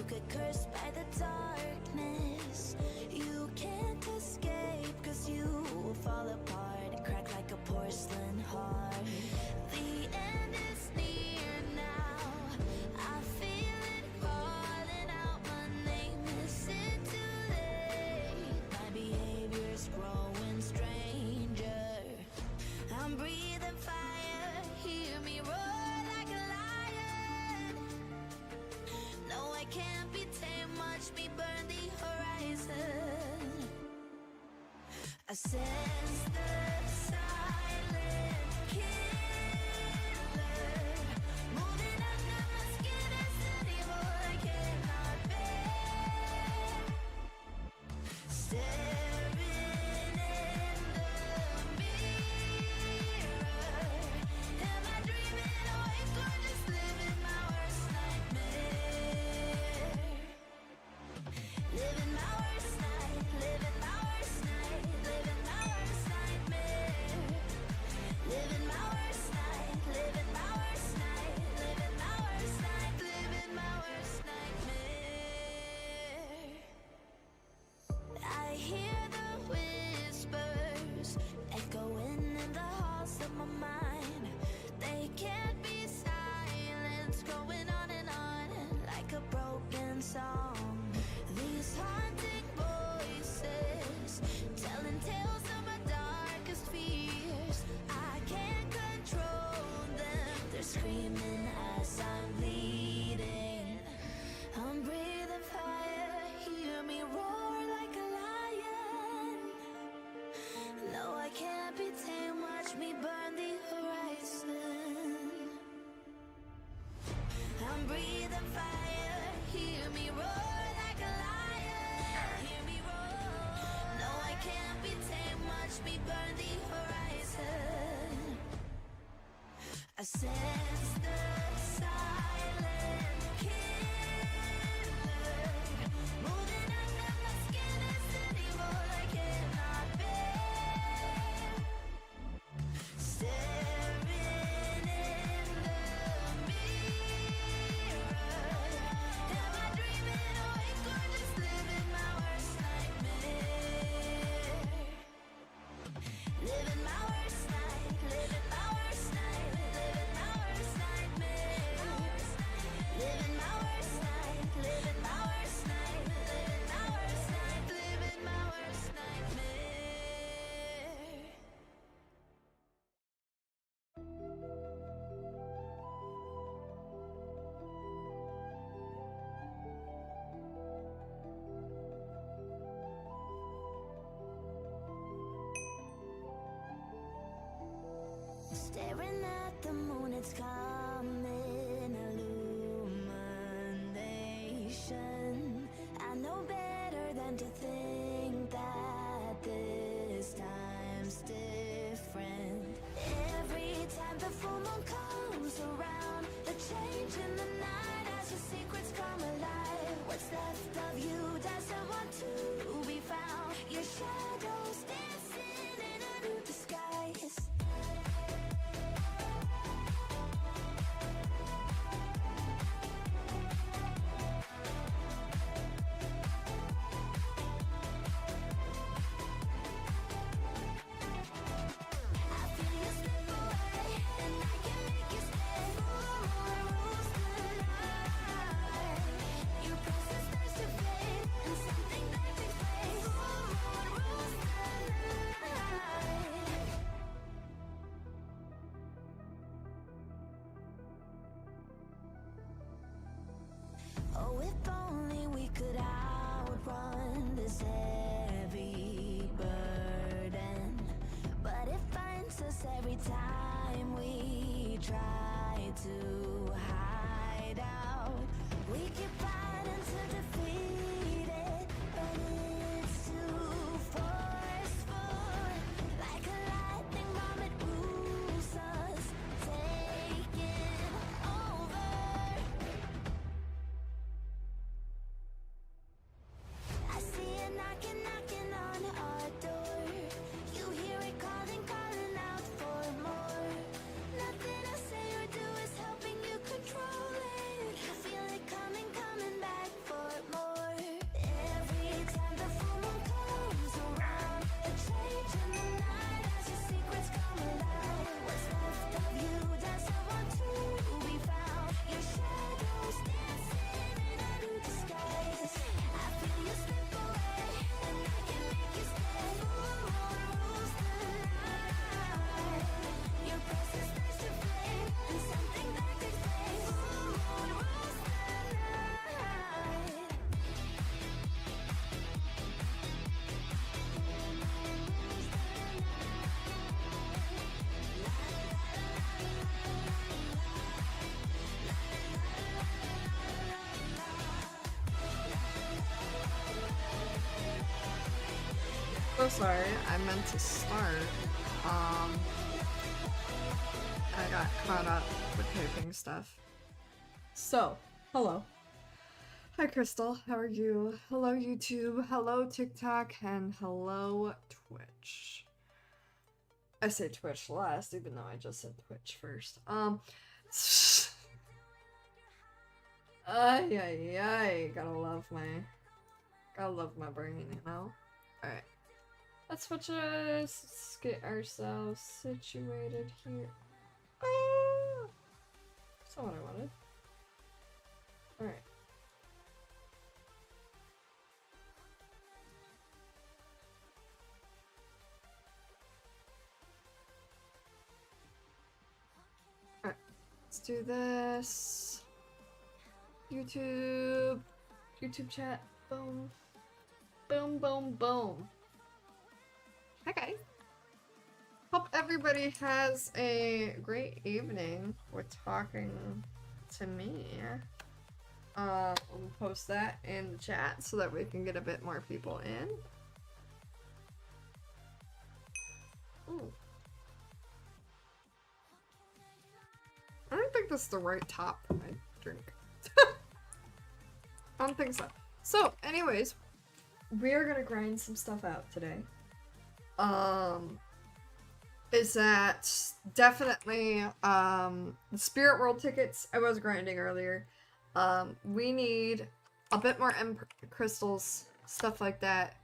get cursed by the darkness. You can't escape, cause you will fall apart and crack like a porcelain heart. The end is near now, I feel it calling out my name. Is it too late? My behavior's growing stranger. I'm breathing fire, hear me roar like a lion. No, I can't be tamed, watch me burn the horizon. I sense the silent killer moving under my skin. It's an evil I cannot bear. Staring in the mirror, am I dreaming awake or just living my worst nightmare? Living my worst night, living my worst night, living my worst nightmare. Living my worst night, living my worst night, living my worst night, living my worst nightmare. I hear the whispers echoing in the halls of my mind. They can't be silenced, going on and on like a broken song. These haunting voices telling tales of my darkest fears. I can't control them, they're screaming as I'm bleeding. I'm breathing fire, hear me roar like a lion. No, I can't be tamed, watch me burn the horizon. I'm breathing fire, hear me roar like a lion. Hear me roar. No, I can't be tamed, watch me burn the horizon. I sense the silent killer moving under my skin. It's an evil I cannot bear. Staring in the mirror, am I dreaming awake or just living my worst nightmare? Living my worst night, living my worst night, living my worst nightmare. Living my worst night, living my worst night, living my worst night, living my worst nightmare. Staring at the moon, it's coming, illumination. I know better than to think that this time's different. Every time the full moon comes around, the change in the night as your secrets come alive. What's left of you doesn't want to be found. Your shadows dancing in a new disguise. I feel you slip away, and I can make you stay. Full moon rules the night. Your presence starts to fade, and something that takes place. Full moon rules the night. Oh, if only we could outrun this heavy burden. But it finds us every time we try to hide out. We keep fighting to defeat it, but it's too forceful. Like a lightning bomb, it moves us, taking over. I see it knocking, knocking on our door. You hear it calling, calling out for more. Nothing I say or do is helping you control. so sorry. I meant to start. I got caught up with typing stuff. So, hello. Hi Crystal, how are you? Hello YouTube, hello TikTok, and hello Twitch. I say Twitch last, even though I just said Twitch first. Ay, gotta love my brain, you know? Alright. Let's get ourselves situated here. Ah! That's not what I wanted. Alright. Alright. Let's do this. YouTube chat. Boom. Boom, boom, boom. Hi guys. Hope everybody has a great evening with talking to me. We'll post that in the chat so that we can get a bit more people in. Ooh. I don't think this is the right top for my drink. I don't think so. So, anyways, we're gonna grind some stuff out today. Is that definitely, the Spirit World tickets I was grinding earlier. We need a bit more crystals, stuff like that.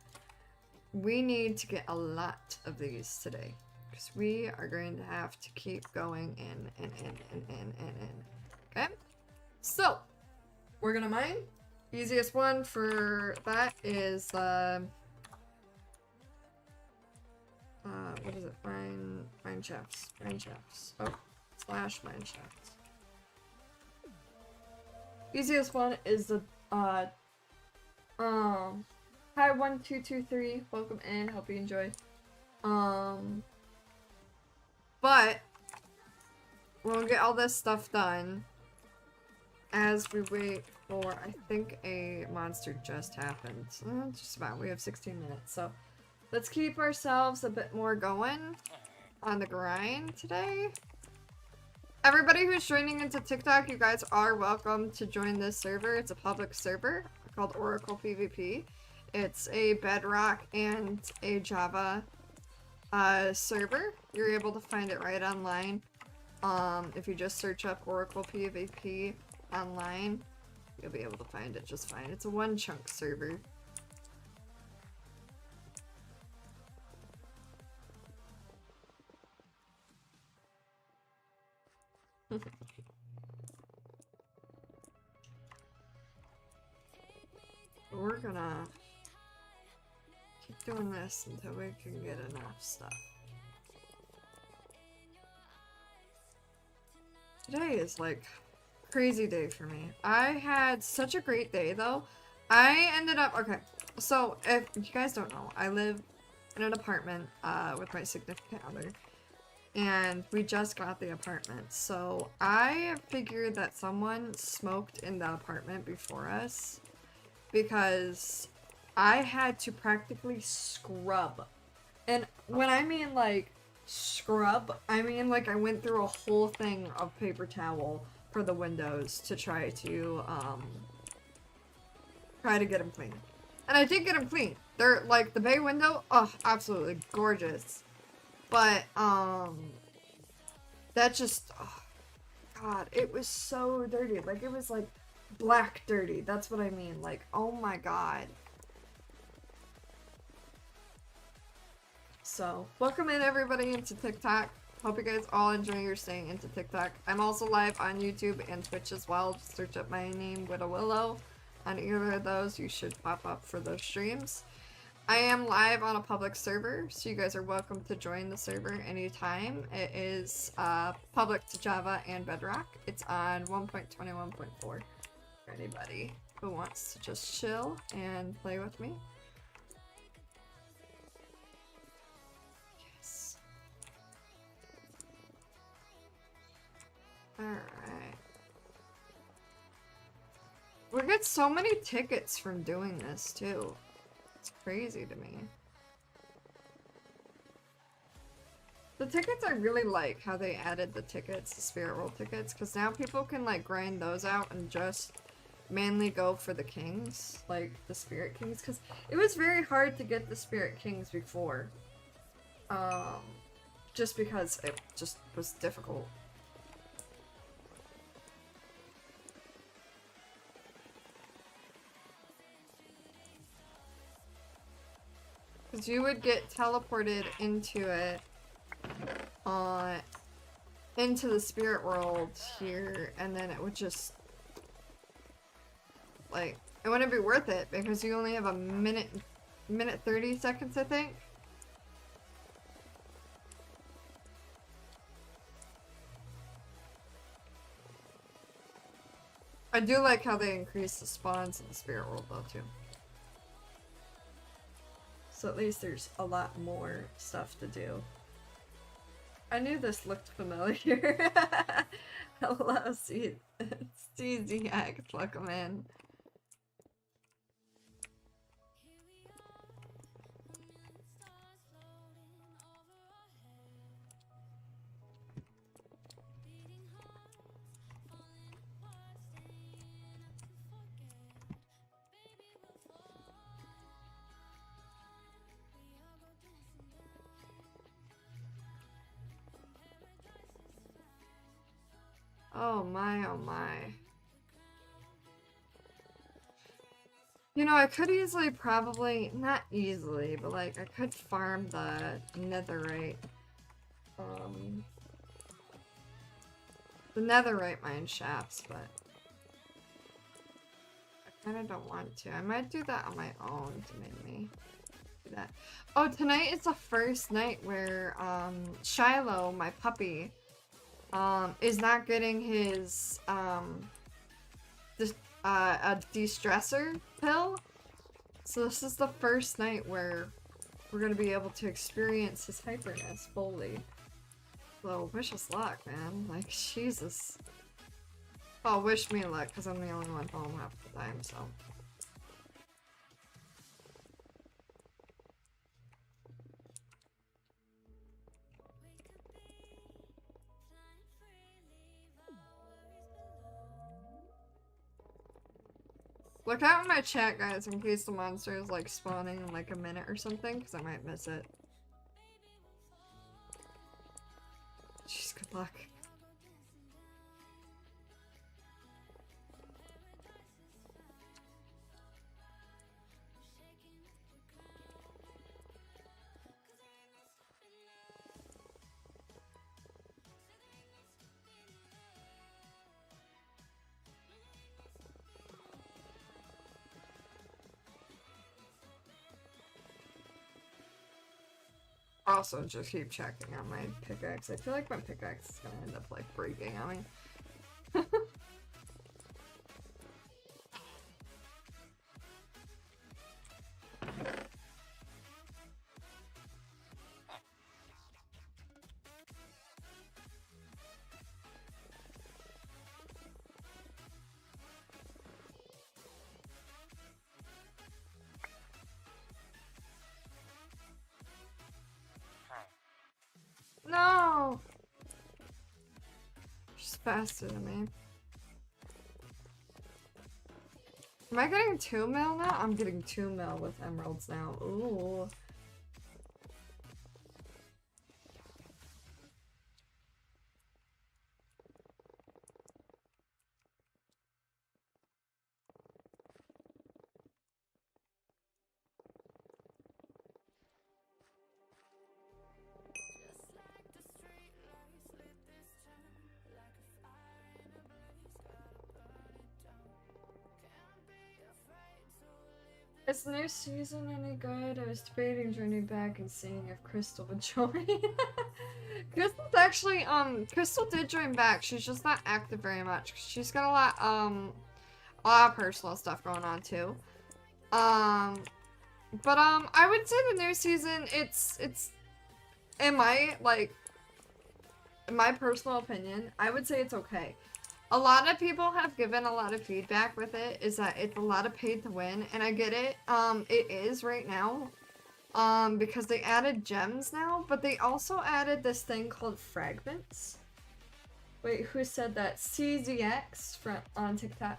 We need to get a lot of these today, because we are going to have to keep going in. Okay? So, we're gonna mine. Easiest one for that is, what is it? Mine shafts. Oh, / mine shafts. Easiest one is the, hi 1223, welcome in, hope you enjoy. But, we'll get all this stuff done as we wait for, I think a monster just happened. Just about, we have 16 minutes, so let's keep ourselves a bit more going on the grind today. Everybody who's joining into TikTok, you guys are welcome to join this server. It's a public server called OraclePvP. It's a Bedrock and a Java server. You're able to find it right online. If you just search up OraclePvP online, you'll be able to find it just fine. It's a one chunk server. We're gonna keep doing this until we can get enough stuff. Today is like crazy day for me. I had such a great day though. I ended up, okay, so if you guys don't know, I live in an apartment with my significant other. And we just got the apartment, so I figured that someone smoked in the apartment before us, because I had to practically scrub. And when I mean like scrub, I mean like I went through a whole thing of paper towel for the windows to try to get them clean. And I did get them clean. They're like the bay window, oh, absolutely gorgeous. But, that just, oh, God, it was so dirty. Like, it was, like, black dirty. That's what I mean. Like, oh my God. So, welcome in everybody into TikTok. Hope you guys all enjoy your staying into TikTok. I'm also live on YouTube and Twitch as well. Just search up my name, Willow. On either of those, you should pop up for those streams. I am live on a public server, so you guys are welcome to join the server anytime. It is public to Java and Bedrock. It's on 1.21.4 for anybody who wants to just chill and play with me. Yes. Alright. We get so many tickets from doing this, too. It's crazy to me. The tickets, I really like how they added the tickets, the spirit world tickets, because now people can like grind those out and just mainly go for the kings, like the spirit kings, because it was very hard to get the spirit kings before. Just because it just was difficult. Because you would get teleported into it, into the spirit world here, and then it would just, like, it wouldn't be worth it because you only have a minute 30 seconds, I think. I do like how they increase the spawns in the spirit world though too. So at least there's a lot more stuff to do. I knew this looked familiar. Hello, CZX, welcome in. Oh my, oh my. You know, I could easily probably, not easily, but like, I could farm the netherite. The netherite mine shafts, but I kinda don't want to. I might do that on my own to make me do that. Oh, tonight is the first night where, Shiloh, my puppy, is not getting his, a de-stressor pill. So this is the first night where we're gonna be able to experience his hyperness fully. So wish us luck, man. Like, Jesus. Oh, wish me luck, because I'm the only one home half the time, so. Look out in my chat, guys, in case the monster is, like, spawning in, like, a minute or something, because I might miss it. Jeez, good luck. Also, just keep checking on my pickaxe. I feel like my pickaxe is gonna end up, like, breaking on me. No! She's faster than me. Am I getting 2 mil now? I'm getting 2 mil with emeralds now. Ooh. Is the new season any good? I was debating joining back and seeing if Crystal would join. Crystal's actually, Crystal did join back. She's just not active very much. She's got a lot of personal stuff going on too. I would say the new season, it's, in my personal opinion, I would say it's okay. A lot of people have given a lot of feedback with it, is that it's a lot of paid to win, and I get it. It is right now. because they added gems now, but they also added this thing called fragments. Wait, who said that? CZX on TikTok.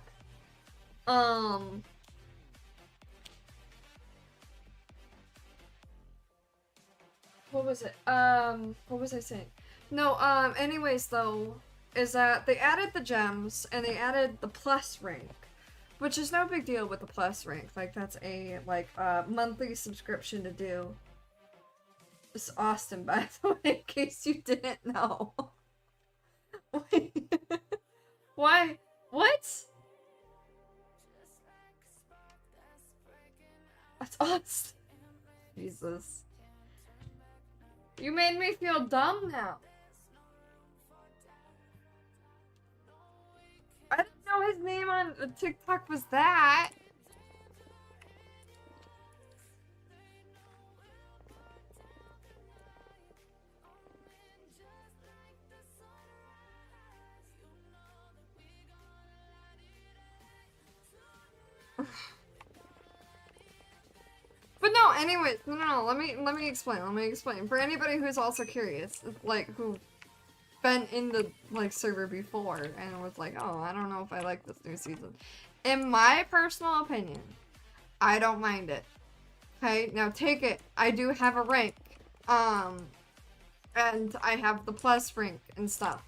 What was it? What was I saying? No, anyways though, is that they added the gems and they added the plus rank, which is no big deal with the plus rank. Like, that's a, like, monthly subscription to do. It's Austin, by the way, in case you didn't know. Wait. Why? What? That's Austin. Jesus. You made me feel dumb now. I didn't know his name on TikTok was that. But no, anyways, no, let me explain. For anybody who's also curious, like, who been in the, like, server before and was like, oh, I don't know if I like this new season. In my personal opinion, I don't mind it. Okay, now take it. I do have a rank. And I have the plus rank and stuff.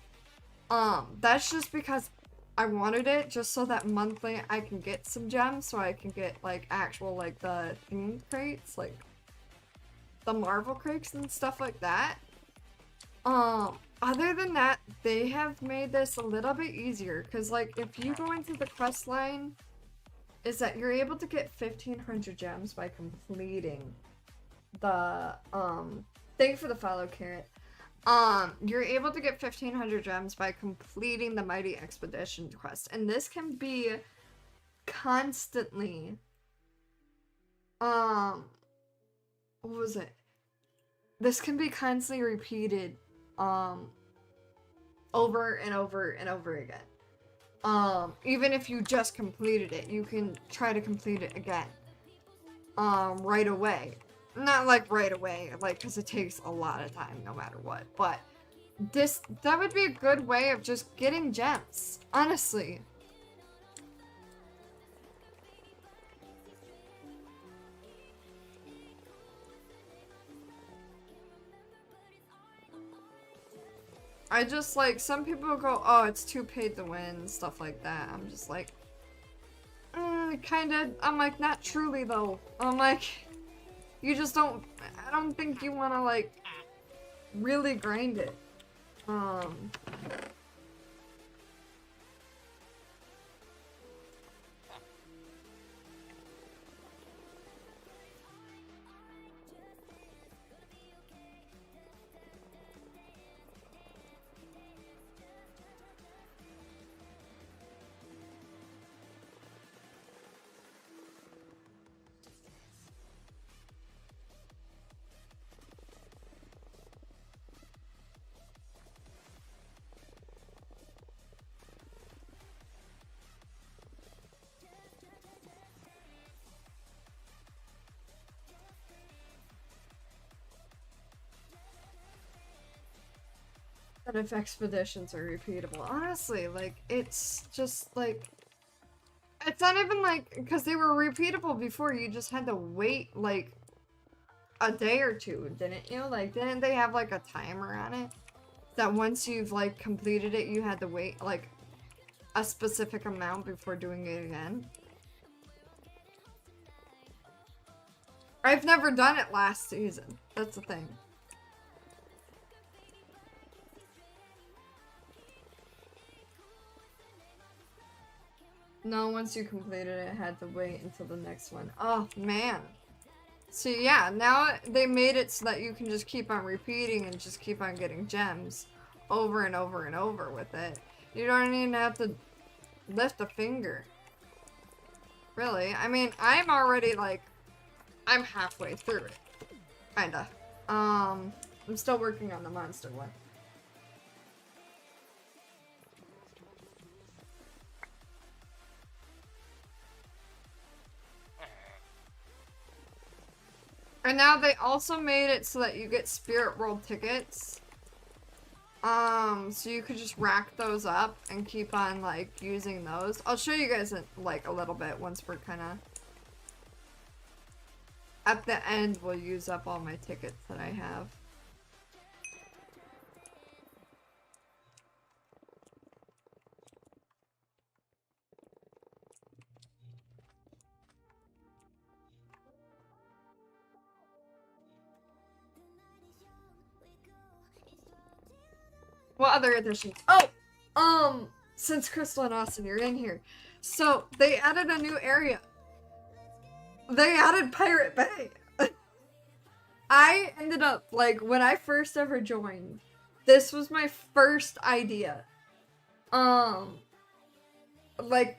That's just because I wanted it, just so that monthly I can get some gems, so I can get, like, actual, like, the themed crates, like, the Marvel crates and stuff like that. Other than that, they have made this a little bit easier, because, like, if you go into the quest line, is that you're able to get 1,500 gems by completing the, thank you for the follow, Carrot. You're able to get 1,500 gems by completing the Mighty Expedition quest, and this can be constantly, what was it? This can be constantly repeated, over and over and over again. Even if you just completed it, you can try to complete it again, right away. Not like right away, like, because it takes a lot of time no matter what, but that would be a good way of just getting gems, honestly. I just, like, some people go, oh, it's too paid to win, stuff like that. I'm just like, kinda, I'm like, not truly though. I'm like, you just don't, I don't think you wanna, like, really grind it. That if expeditions are repeatable. Honestly, like, it's just, like, it's not even, like, because they were repeatable before, you just had to wait, like, a day or two, didn't you? Like, didn't they have, like, a timer on it? That once you've, like, completed it, you had to wait, like, a specific amount before doing it again? I've never done it last season. That's the thing. No, once you completed it, I had to wait until the next one. Oh, man. So yeah, now they made it so that you can just keep on repeating and just keep on getting gems over and over and over with it. You don't even have to lift a finger. Really. I mean, I'm already, like, I'm halfway through it. Kinda. I'm still working on the monster one. And now they also made it so that you get Spirit World tickets. So you could just rack those up and keep on, like, using those. I'll show you guys in, like, a little bit once we're kind of... At the end, we'll use up all my tickets that I have. What other additions? Oh! Since Crystal and Austin, you're in here. So, they added a new area. They added Pirate Bay. I ended up, like, when I first ever joined, this was my first idea. Like,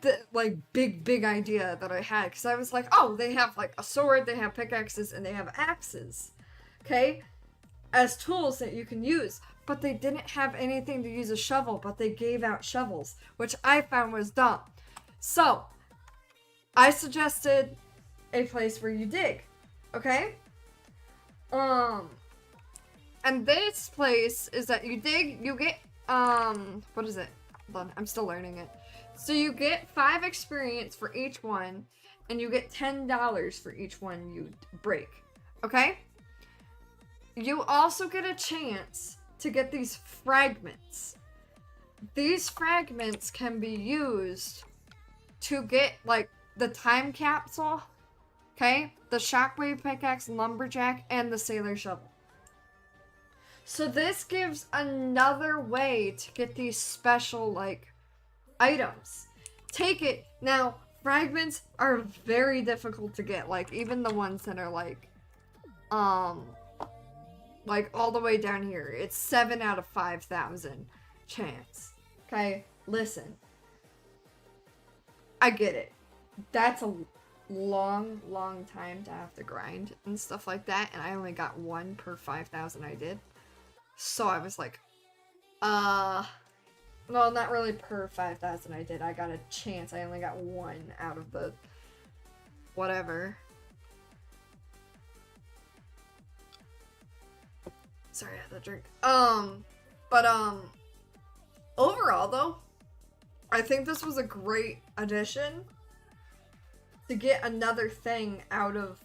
the, like, big idea that I had. Because I was like, oh, they have, like, a sword, they have pickaxes, and they have axes. Okay? As tools that you can use. But they didn't have anything to use a shovel, but they gave out shovels, which I found was dumb. So, I suggested a place where you dig, okay? And this place is that you dig, you get, what is it? Hold on, I'm still learning it. So you get 5 experience for each one, and you get $10 for each one you break, okay? You also get a chance to get these fragments. These fragments can be used to get, like, the time capsule, okay? The shockwave pickaxe, lumberjack, and the sailor shovel. So this gives another way to get these special, like, items. Take it. Now, fragments are very difficult to get, like, even the ones that are, like all the way down here. It's 7 out of 5,000 chance. Okay? Listen. I get it. That's a long time to have to grind and stuff like that, and I only got 1 per 5,000 I did. So I was like, well, not really per 5,000 I did. I got a chance. I only got 1 out of the whatever. Sorry, I had to drink. Overall though, I think this was a great addition to get another thing out of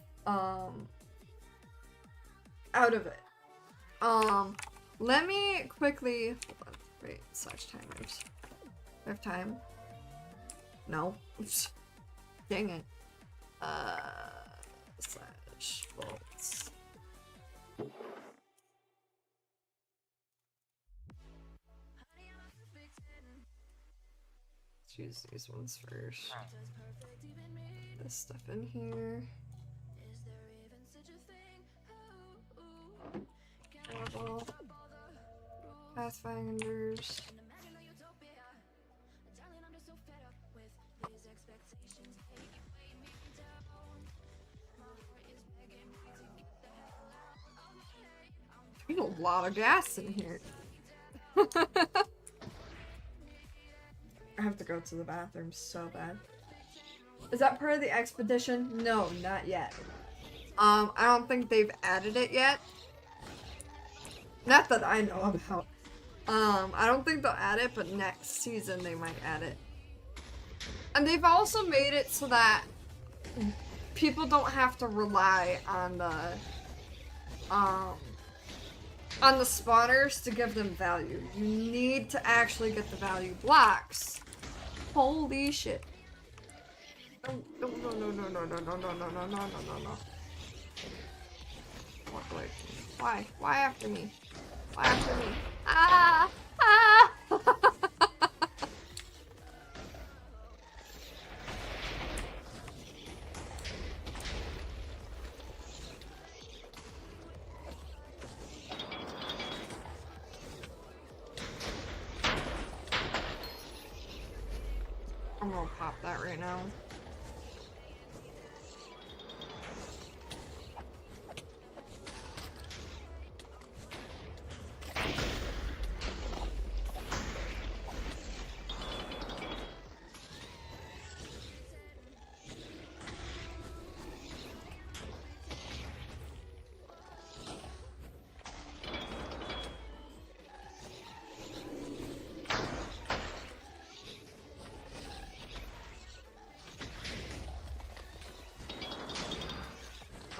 it. Let me quickly, hold on, wait, slash timers. Do I have time? No. Dang it. Slash bolts. Let's use these ones first. This stuff in here. Level. Pathfinders. There's a lot of gas in here. I have to go to the bathroom so bad. Is that part of the expedition? No, not yet. I don't think they've added it yet. Not that I know about. I don't think they'll add it, but next season they might add it. And they've also made it so that people don't have to rely on the spawners to give them value. You need to actually get the value blocks. Holy shit. No. Walk away. Why? Why after me? Why after me? Ah! Ah! I'm gonna pop that right now.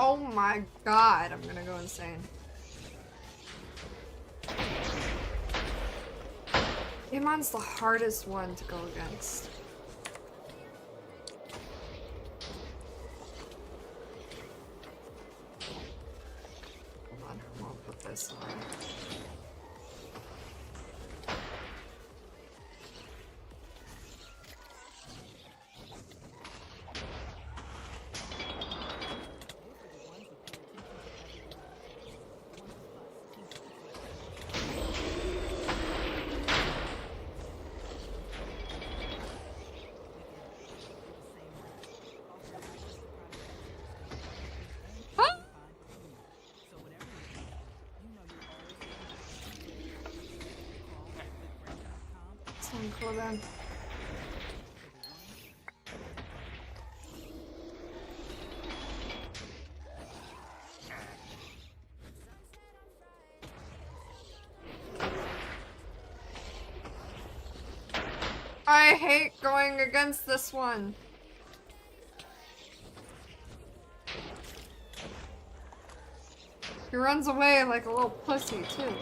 Oh my god, I'm gonna go insane. Imon's the hardest one to go against. Hold on, I'll put this on. Cool then. I hate going against this one. He runs away like a little pussy too.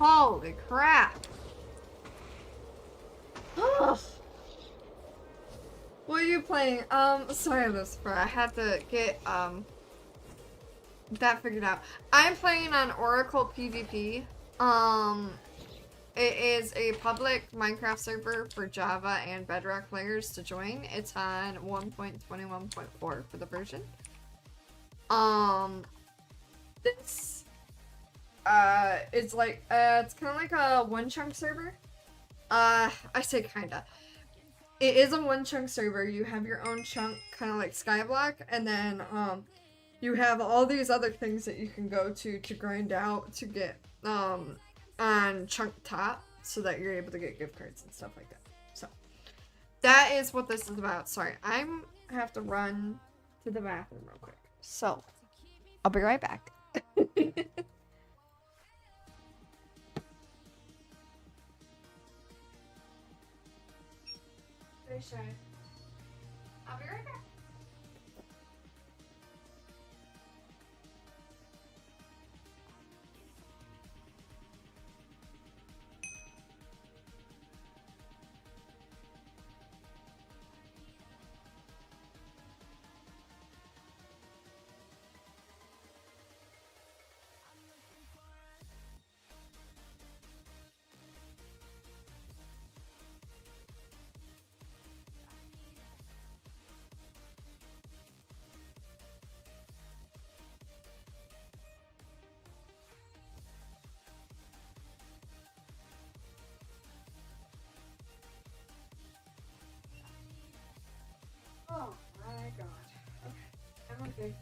Holy crap. Ugh. What are you playing? Sorry Lucifer, I had to get, that figured out. I'm playing on OraclePvP. It is a public Minecraft server for Java and Bedrock players to join. It's on 1.21.4 for the version. This it's like it's kind of like a one chunk server. I say kinda. It is a one chunk server. You have your own chunk, kind of like Skyblock, and then you have all these other things that you can go to grind out to get on chunk top, so that you're able to get gift cards and stuff like that. So that is what this is about. Sorry, I have to run to the bathroom real quick. So I'll be right back. Very shy. I'll be right back. Oh my god. Okay, I'm okay.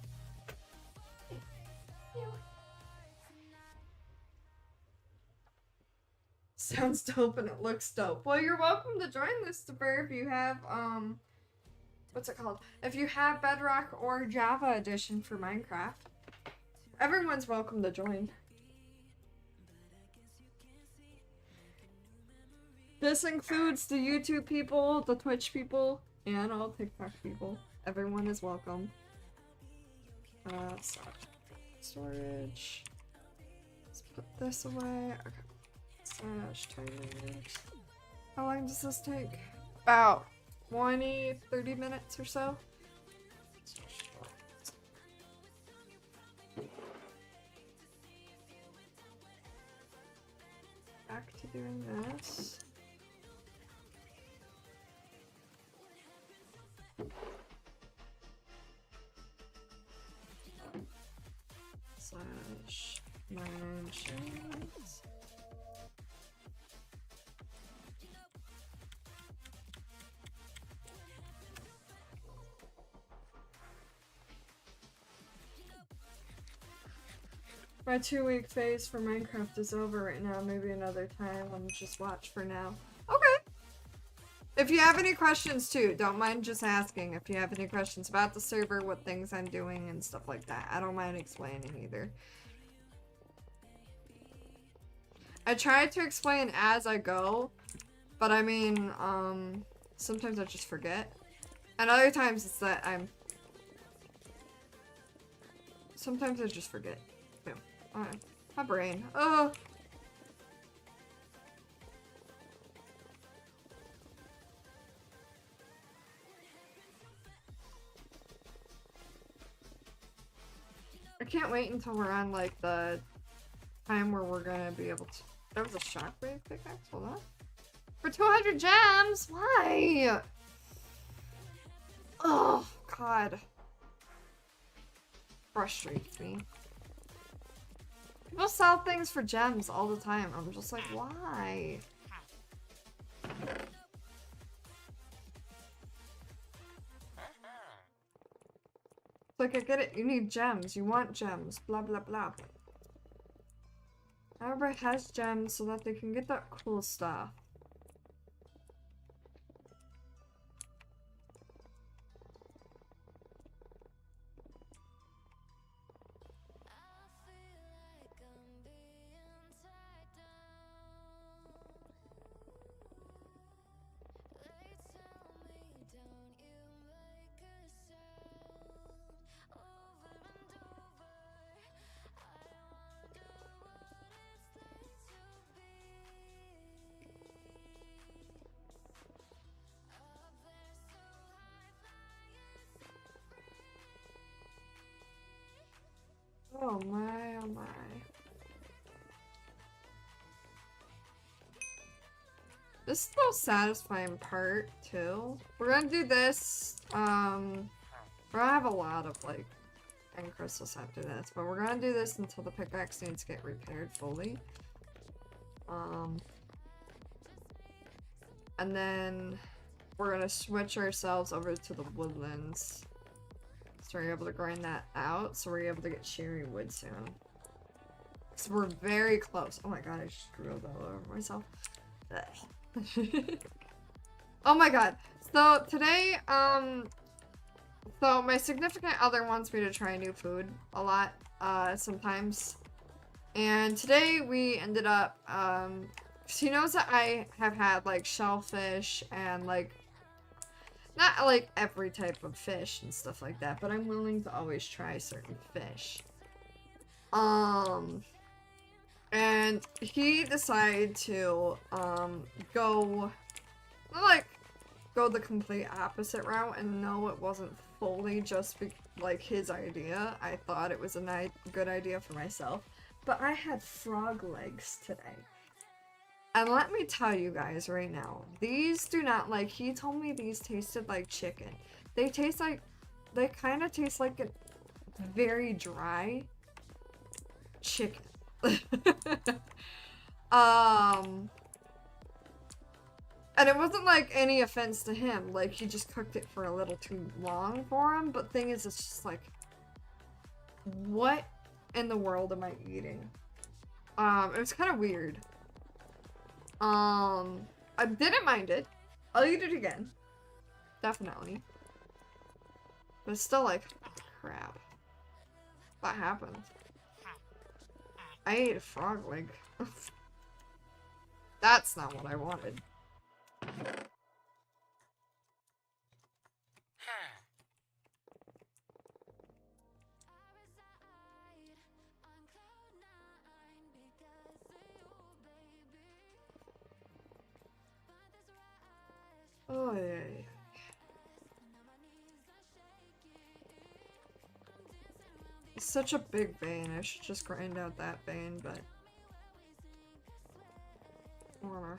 Sounds dope and it looks dope. Well, you're welcome to join Lucifer if you have, what's it called? If you have Bedrock or Java edition for Minecraft. Everyone's welcome to join. This includes the YouTube people, the Twitch people, and all TikTok people. Everyone is welcome. Storage. Let's put this away. Okay. Slash timers. How long does this take? About 20-30 minutes or so. Back to doing this. Slash mansions. My 2-week phase for Minecraft is over right now. Maybe another time. I'm just watch for now. Okay. If you have any questions too, don't mind just asking. If you have any questions about the server, what things I'm doing and stuff like that. I don't mind explaining either. I try to explain as I go, but I mean, sometimes I just forget. And other times it's that sometimes I just forget. Boom. My brain. Oh. I can't wait until we're on like the time where we're gonna be able to. That was a shockwave pickaxe. Hold on. For 200 gems. Why? Oh God. Frustrates me. People sell things for gems all the time. I'm just like, why? Like, I get it. You need gems. You want gems. Blah, blah, blah. Everybody has gems so that they can get that cool stuff. Oh my, oh my. This is the most satisfying part, too. We're gonna do this, we're gonna have a lot of, like, end crystals after this, but we're gonna do this until the pickaxe needs to get repaired fully. And then we're gonna switch ourselves over to the woodlands. So we're able to grind that out, so we're able to get cherry wood soon. So we're very close. Oh my god, I just drilled all over myself. Oh my god. So today, so my significant other wants me to try new food a lot, sometimes. And today we ended up, he knows that I have had like shellfish and like, not like every type of fish and stuff like that, but I'm willing to always try certain fish. And he decided to, go the complete opposite route, and no, it wasn't fully just like his idea. I thought it was a good idea for myself, but I had frog legs today. And let me tell you guys right now, these do not like, he told me these tasted like chicken. They taste like, they kind of taste like a very dry chicken. And it wasn't like any offense to him, like he just cooked it for a little too long for him, but thing is, it's just like, what in the world am I eating? It was kind of weird. I didn't mind it. I'll eat it again. Definitely. But it's still like, crap. What happened? I ate a frog leg. That's not what I wanted. Oh yeah. It's such a big vein. I should just grind out that vein, but whatever.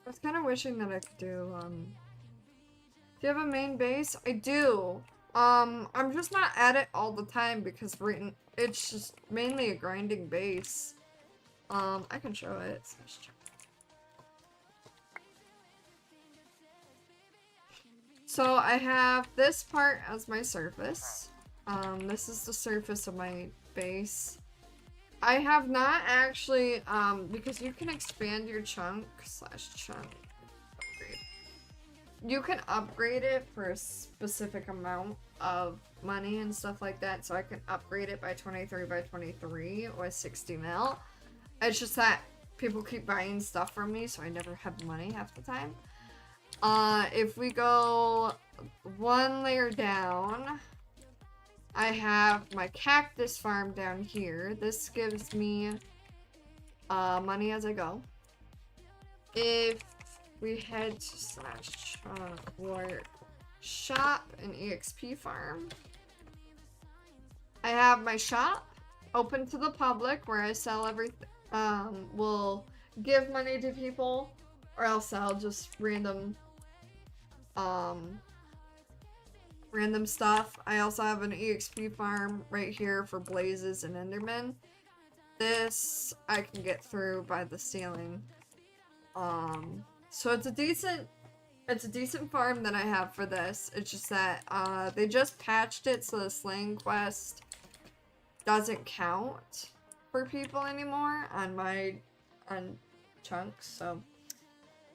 I was kind of wishing that I could do, do you have a main base? I do. I'm just not at it all the time because it's just mainly a grinding base. I can show it. So I have this part as my surface. This is the surface of my base. I have not actually, because you can expand your chunk upgrade. You can upgrade it for a specific amount of money and stuff like that. So I can upgrade it by 23 by 23 or 60 mil. It's just that people keep buying stuff from me, so I never have money half the time. If we go one layer down, I have my cactus farm down here. This gives me money as I go. If we head to /war shop and exp farm, I have my shop open to the public where I sell everything. Will give money to people, or else I'll just random stuff. I also have an EXP farm right here for blazes and endermen. This I can get through by the ceiling. So it's a decent farm that I have for this. It's just that they just patched it so the slaying quest doesn't count for people anymore on chunks, so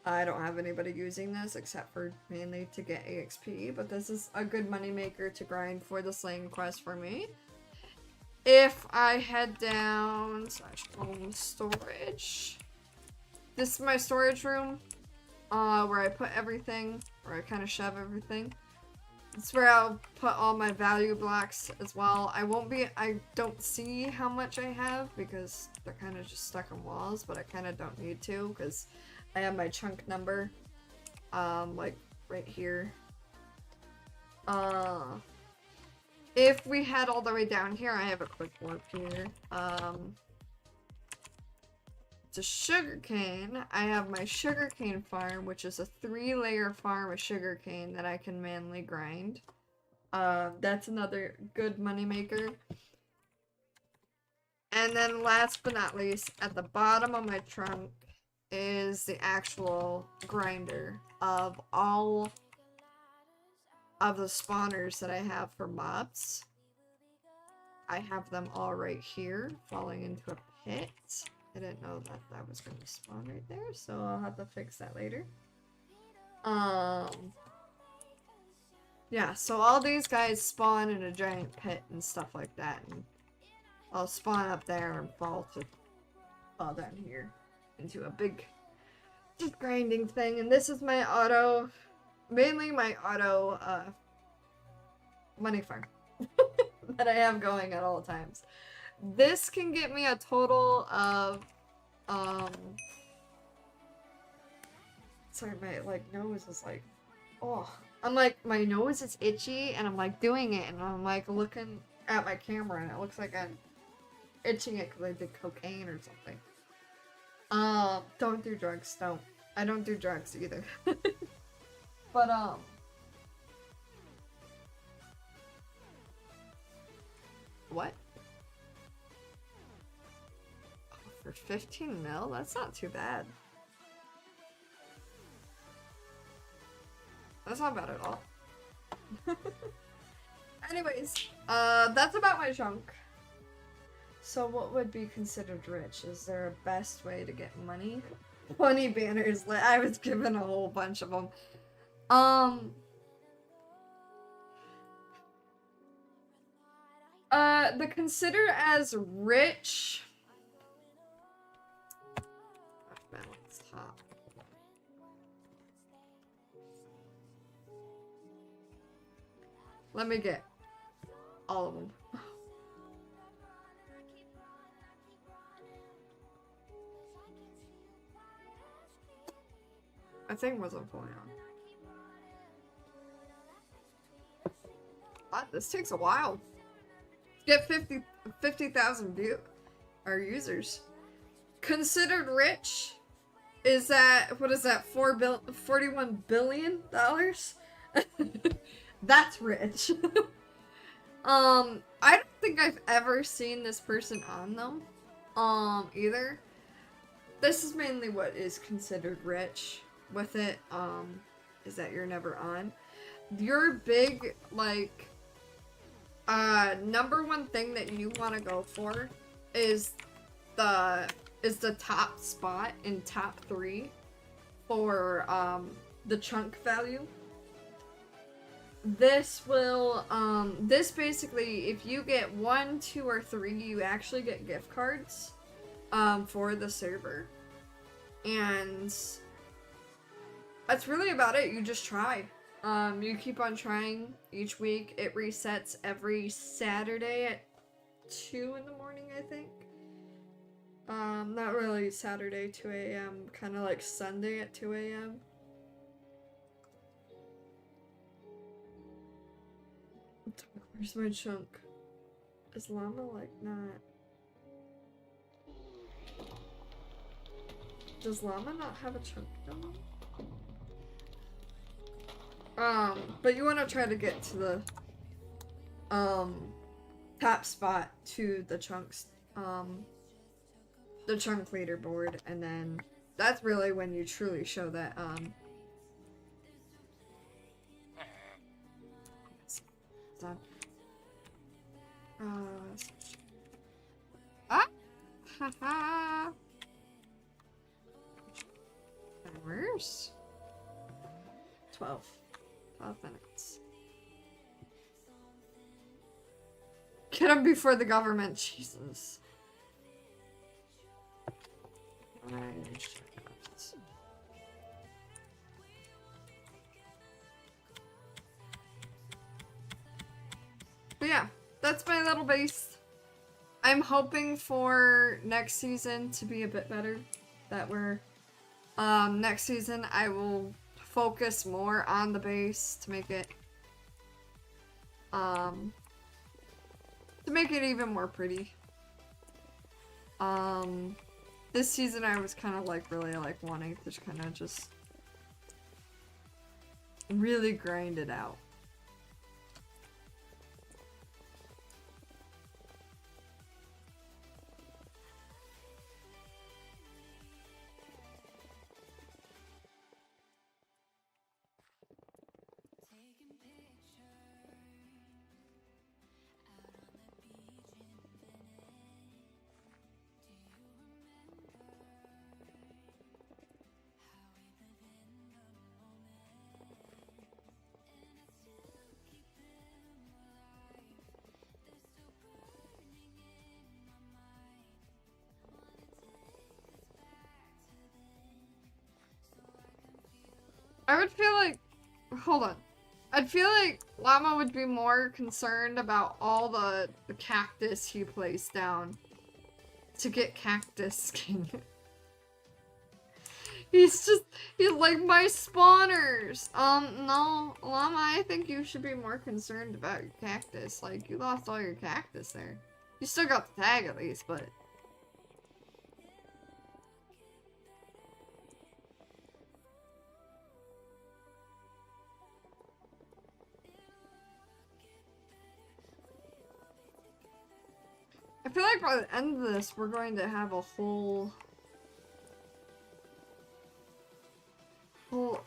I don't have anybody using this except for mainly to get EXP, but this is a good moneymaker to grind for the slaying quest for me. If I head down /home storage, this is my storage room, where I put everything, where I kind of shove everything. It's where I'll put all my value blocks as well. I don't see how much I have because they're kind of just stuck on walls, but I kind of don't need to because I have my chunk number, like right here. If we head all the way down here, I have a quick warp here. To sugarcane, I have my sugarcane farm, which is a 3-layer farm of sugarcane that I can manually grind. That's another good moneymaker. And then last but not least, at the bottom of my trunk is the actual grinder of all of the spawners that I have for mobs. I have them all right here, falling into a pit. I didn't know that that was going to spawn right there, so I'll have to fix that later. Yeah, so all these guys spawn in a giant pit and stuff like that, and I'll spawn up there and fall down here into a big just grinding thing. And this is my auto, mainly my auto money farm that I have going at all times. This can get me a total of, sorry, my, like, nose is like, oh, I'm like, my nose is itchy, and I'm, like, doing it, and I'm, like, looking at my camera, and it looks like I'm itching it because I did cocaine or something. Don't do drugs, don't. I don't do drugs either. But, what? For 15 mil? That's not too bad. That's not bad at all. Anyways, that's about my chunk. So what would be considered rich? Is there a best way to get money? 20 banners lit. I was given a whole bunch of them. The consider as rich. Balance top. Let me get all of them. I think wasn't fully on. What? This takes a while. Get 50,000 users. Considered rich? Is that, what is that, $41 billion? That's rich. I don't think I've ever seen this person on them, either. This is mainly what is considered rich with it, is that you're never on. Your big, like, number one thing that you want to go for is the top spot in top 3 for, the chunk value. This will, this basically, if you get 1, 2, or 3, you actually get gift cards, for the server. And that's really about it. You just try. You keep on trying each week. It resets every Saturday at 2 in the morning, I think. Not really Saturday, 2 a.m., kind of like Sunday at 2 a.m. Where's my chunk? Is llama like not? Does llama not have a chunk now? But you want to try to get to the top spot to the chunks, the chunk leaderboard, and then that's really when you truly show that haha. Hours? 12 minutes. Get him before the government, Jesus. But yeah, that's my little base. I'm hoping for next season to be a bit better. That we're, next season I will focus more on the base to make it, even more pretty. This season I was kind of like really like wanting to kind of just really grind it out. I would feel like, hold on. I'd feel like Llama would be more concerned about all the cactus he placed down to get Cactus Skin. He's like, my spawners! No, Llama, I think you should be more concerned about your cactus. Like, you lost all your cactus there. You still got the tag at least, but... I feel like by the end of this, we're going to have a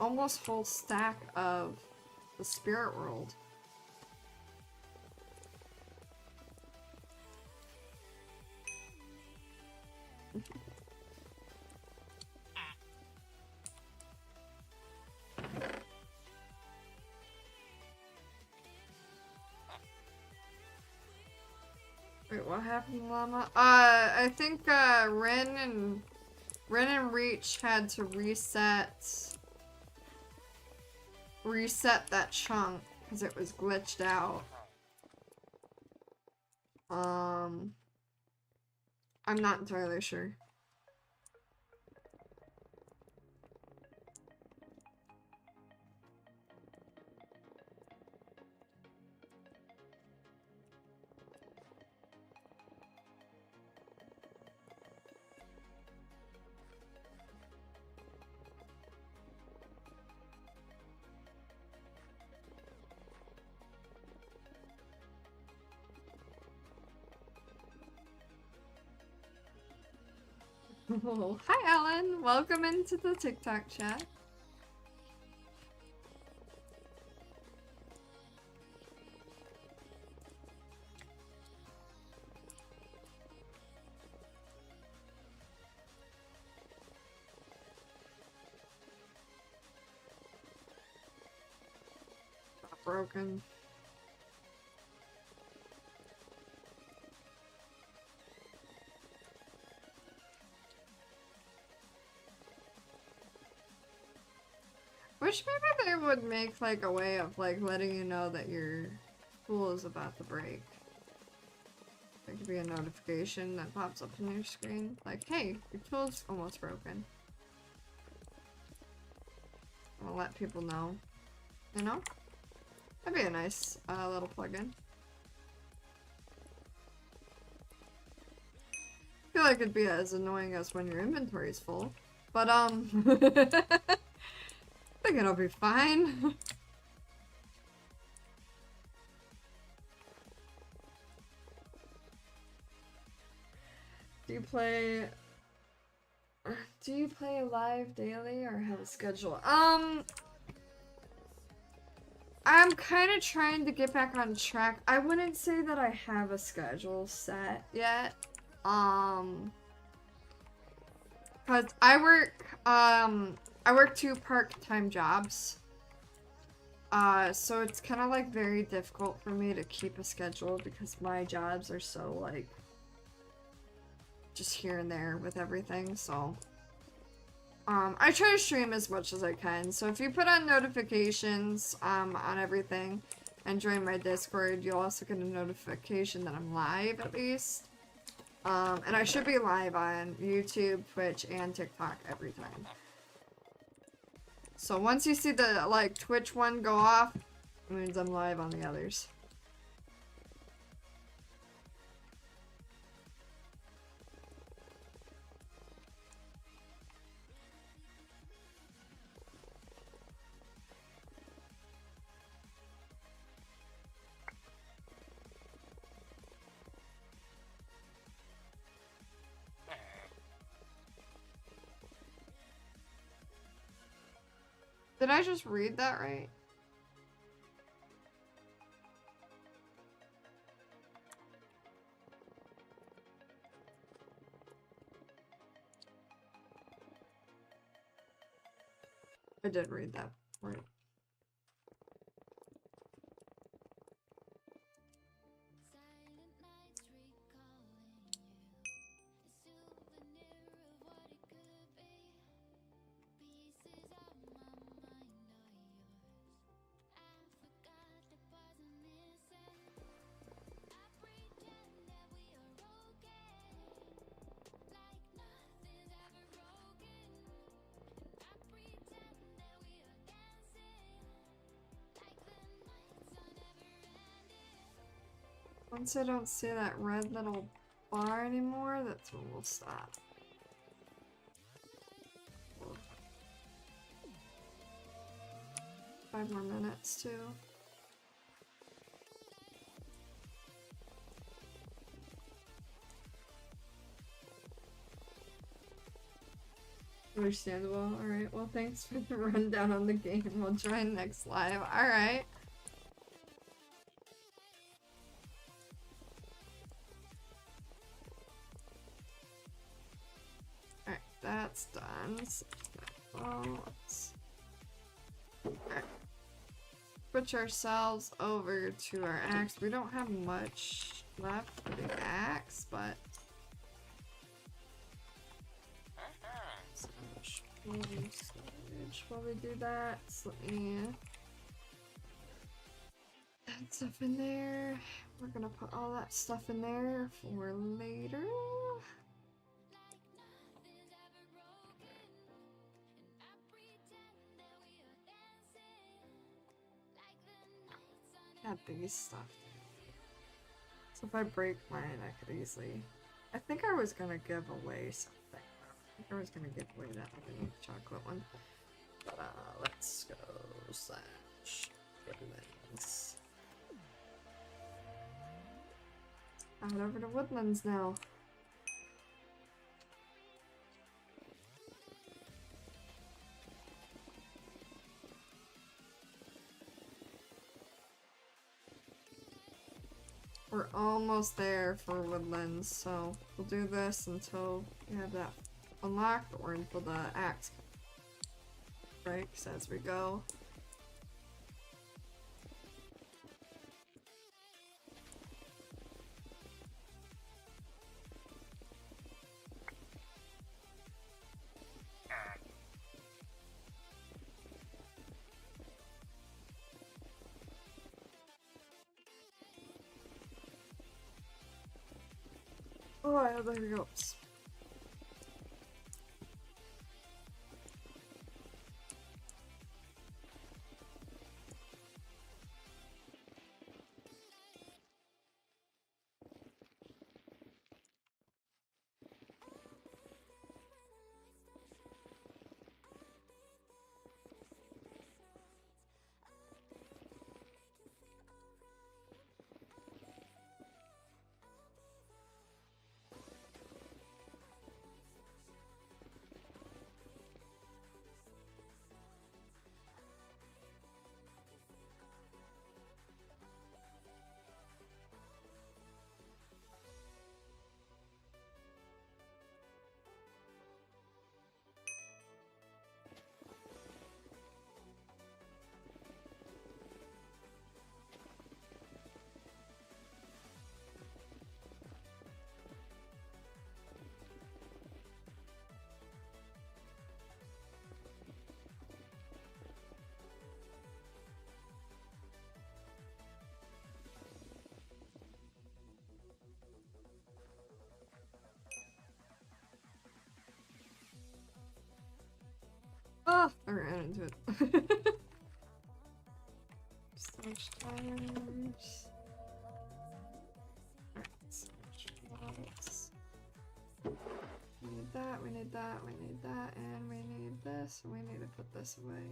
almost full stack of the spirit world. Wait, what happened, Llama? I think, Ren and Reach had to reset that chunk because it was glitched out. I'm not entirely sure. Oh, hi, Ellen. Welcome into the TikTok chat. Not broken. Wish maybe they would make like a way of like letting you know that your tool is about to break. There could be a notification that pops up on your screen, like, hey, your tool's almost broken. I'll let people know. You know? That'd be a nice little plugin. I feel like it'd be as annoying as when your inventory is full. But I think it'll be fine. Do you play live daily or have a schedule? I'm kind of trying to get back on track. I wouldn't say that I have a schedule set yet. Cause I work 2 part-time jobs. So it's kind of like very difficult for me to keep a schedule because my jobs are so like just here and there with everything, so I try to stream as much as I can. So if you put on notifications on everything and join my Discord, you'll also get a notification that I'm live at least. And I should be live on YouTube, Twitch, and TikTok every time. So once you see the like Twitch one go off, it means I'm live on the others. Did I just read that right? I did read that right. Once I don't see that red little bar anymore, that's when we'll stop. Five more minutes too. Understandable. Alright, well thanks for the rundown on the game. We'll join next live. Alright. Alright, that's done. So, let's switch ourselves over to our axe. We don't have much left for the axe, but storage while we do that. So let me add stuff in there. We're gonna put all that stuff in there for later. Add these stuff. So if I break mine, I could easily. I think I was gonna give away something. I think I was gonna give away that other chocolate one. But let's go slash woodlands. Out over to woodlands now. We're almost there for woodlands, so we'll do this until we have that unlocked or until the axe breaks as we go. Oh, yeah, there he goes. Oh, I ran into it. Slash tires. Alright, slash logs. We need that, we need that, we need that, and we need this, and we need to put this away.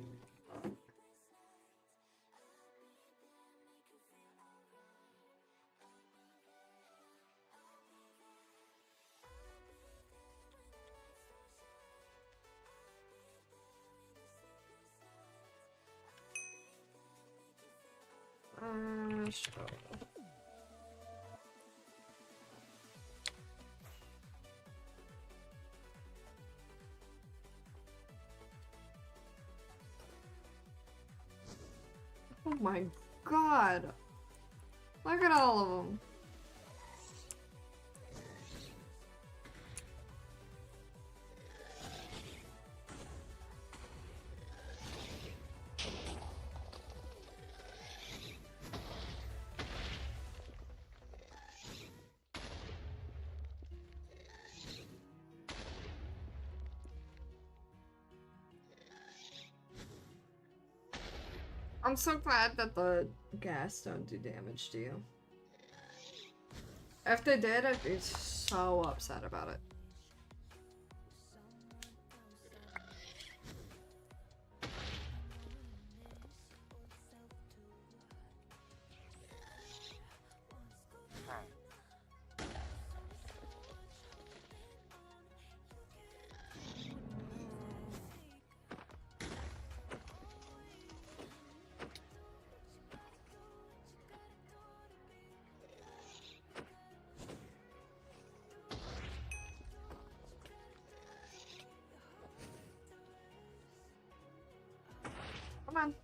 Sure. Oh my god! Look at all of them. I'm so glad that the gas don't do damage to you. If they did, I'd be so upset about it. Come on.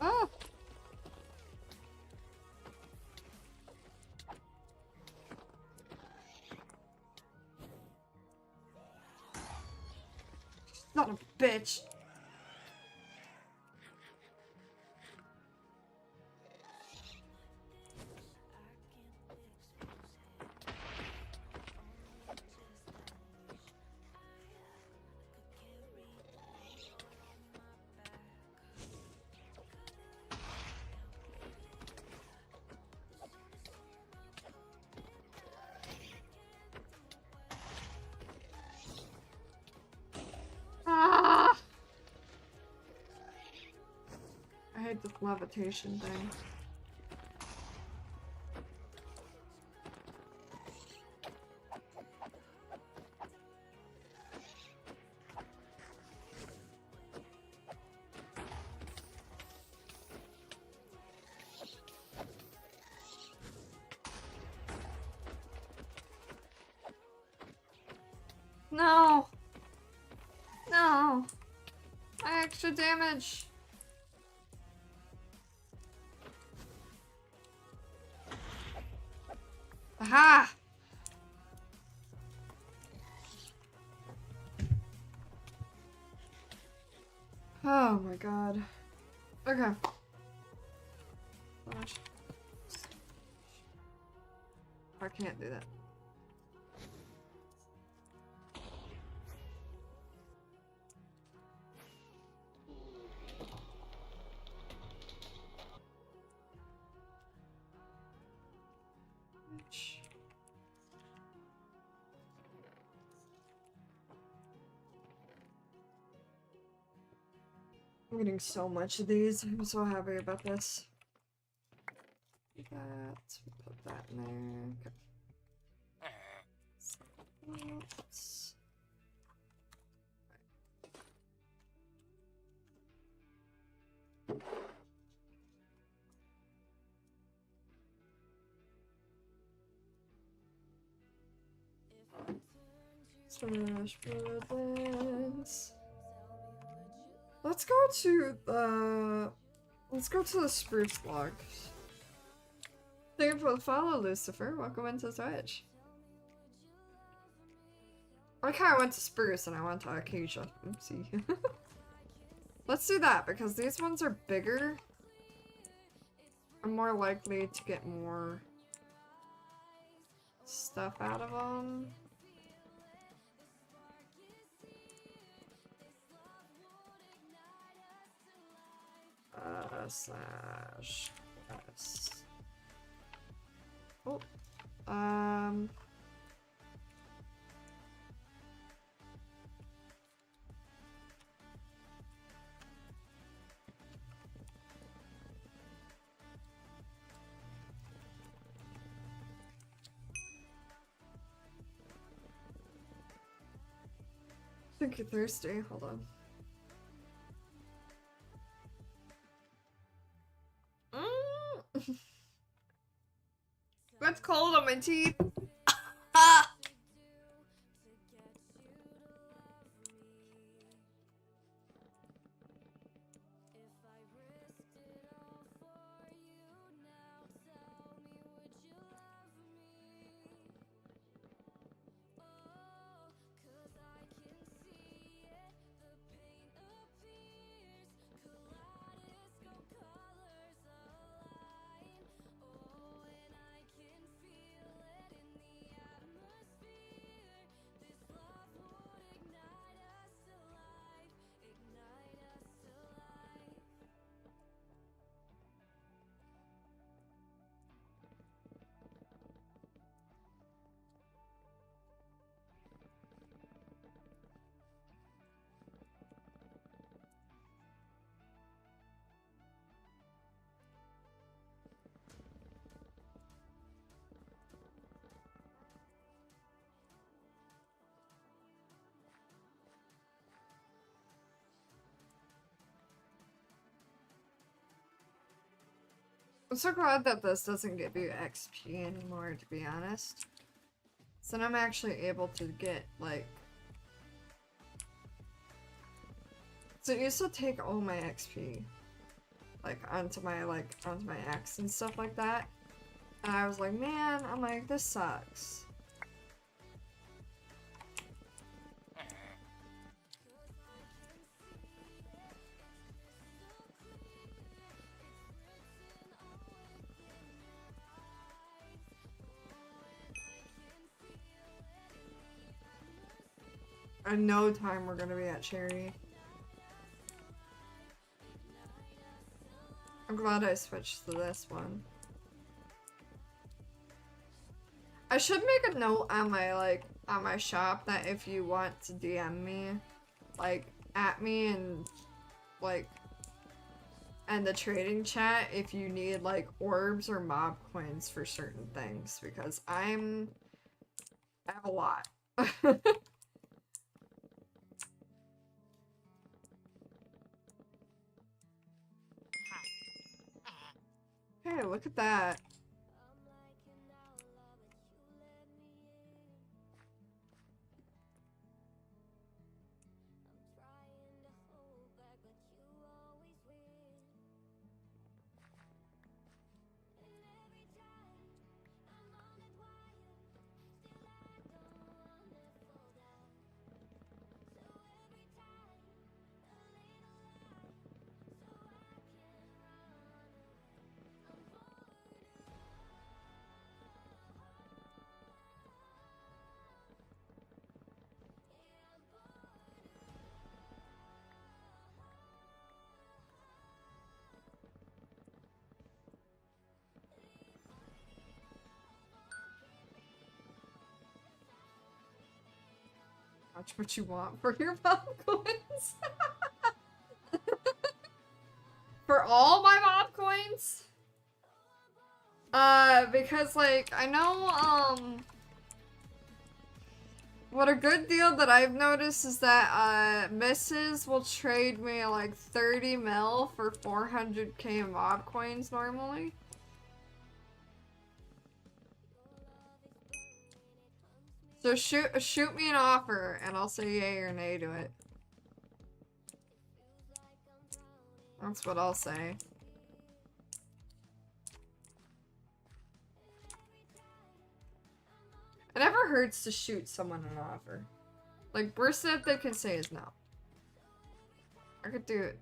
Oh! Son of a bitch! hate the levitation thing. No! No! My extra damage! Aha! Oh my god. Okay. Gosh. I can't do that. I'm getting so much of these. I'm so happy about this. That, put that in there. Okay. Oops. Smash Woodlands. Let's go to the spruce logs. Thank you for the follow, Lucifer. Welcome into Twitch. I kinda went to spruce and I went to acacia. Oopsie. Let's do that because these ones are bigger. I'm more likely to get more stuff out of them. Slash S. Oh, I think you're thirsty. Hold on. It's cold on my teeth. Ah! I'm so glad that this doesn't give you XP anymore, to be honest. So then I'm actually able to get, like... So it used to take all my XP, like, onto my axe and stuff like that. And I was like, man, I'm like, this sucks. In no time we're gonna be at Cherry. I'm glad I switched to this one. I should make a note on my shop that if you want to DM me, like, at me and, like, and the trading chat if you need like orbs or mob coins for certain things, because I have a lot. Hey, look at that. Watch what you want for your mob coins. For all my mob coins? Because like, I know, what a good deal that I've noticed is that, Mrs. will trade me like 30 mil for 400k mob coins normally. So shoot me an offer and I'll say yay or nay to it. That's what I'll say. It never hurts to shoot someone an offer. Like, worst that they can say is no. I could do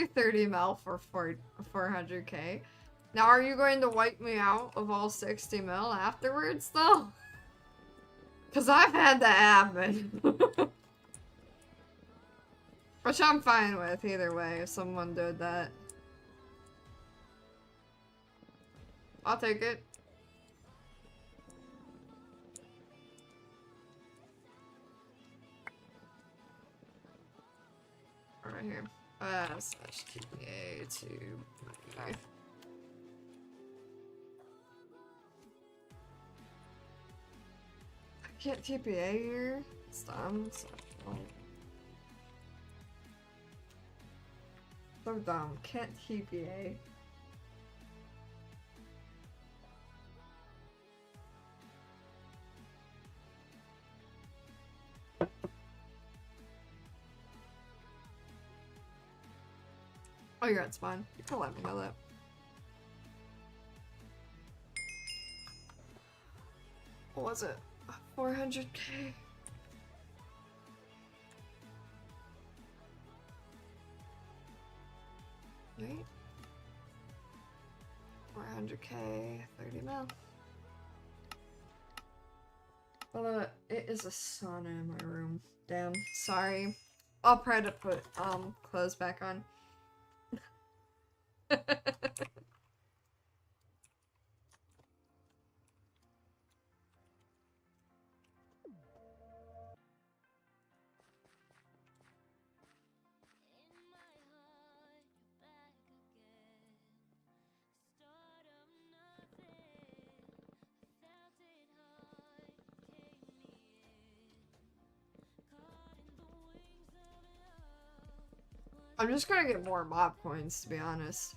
30 mil for 400k. Now, are you going to wipe me out of all 60 mil afterwards, though? Because I've had that happen. Which I'm fine with either way, if someone did that. I'll take it. Right here. Slash TPA to... Okay. I can't TPA here. It's dumb. So dumb. Can't TPA. Oh, you're at spawn. You can let me know that. What was it? 400k? Right? 400k, 30 mil. Well, it is a sauna in my room. Damn, sorry. I'll try to put clothes back on. I'm just gonna get more mob coins, to be honest.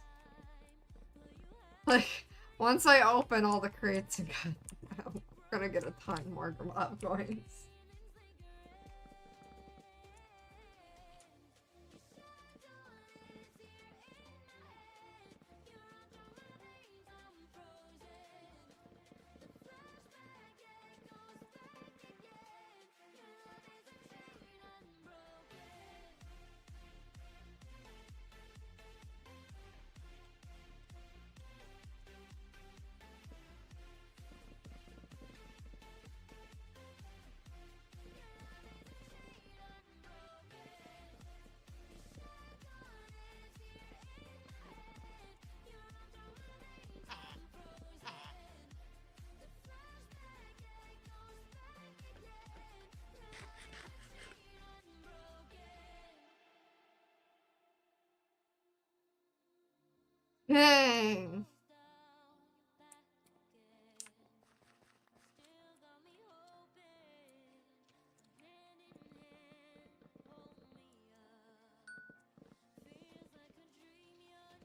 Like, once I open all the crates again, I'm gonna get a ton more mob coins. Dang.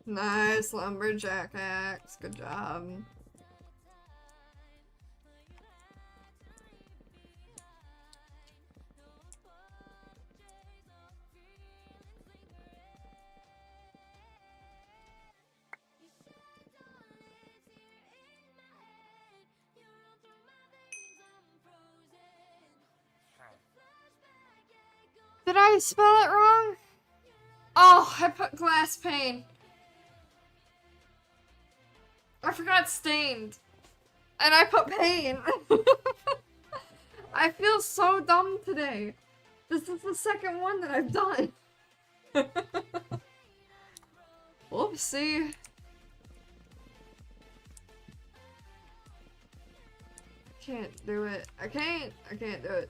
Nice lumberjack axe. Good job. Did I spell it wrong? Oh, I put glass pane. I forgot stained. And I put pain. I feel so dumb today. This is the second one that I've done. Whoopsie. I can't do it. I can't do it.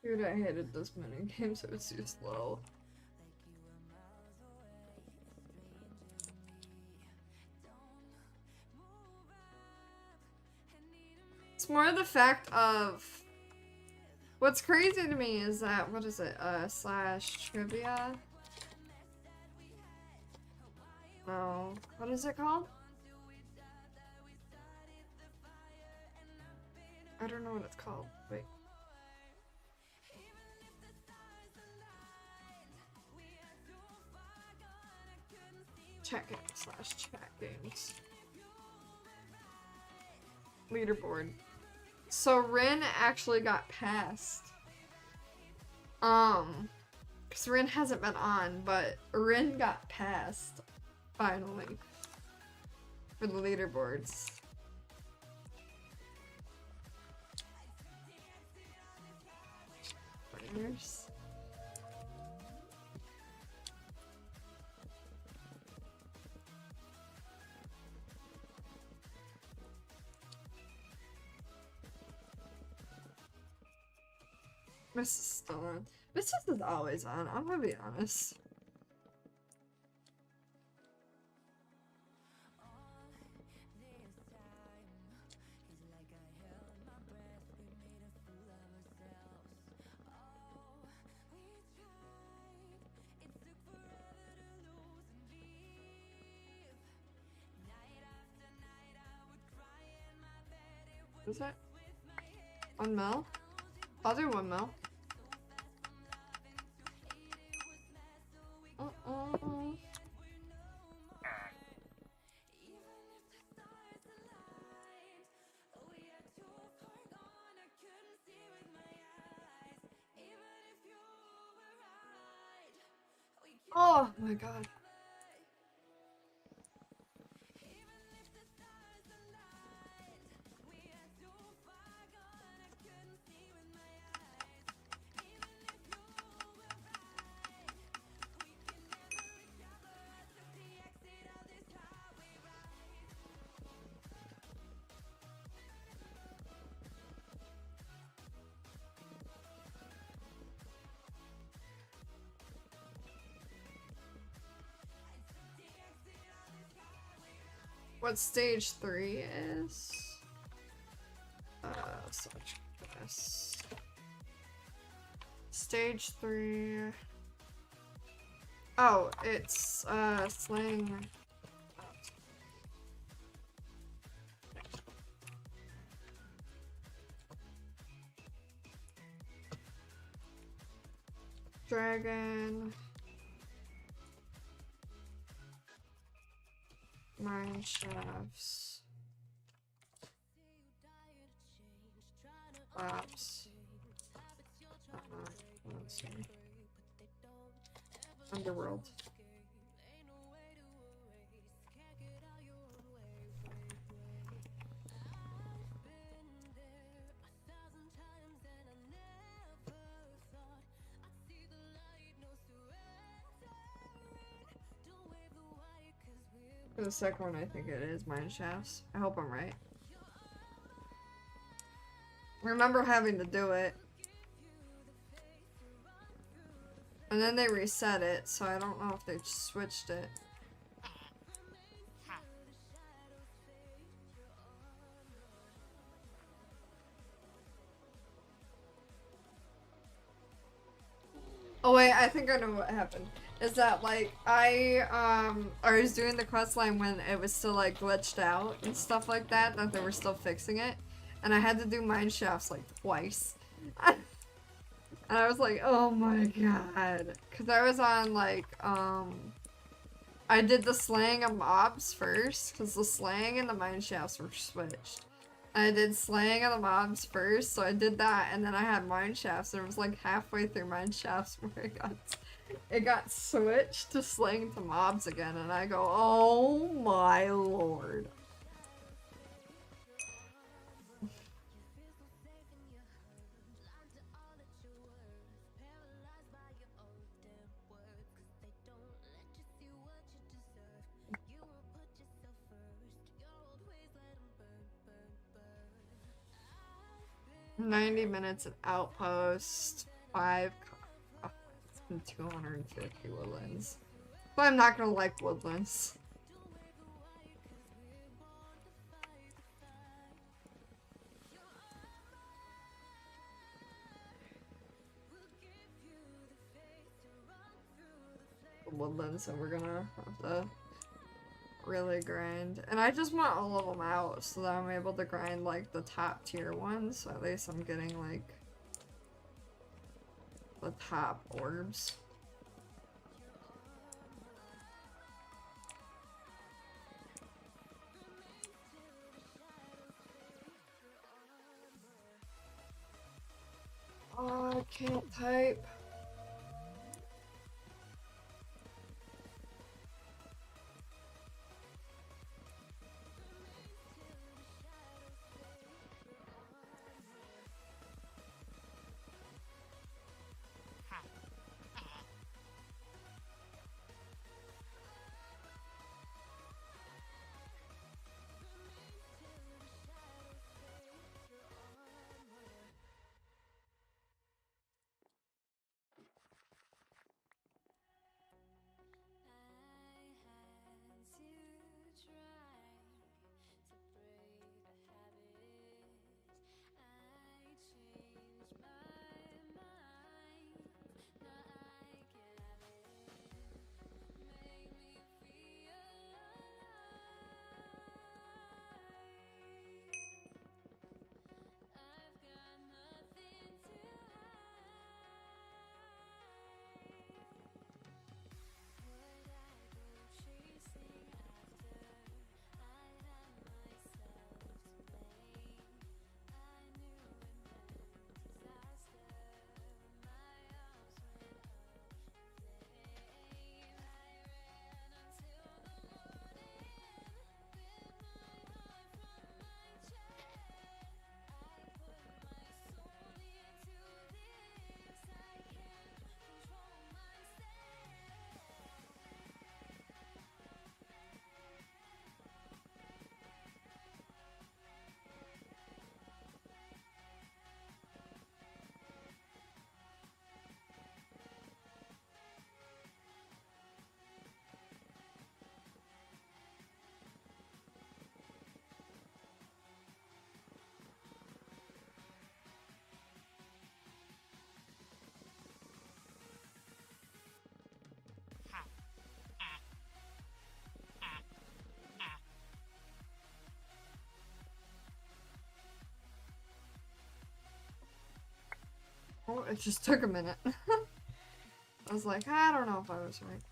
Dude, I hated this mini game, so it's too slow. It's more the fact of what's crazy to me is that what is it? Slash trivia? No. What is it called? I don't know what it's called. Wait. Chat game slash chat games. Leaderboard. So Rin actually got passed. Because Rin hasn't been on, but Rin got passed. Finally. For the leaderboards. Players. Mrs. is still on. Mrs. is always on, I'm gonna be honest. Is that 1 mil? I'll do 1 mil. Oh my god. What stage 3 is? Such this. Stage 3. Oh, it's slaying. Dragon. Mine shafts. Ops. Let's see. Underworld. For the second one, I think it is mine shafts. I hope I'm right. Remember having to do it. And then they reset it, so I don't know if they switched it. Oh wait, I think I know what happened. Is that like I was doing the quest line when it was still like glitched out and stuff like that they were still fixing it, and I had to do mine shafts like twice. And I was like, oh my god, because I was on like I did the slaying of mobs first because the slaying and the mine shafts were switched. I did slaying of the mobs first, so I did that, and then I had mine shafts, and it was like halfway through mine shafts where it got switched to slaying to mobs again, and I go, oh my lord. $90 at outpost, 5. Oh, it's been 250 woodlands. But I'm not gonna like woodlands. Woodlands, and we're gonna have to really grind. And I just want all of them out so that I'm able to grind like the top tier ones, so at least I'm getting like the top orbs. Oh, I can't type. Oh, it just took a minute. I was like, I don't know if I was right.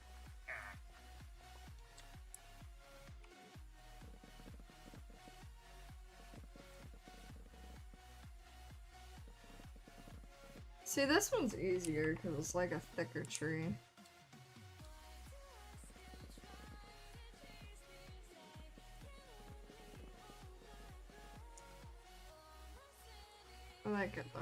See, this one's easier because it's like a thicker tree. I like it though.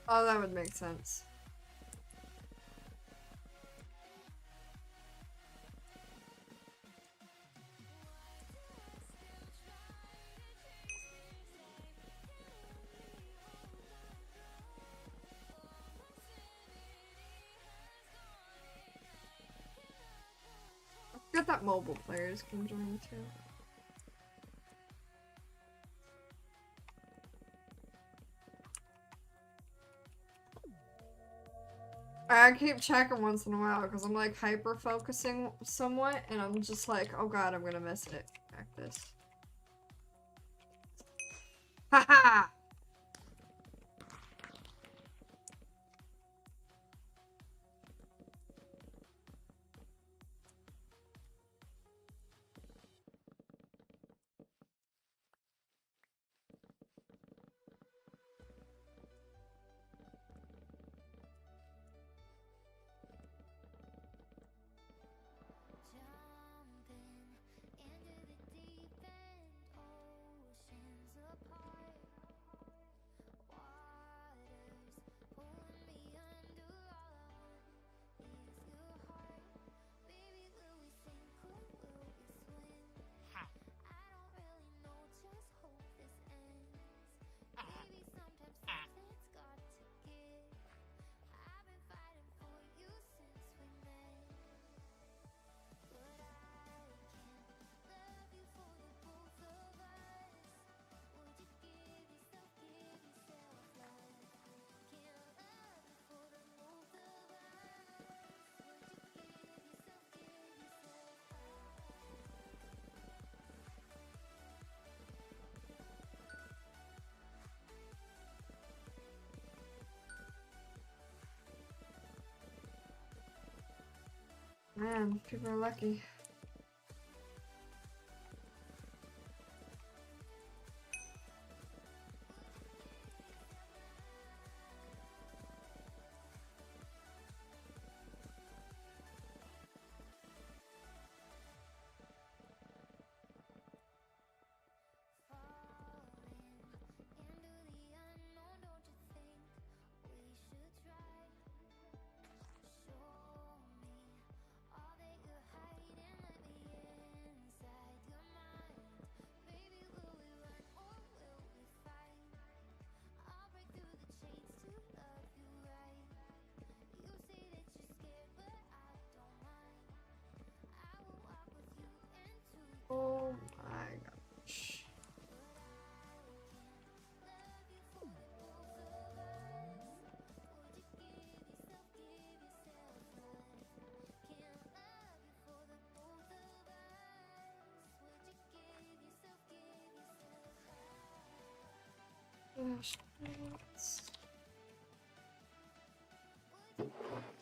Oh, that would make sense. Good that mobile players can join too. I keep checking once in a while because I'm like hyper focusing somewhat and I'm just like, oh god, I'm gonna miss it. Practice. Haha! Man, people are lucky.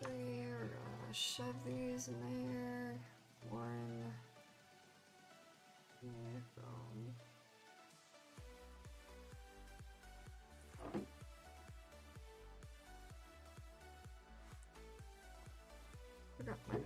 Three, we're gonna shove these in there. One. Boom. Forgot my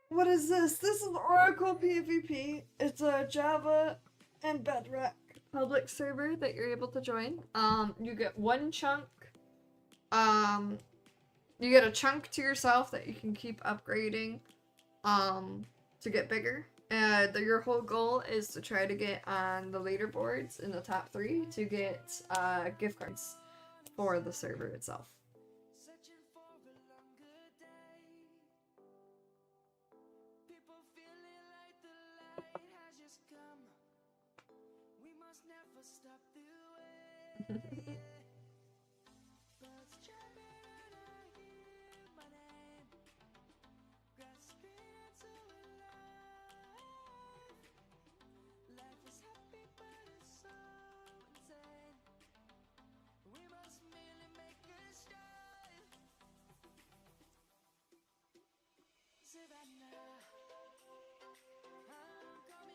What is this? This is OraclePvP. It's a Java and Bedrock public server that you're able to join. You get one chunk. You get a chunk to yourself that you can keep upgrading, to get bigger. Your whole goal is to try to get on the leaderboards in the top 3 to get gift cards for the server itself.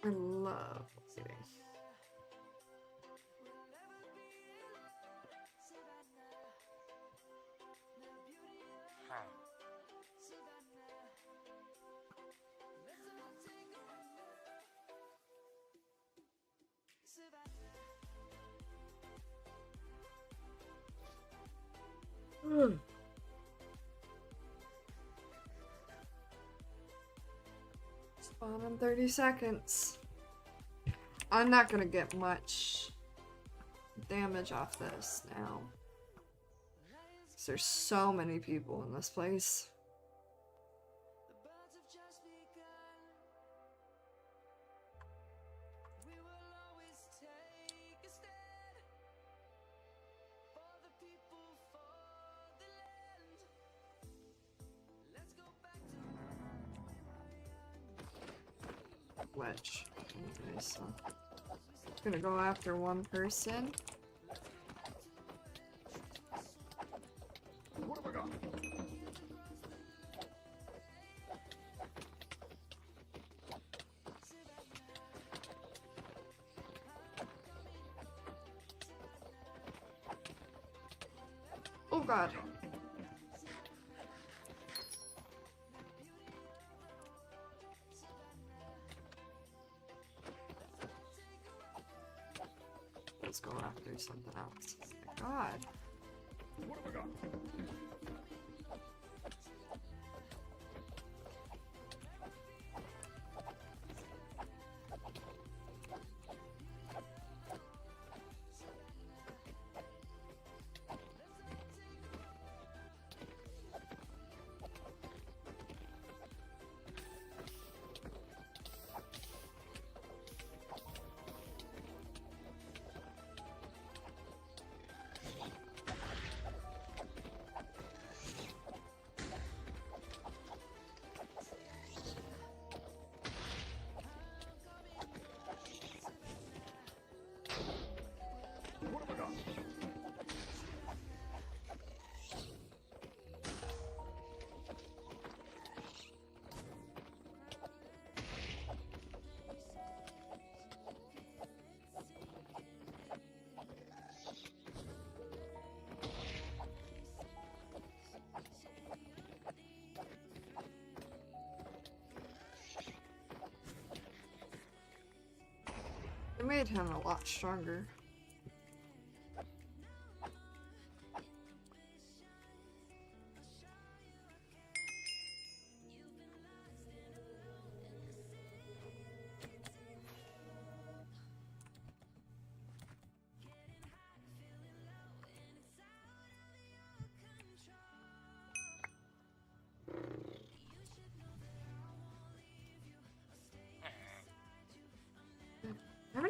I love leading. Spawn in 30 seconds. I'm not gonna get much damage off this now. 'Cause there's so many people in this place. Wedge. Okay, so I'm gonna go after one person. What have I got? Oh god. Let's go after something else. Oh my god. What have I got? It made him a lot stronger.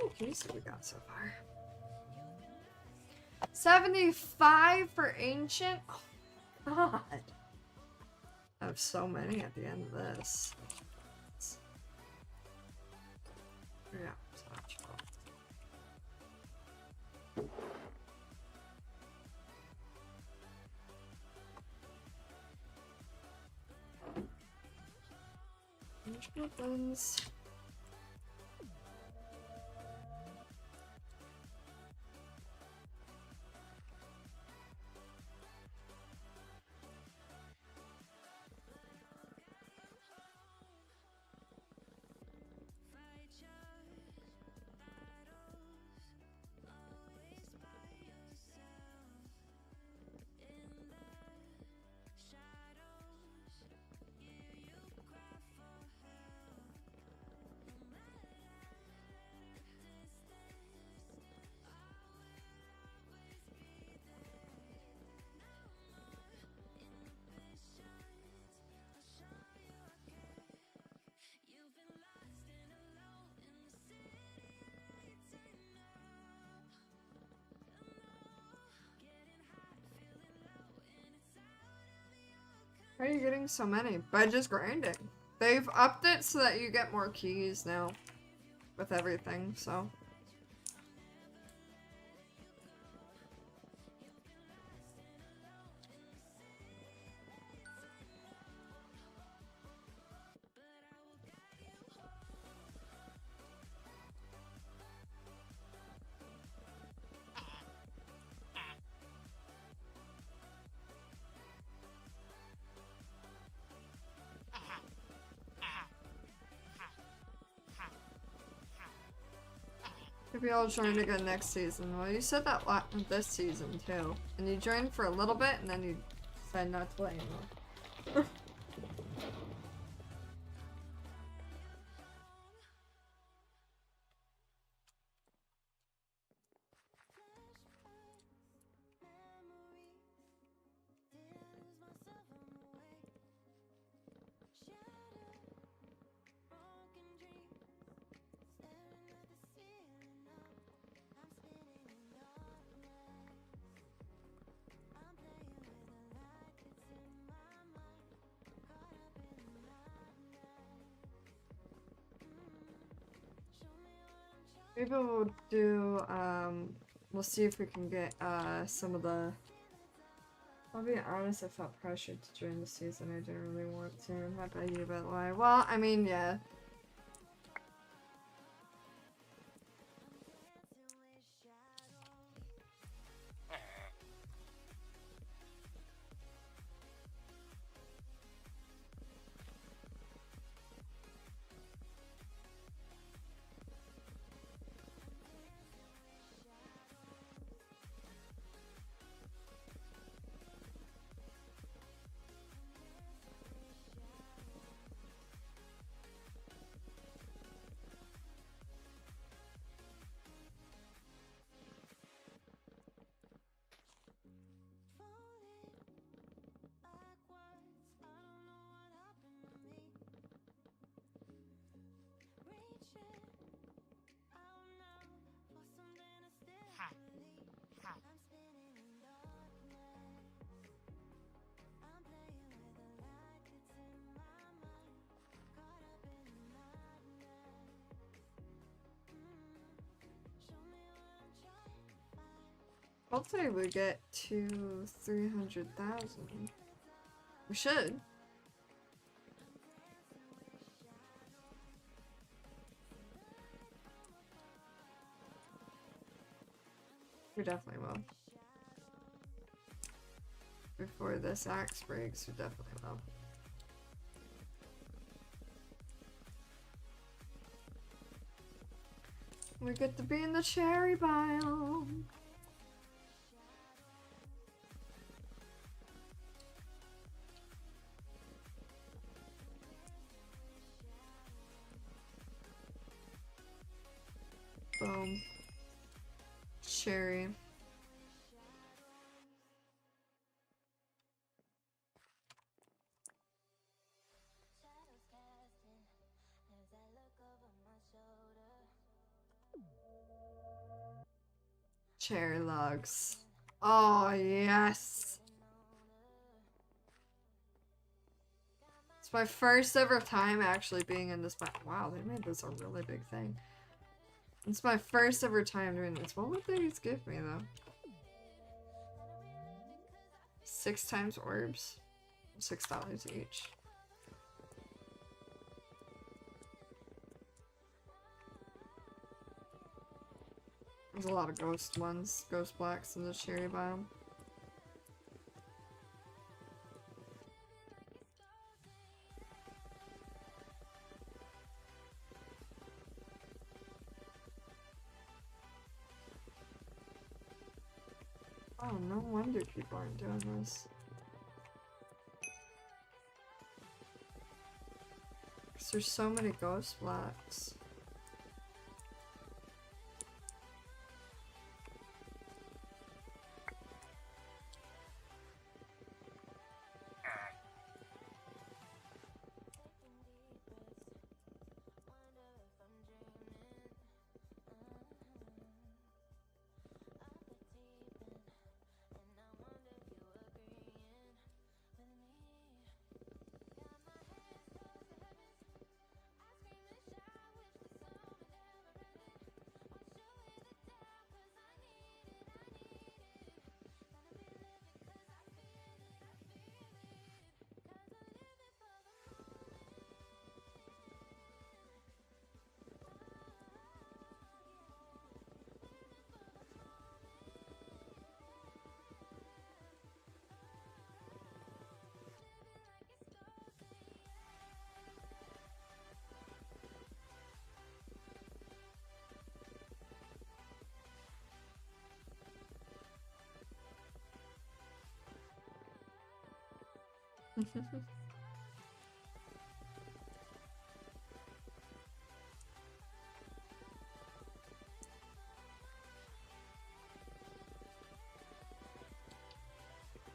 many keys have we got so far? 75 for ancient? Oh god. I have so many at the end of this. Yeah, such. Weapons. How are you getting so many? By just grinding. They've upped it so that you get more keys now. With everything, so. Maybe I'll join again next season. Well, you said that this season too. And you joined for a little bit and then you decided not to play anymore. Maybe we'll do, we'll see if we can get, some of the... I'll be honest, I felt pressured to join the season. I didn't really want to. I bet you, but why? Well, I mean, yeah. Hopefully we get to 300,000. We should. We definitely will. Before this axe breaks, we definitely will. We get to be in the cherry biome. Boom. Cherry. cherry logs. Oh, yes. It's my first ever time actually being in this. Wow, they made this a really big thing. It's my first ever time doing this. What would these give me, though? 6 times orbs? $6 each. There's a lot of ghost ones, ghost blacks in the cherry biome. Oh, no wonder people aren't doing this. 'Cause there's so many ghost blacks.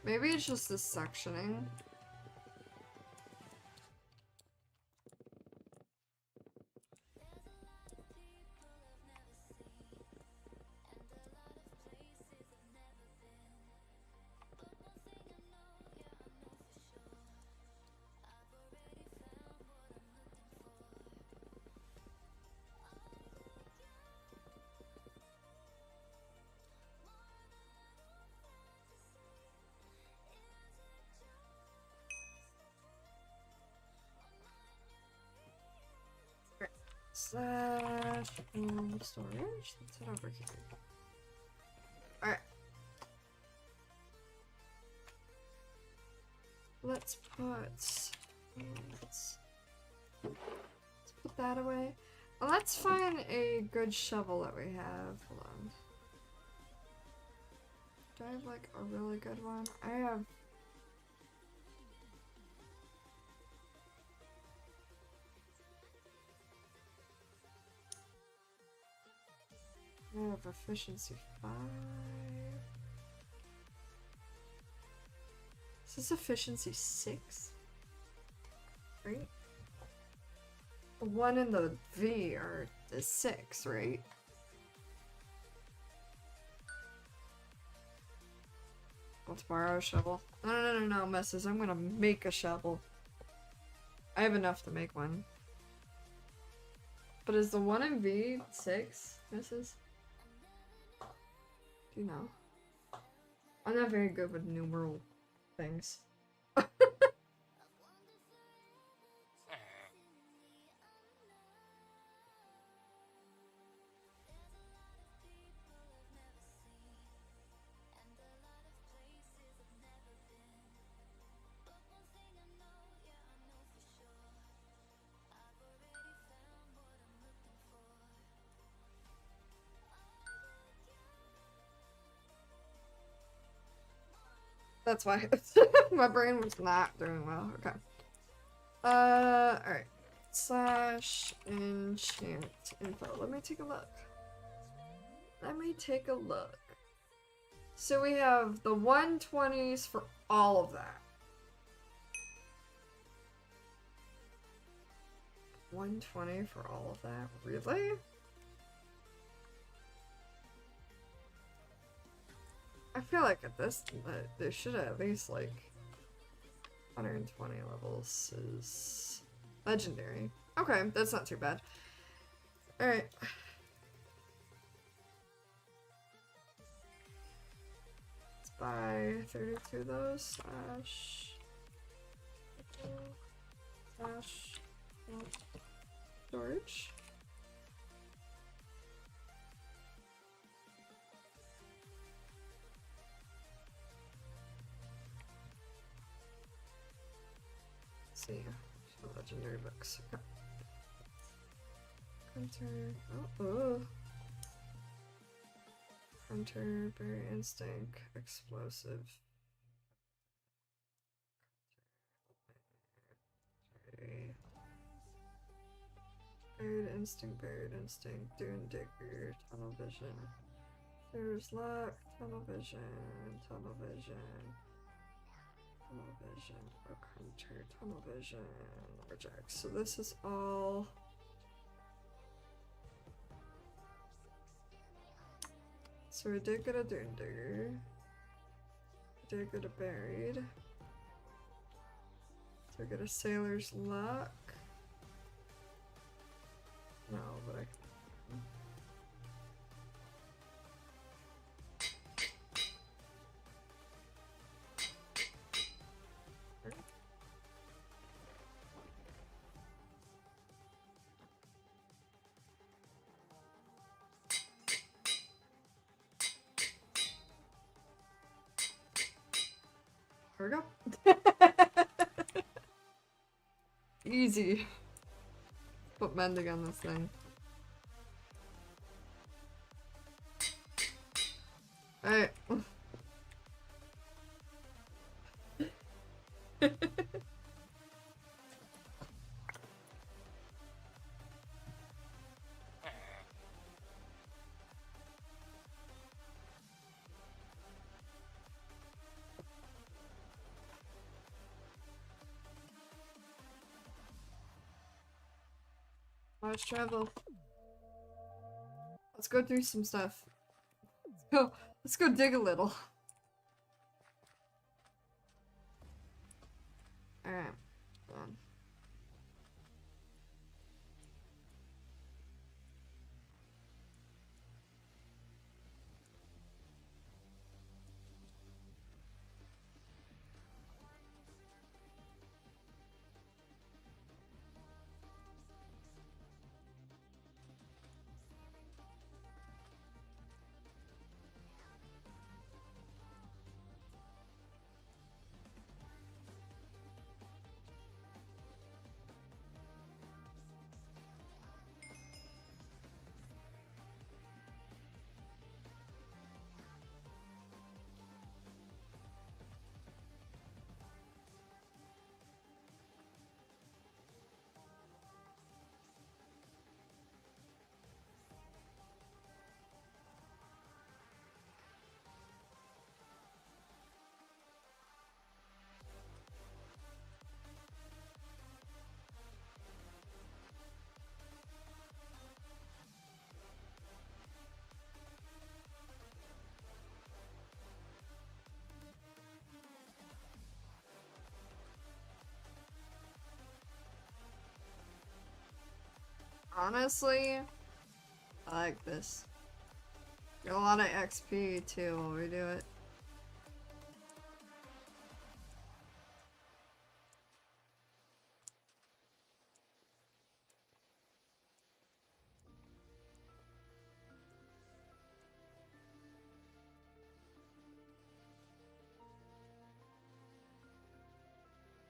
Maybe it's just this sectioning. Slash storage. Let's head over here. Alright. Let's put that away. And let's find a good shovel that we have. Hold on. Do I have like a really good one? I have efficiency 5. Is this efficiency 6? Right? The one in the V are the 6, right? Let's borrow a shovel. No, messes. I'm gonna make a shovel. I have enough to make one. But is the one in V 6, misses? Do you know? I'm not very good with numeral things. That's why my brain was not doing well. Okay. Alright. Slash enchant info. Let me take a look. So we have the 120s for all of that. 120 for all of that? Really? feel like at this, there should at least like 120 levels is legendary. Okay, that's not too bad. Alright. Let's buy 32 of those. Slash storage. Let's see. Legendary books. Okay. Hunter. Oh. Hunter, Berry Instinct, Explosive. Buried Instinct, Dune Digger, Tunnel Vision. There's Luck, Tunnel Vision, Tunnel Vision, Tunnel Vision, Book Hunter, Tunnel Vision, Reject. So this is all. So I did get a Dune Digger. I did get a Buried. So I get a Sailor's Luck. No, but I. There we go. Easy. Put mending on this thing. Alright. Let's travel. Let's go do some stuff. Let's go dig a little. Alright. Done. Honestly, I like this. Get a lot of XP too while we do it.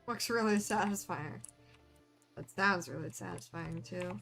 Looks really satisfying. That sounds really satisfying too.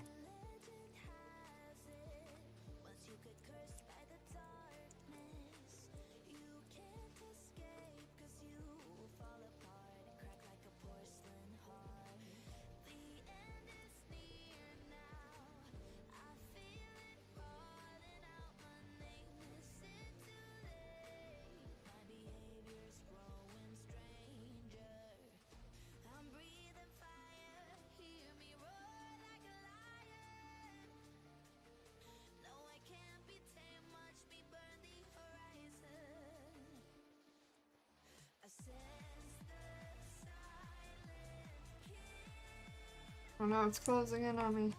Oh no, it's closing in on me.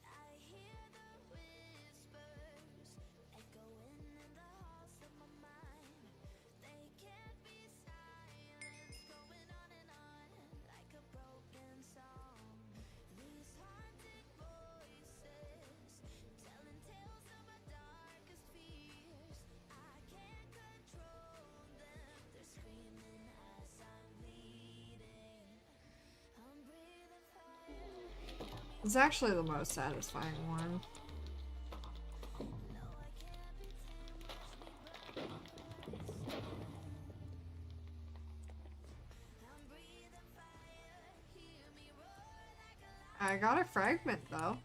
I hear the whispers echoing in the halls of my mind. They can't be silenced, going on and on like a broken song. These haunted voices telling tales of my darkest fears. I can't control them. They're screaming as I'm bleeding. I'm breathing fire. It's actually the most satisfying one. I got a fragment though.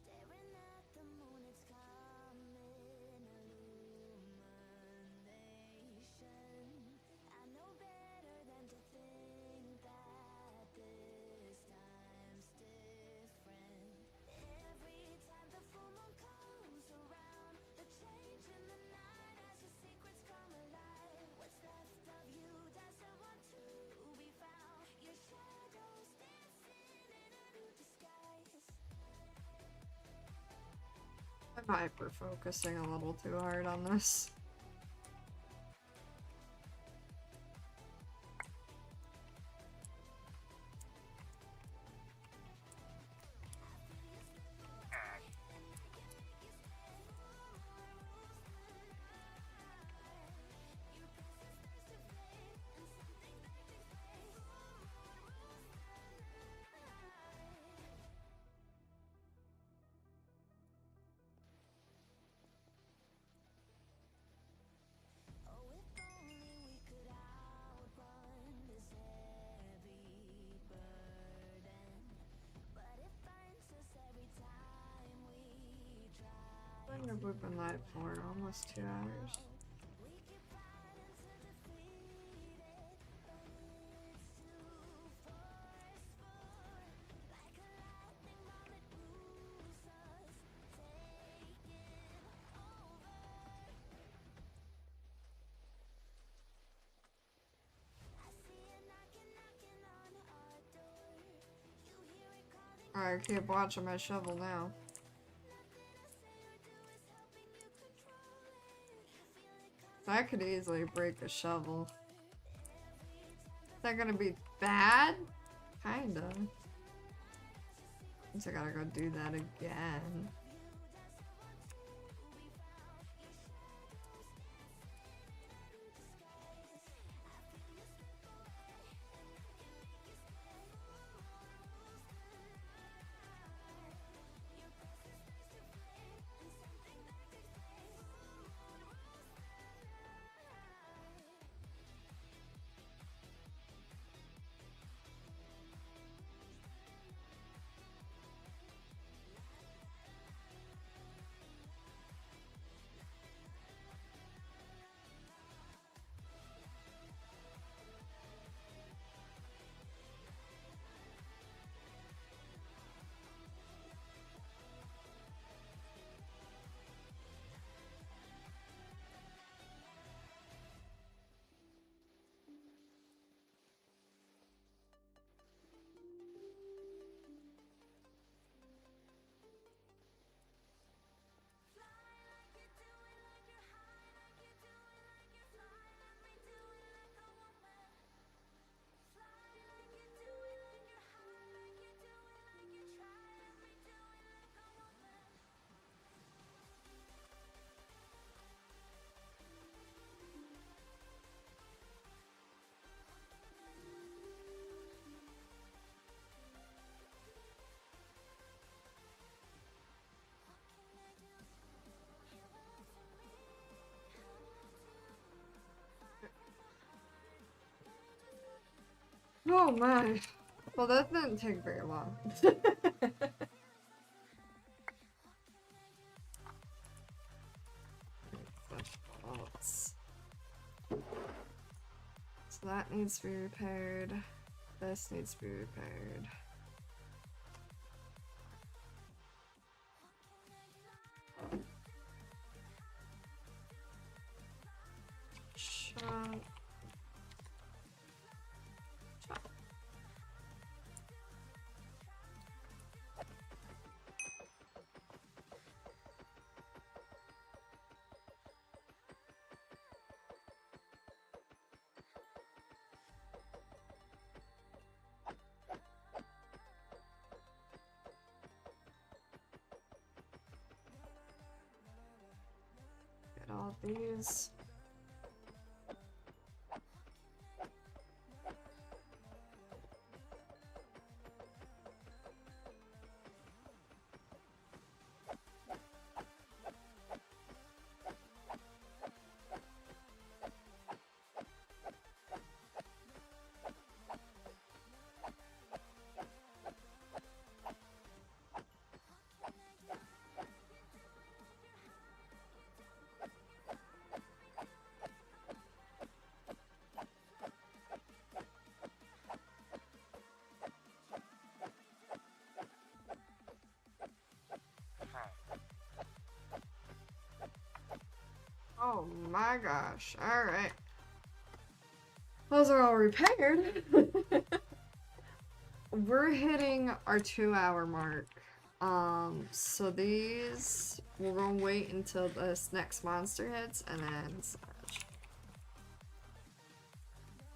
Staring at the moon, it's coming, illumination. I know better than to think that this time's different. Every time the full moon comes around, the change in the night as your secrets come alive. What's left of you doesn't want to be found. Your shadows dancing in a new disguise. I'm hyper focusing a little too hard on this. Oh, if only we could outrun this heavy burden, but it finds us every time we try. I wonder if we've been live for almost 2 hours. We keep fighting to defeat it, but it's too forceful. Like a lightning bomb, it moves us, taking over. I see it knocking, knocking on our door. You hear it calling. Alright, keep watching my shovel now. Nothing I say or do is helping you control it. Feel it coming. That could easily break a shovel. Is that gonna be bad? Kinda. Means I gotta go do that again. Oh my. Well, that didn't take very long. So that needs to be repaired. This needs to be repaired. Shut. Get all these. Oh my gosh. Alright. Those are all repaired. We're hitting our 2-hour mark. So these, we're gonna wait until this next monster hits, and then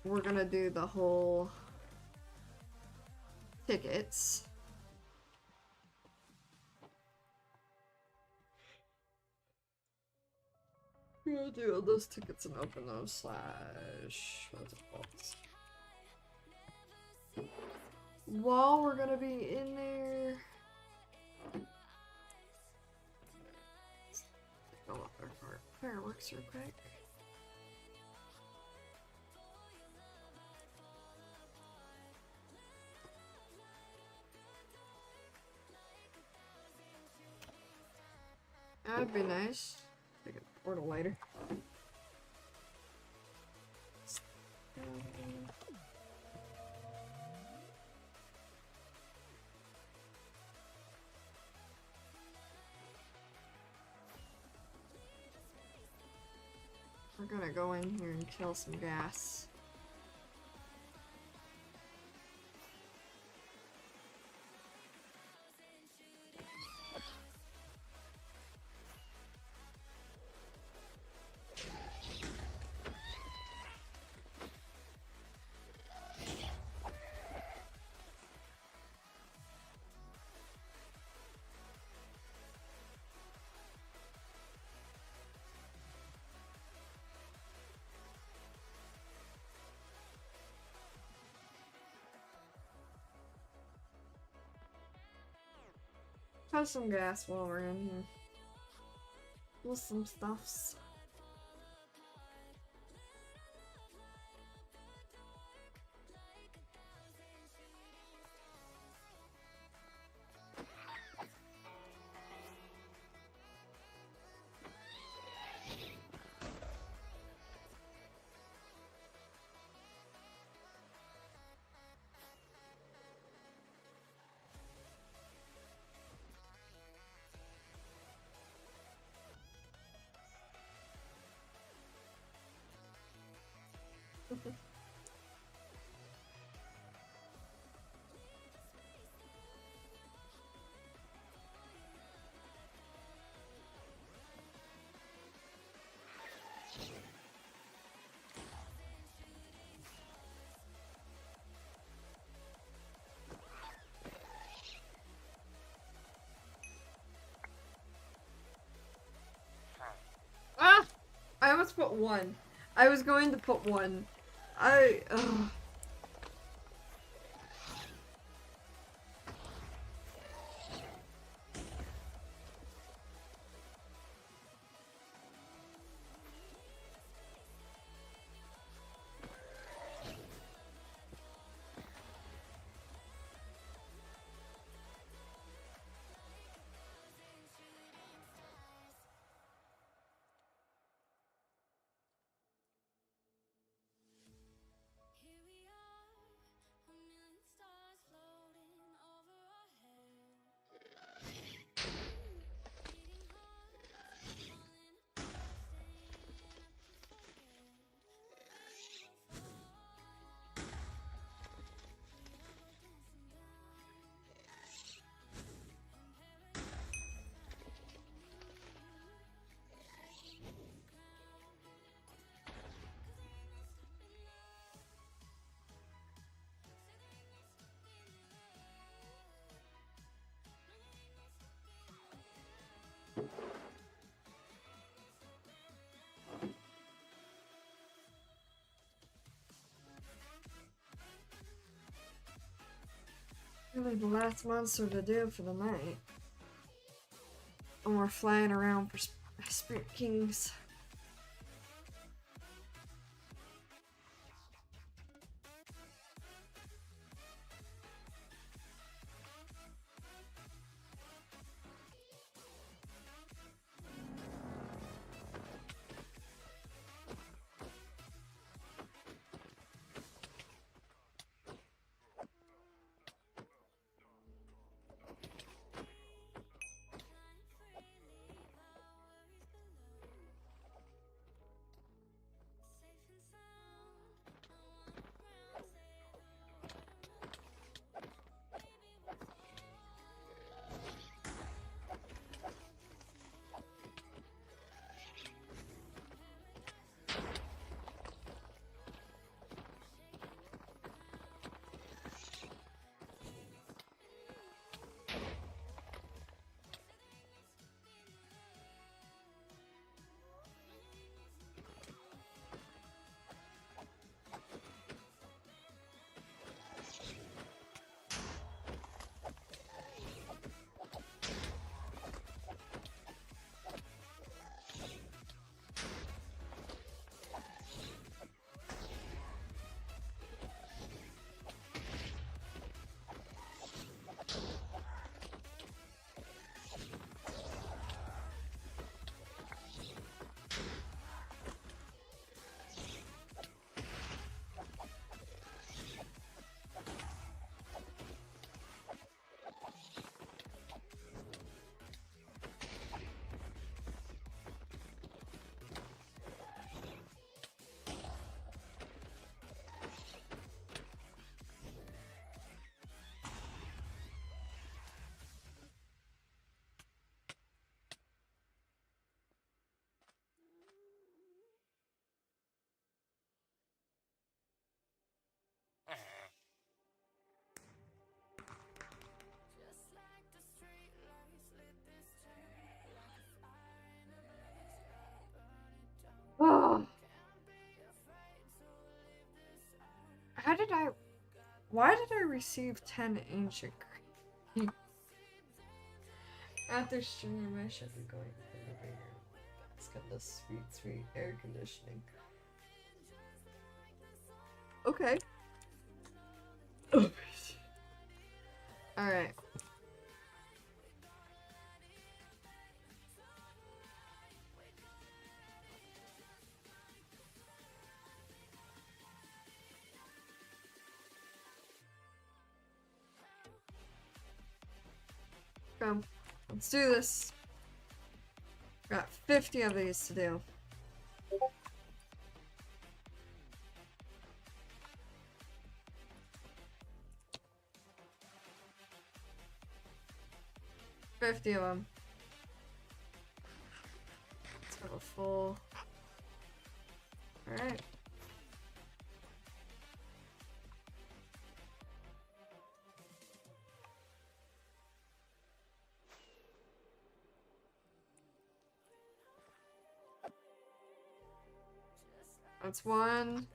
we're gonna do the whole tickets. We're gonna do all those tickets and open those slash... what's it called? While we're gonna be in there... Go up there for fireworks real quick. That'd be nice. Take a portal later. We're gonna go in here and kill some gas. Have some gas while we're in here. With some stuffs. Ah! I almost put one. I was going to put one. Ugh. Really the last monster to do for the night. And we're flying around for Spirit Kings. Oh. Why did I receive 10 ancient cream? After stream, I should be going to the elevator. It's got this sweet, sweet air conditioning. Okay. Alright. Come. Let's do this. Got 50 of these to do. $50 of them. Let's have a full. Alright. That's one.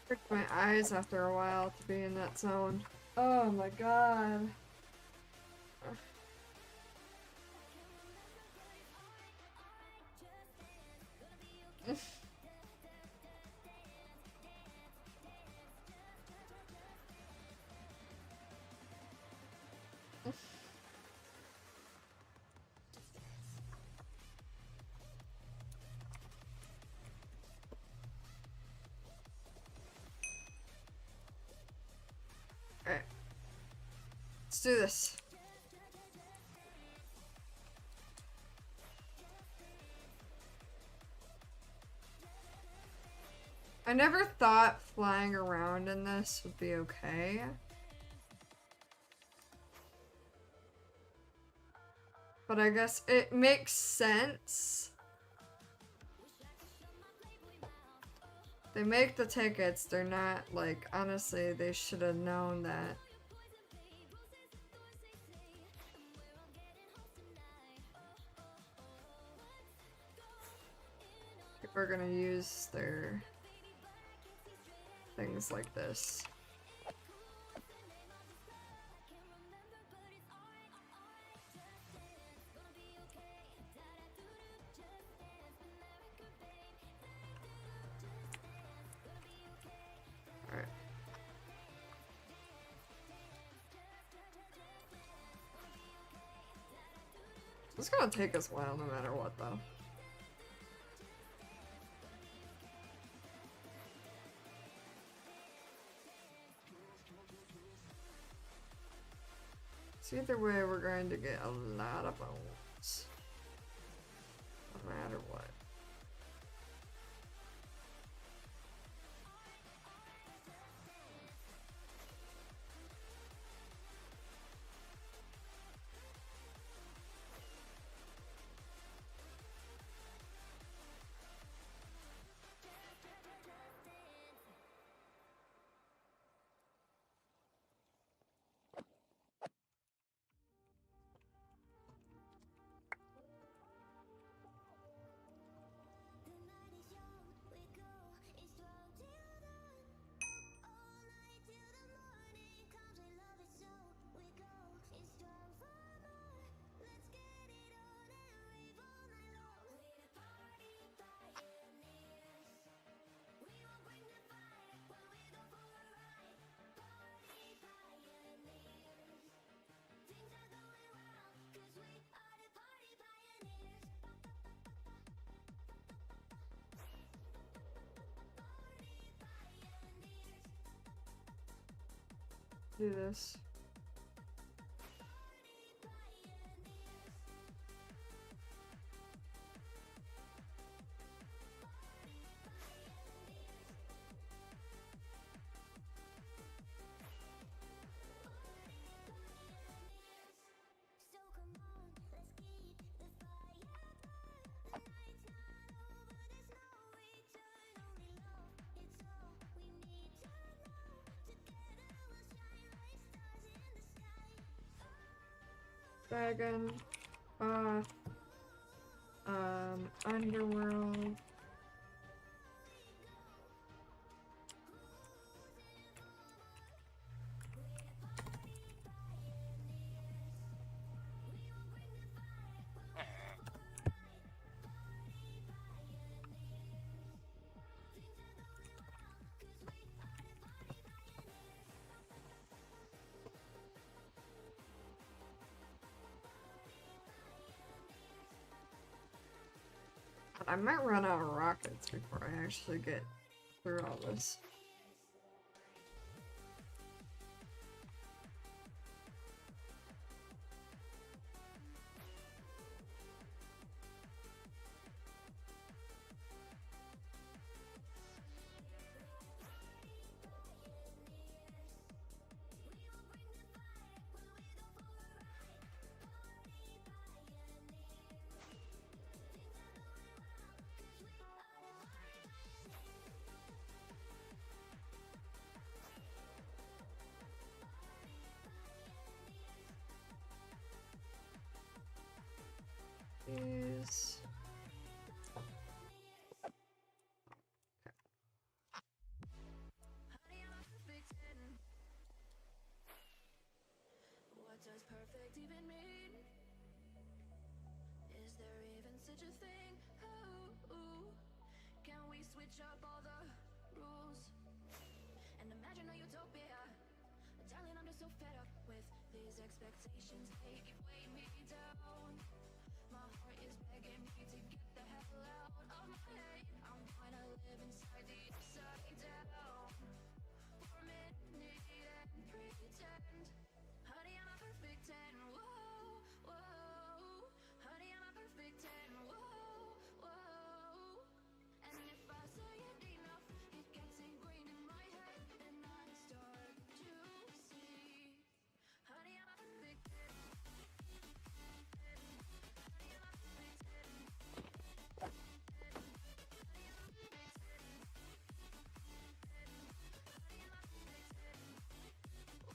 Tricked my eyes after a while to be in that zone. Oh my god. Alright. Let's do this. I never thought flying around in this would be okay. But I guess it makes sense. They make the tickets, they're not like, honestly, they should have known that. People are gonna use their things like this. Alright. It's gonna take us a while no matter what though. So either way, we're going to get a lot of bones. No matter what. Do this. Dragon, Underworld. I might run out of rockets before I actually get through all this. Is thing. Ooh. Can we switch up all the rules and imagine a utopia? Darling, I'm just so fed up with these expectations. They keep weighing me down. My heart is begging me to get the hell out of my head. I'm gonna live inside the upside down for a minute and pretend. Honey, I'm a perfect 10. Whoa, whoa. Honey, I'm a perfect 10. Whoa, whoa. And if I say it enough, it gets ingrained in my head, and I start to see. Honey, I'm a perfect 10. Honey, I'm a perfect 10. Honey, I'm a perfect 10. Honey, I'm a perfect 10.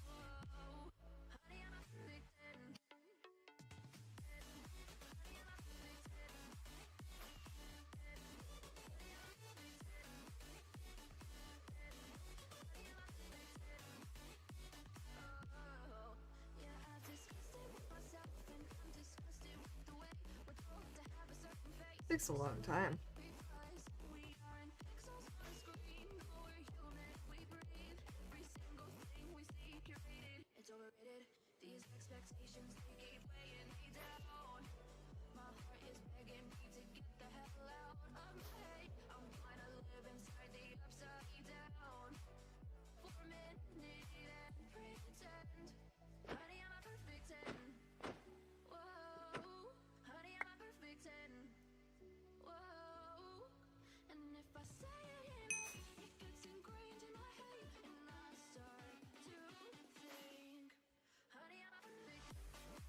Whoa. Honey, I'm a perfect 10. Honey, I'm a perfect 10. Oh, yeah, I've discussed it with myself, and I'm disgusted with the way we're told to have a certain face. Takes a long time. Because we aren't pixels on a screen. No, we're human, we breathe. Every single thing we see curated. It's overrated. These expectations, they keep weighing me down. My heart is begging me to get the hell out of my head. I'm gonna live inside the upside down for a minute and pretend. Honey, I'm a perfect 10. Whoa. Honey, I'm a perfect 10. Whoa. And if I say it enough, it gets ingrained in my head, and I start to think. Honey, I'm a perfect 10.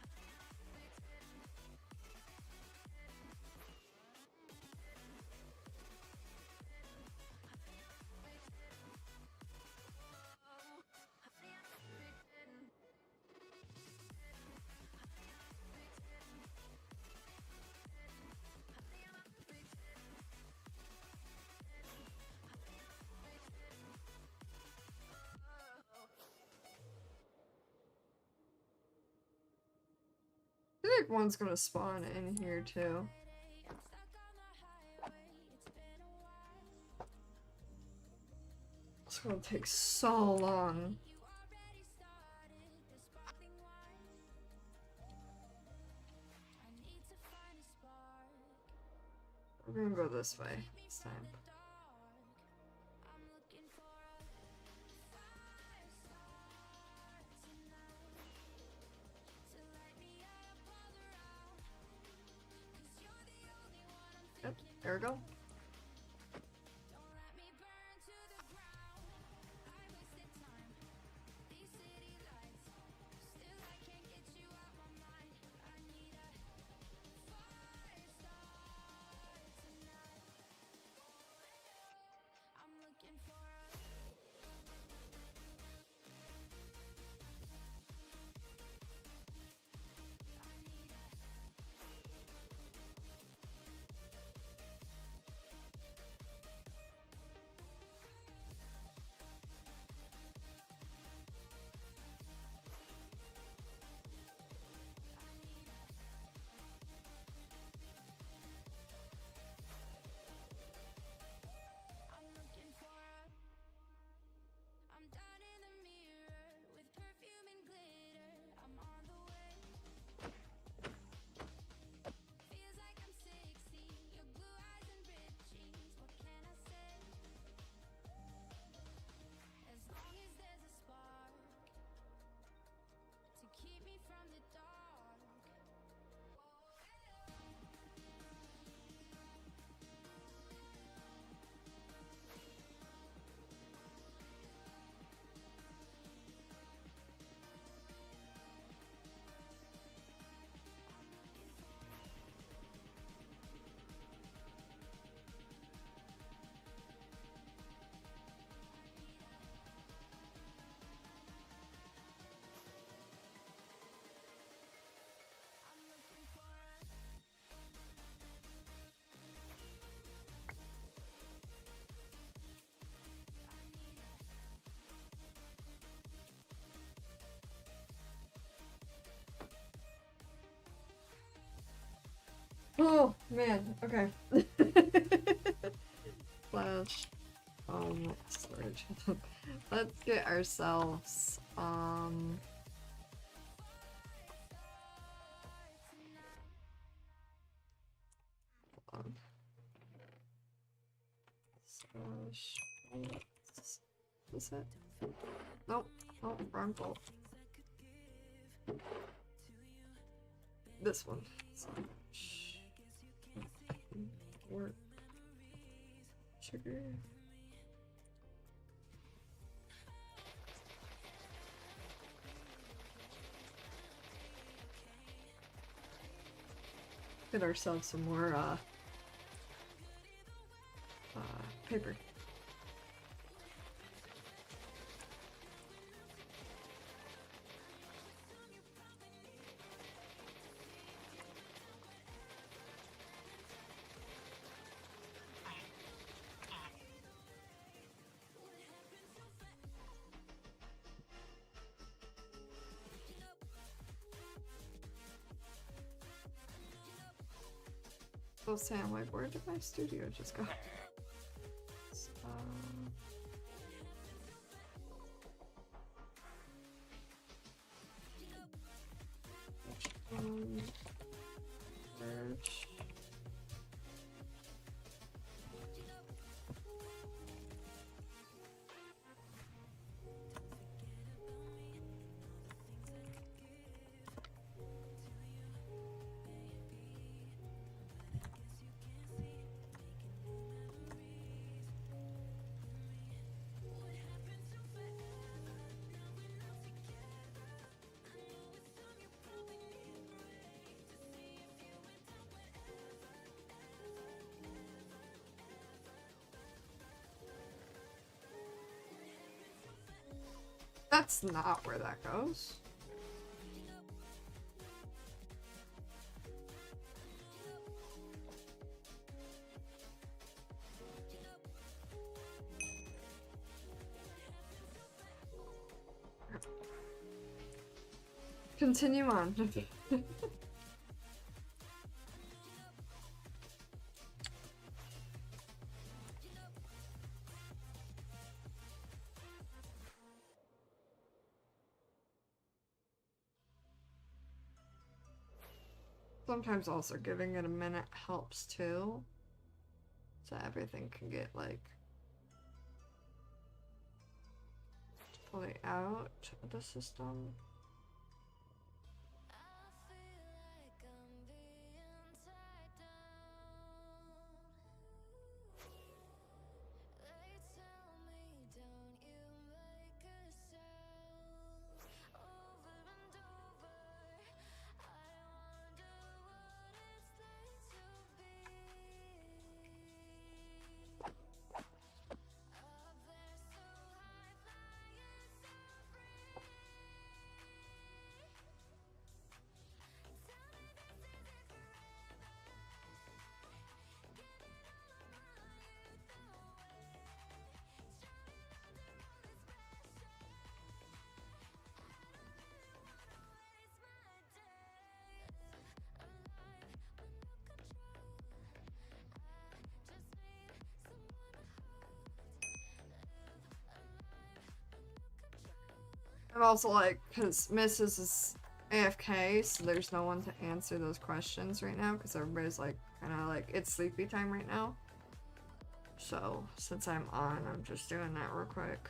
Honey, I'm a perfect 10. Honey, I'm a perfect 10. Whoa. Honey, I'm a perfect 10. Honey, I'm a perfect 10. Honey, I'm a perfect 10. Honey, I'm a perfect 10. Oh. I feel like one's gonna spawn in here too. I'm stuck on the highway. It's been a while. It's gonna take so long. You already started the sparkling wine. I need to find a spark. We're gonna go this way Keep me this from time. the dark. I'm looking for a fire starter tonight to light me up all around. 'Cause you're the only one I'm Yep, thinking there we go. of. Don't let me burn to the ground. I wasted time. These city lights. Still I can't get you out my mind. I need a fire starter tonight. I'm looking for a I need a Oh man, okay. Flash. Storage. Let's get ourselves hold on. Slash. Is it? Nope. Oh, wrong bolt. This one. Slash. Work. Sugar. Get ourselves some more paper. Oh Sam, like where did my studio just go? Merge. That's not where that goes. Continue on. Sometimes also giving it a minute helps too. So everything can get like fully out of the system. I'm also like, because Mrs. is AFK, so there's no one to answer those questions right now, because everybody's like, kind of like, it's sleepy time right now. So, since I'm on, I'm just doing that real quick.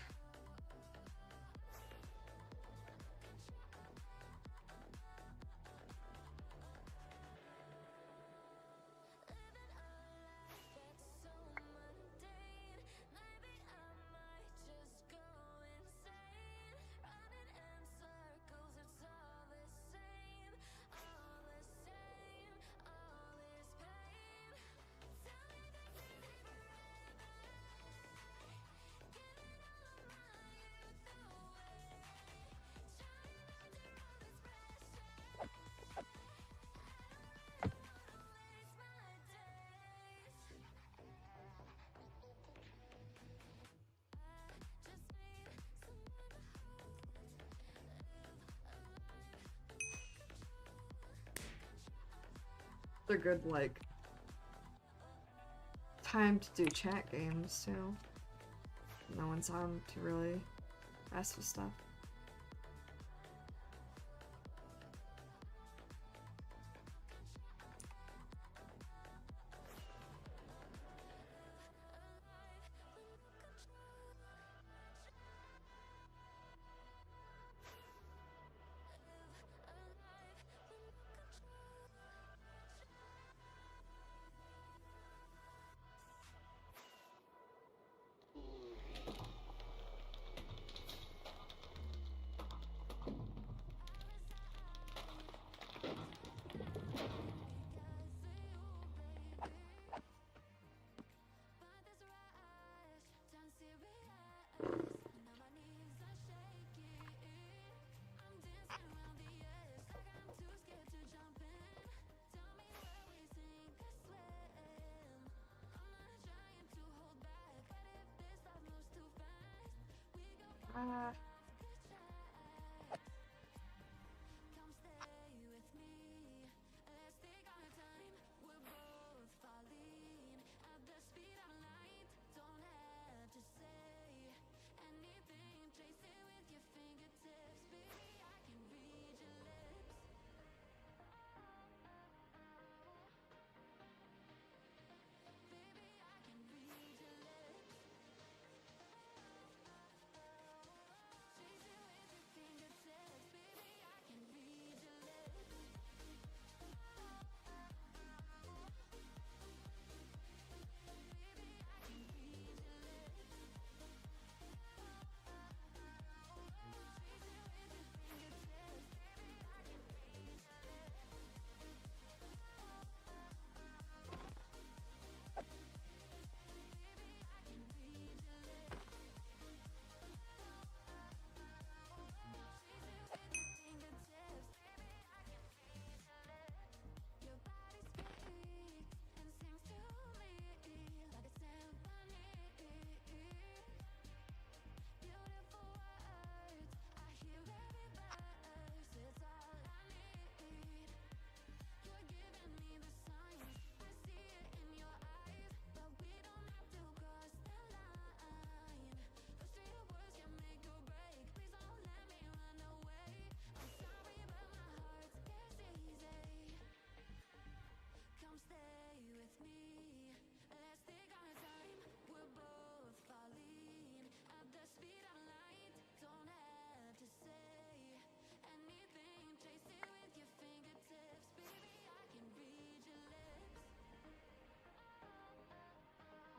They're good, like, time to do chat games too. No one's on to really mess with stuff.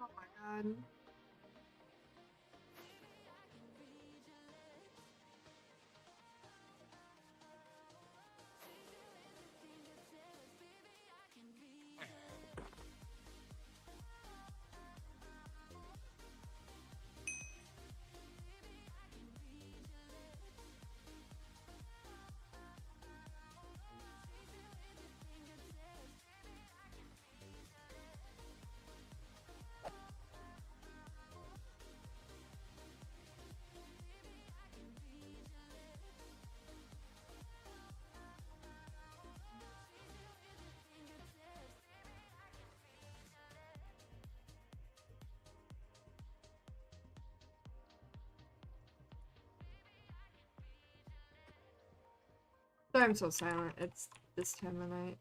Oh my god. Sorry I'm so silent. It's this time of night.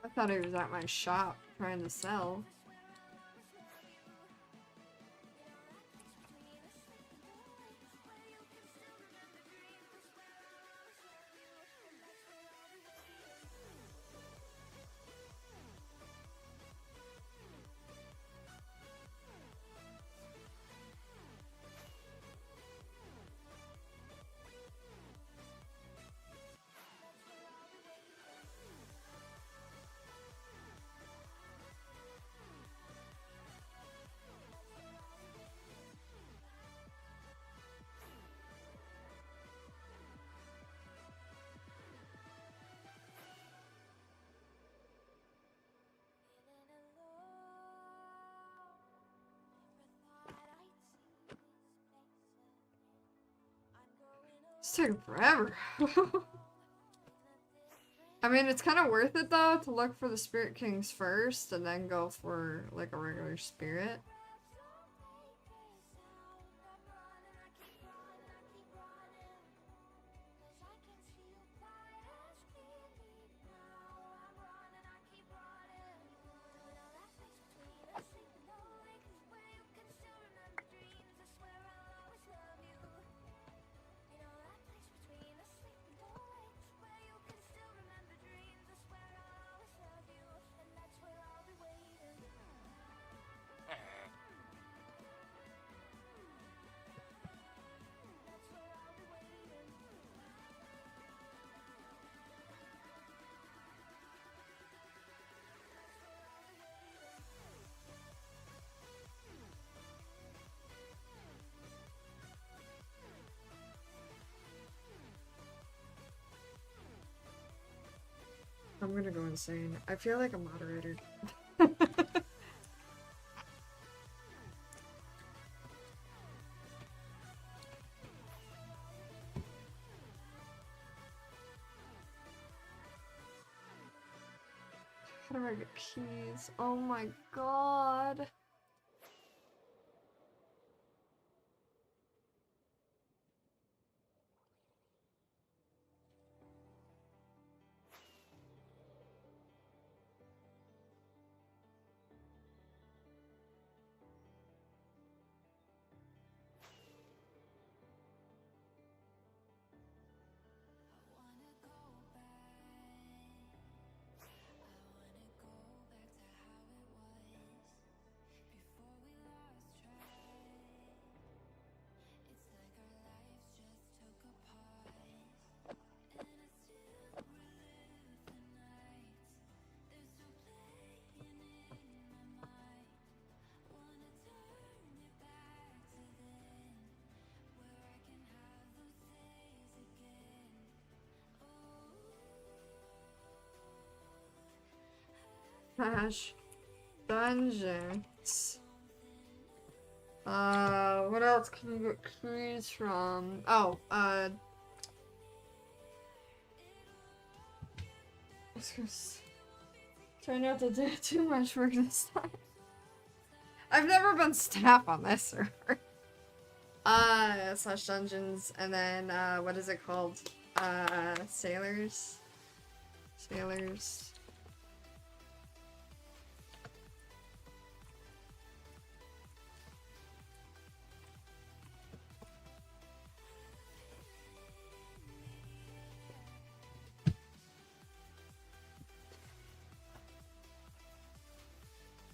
I thought he was at my shop trying to sell. taking forever. I mean, it's kind of worth it though to look for the Spirit Kings first and then go for like a regular spirit. I'm gonna go insane. I feel like a moderator. How do I get keys? Oh my god. Hash dungeons. What else can you get keys from? Oh, let's go try not to do too much work this time. I've never been staff on this server. Slash dungeons, and then, what is it called? Sailors. Sailors.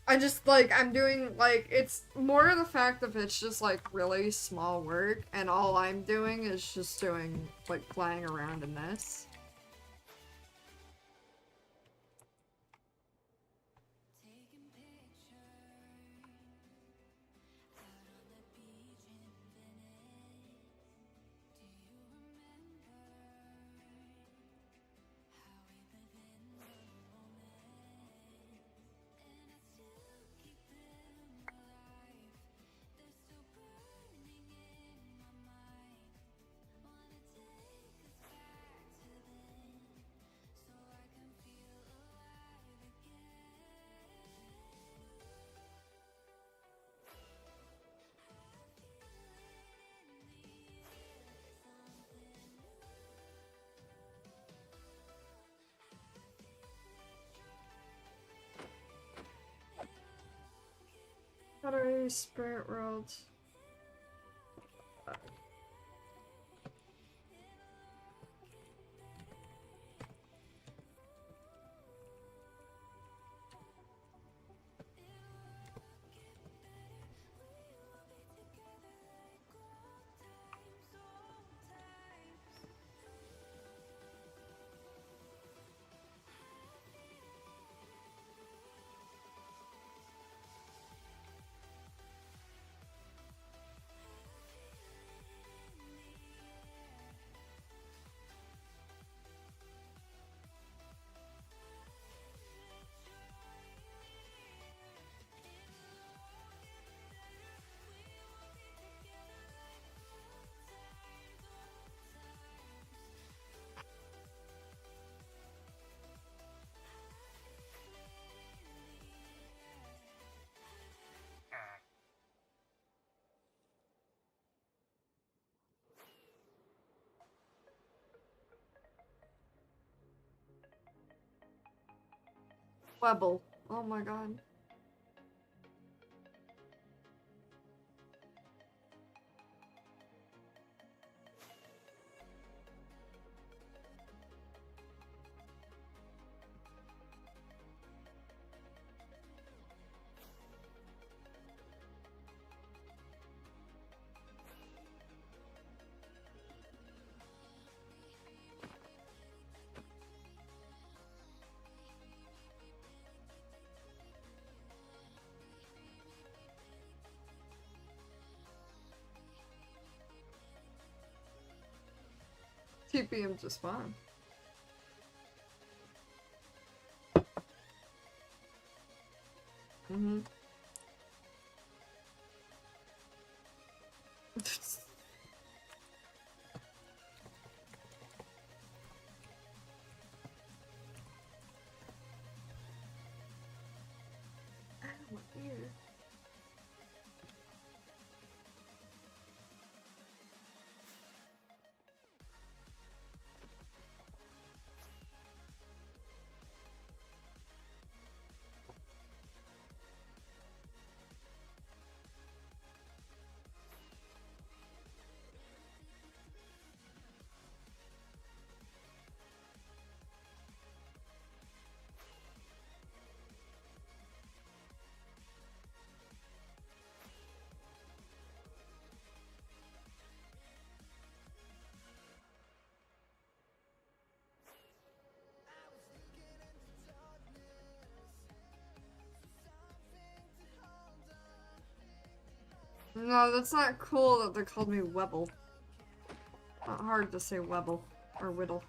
I just, like, I'm doing, like, it's more the fact that it's just, like, really small work, and all I'm doing is just doing, like, playing around in this. How do I use Spirit World? Webble. Oh my god. TPM just fine. Mm-hmm. My ear. No, that's not cool that they called me Webble. Not hard to say Webble or Whittle.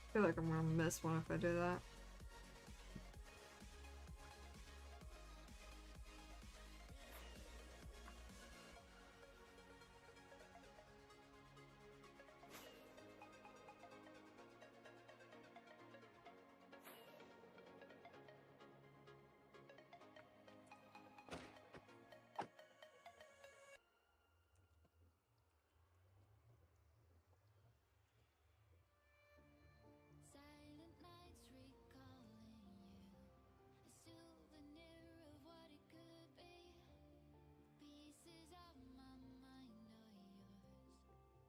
I feel like I'm gonna miss one if I do that. Silent nights recalling you, a souvenir of what it could be. Pieces of my mind are yours.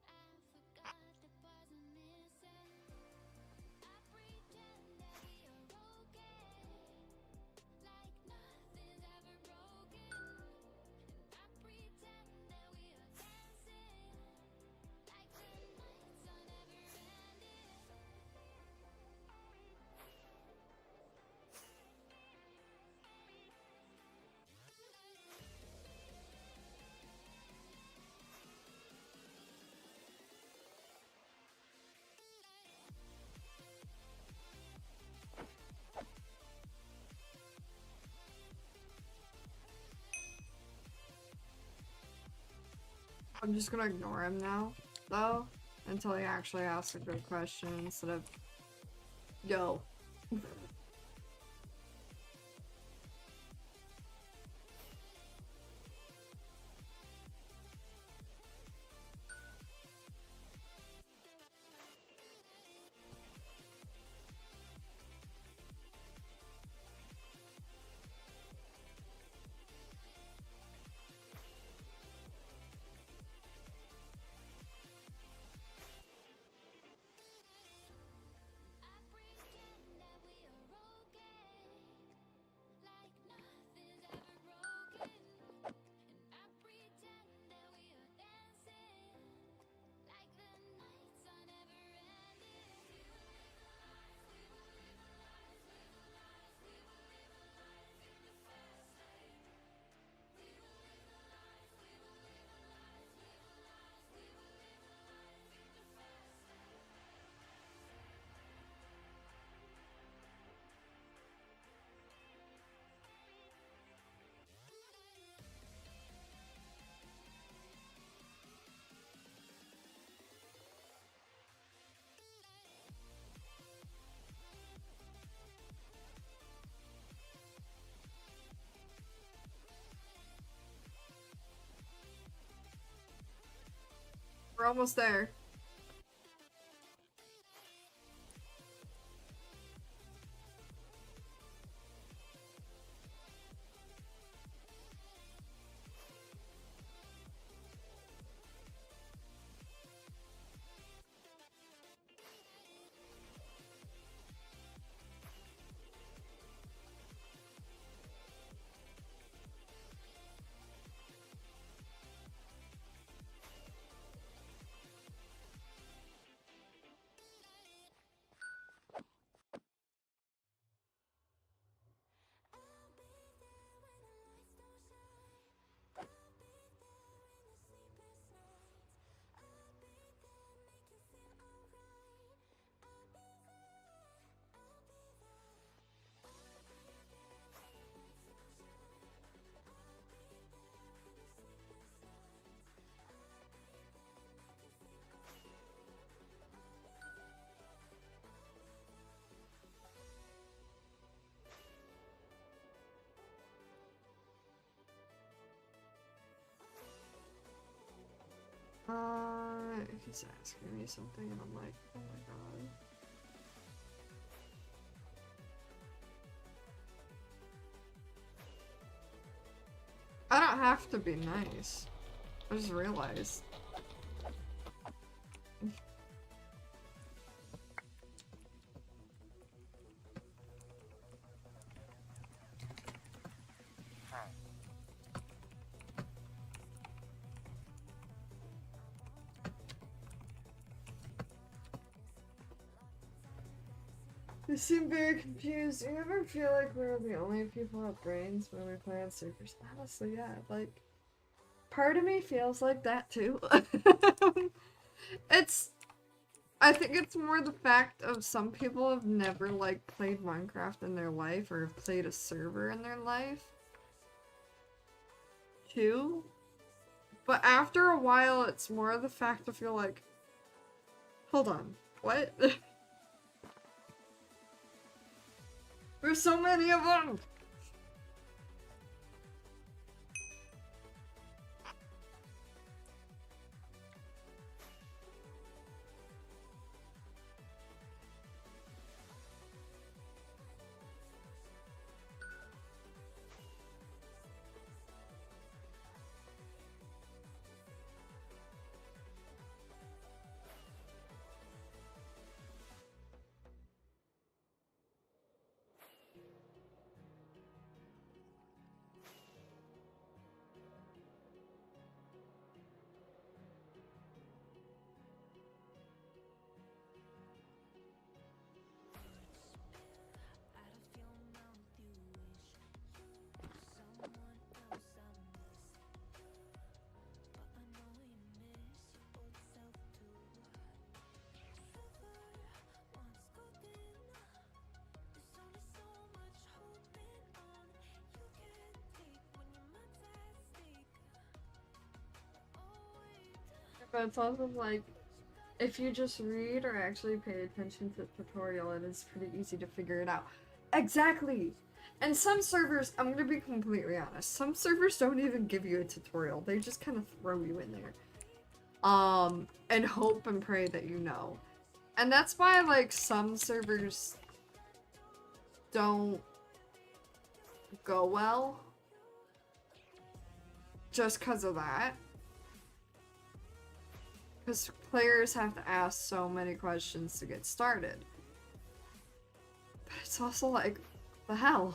I forgot the parts I'm missing. I pretend that we are okay, like nothing's ever broken. I pretend that we are dancing, like the nights are never ending. I'm just gonna ignore him now, though, until he actually asks a good question instead of, yo. I pretend that we are almost there. He's asking me something and I'm like, oh my god. I don't have to be nice. I just realized. They seem very confused. Do you ever feel like we're the only people with brains when we play on servers? Honestly, yeah. Like, part of me feels like that too. I think it's more the fact of some people have never, like, played Minecraft in their life or have played a server in their life. Too. But after a while, it's more the fact to feel like, hold on, what? There's so many of them! But it's also like, if you just read or actually pay attention to the tutorial, it is pretty easy to figure it out. Exactly! And some servers, I'm gonna be completely honest, some servers don't even give you a tutorial. They just kind of throw you in there. And hope and pray that you know. And that's why, like, some servers don't go well. Just because of that. Because players have to ask so many questions to get started. But it's also like, the hell?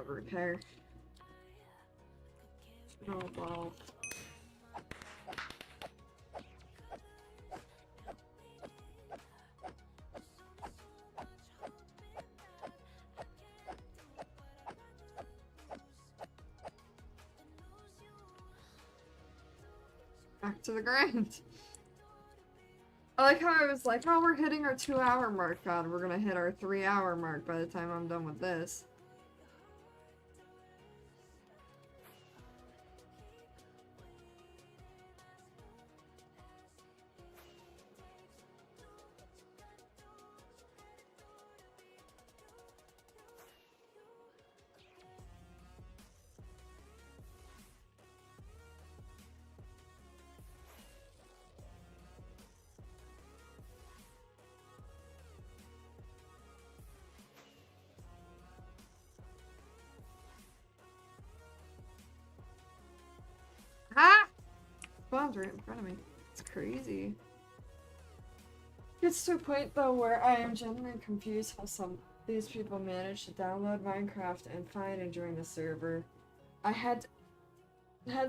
Repair. Oh, well. back to the grind. I like how I was like, oh, we're hitting our 2-hour mark. God, we're gonna hit our 3-hour mark by the time I'm done with this. Ah! Spawn's right in front of me. It's crazy. It's to a point though where I am genuinely confused how some these people manage to download Minecraft and find and join the server. I had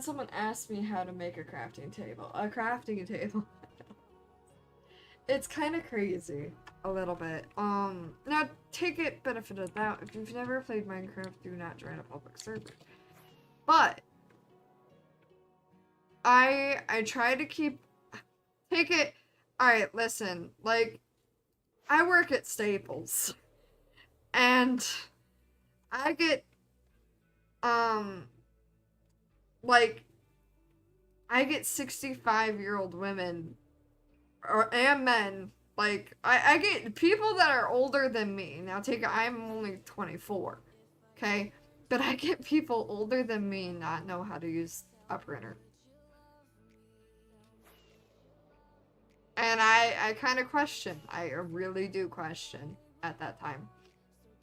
someone ask me how to make a crafting table. It's kind of crazy, a little bit. Now take it benefit of the doubt. If you've never played Minecraft, do not join a public server. But I try to take it. All right, listen. Like, I work at Staples, and I get like I get 65-year-old women and men. Like, I get people that are older than me. Now I'm only 24. Okay? But I get people older than me not know how to use a printer. And I kind of question. I really do question at that time.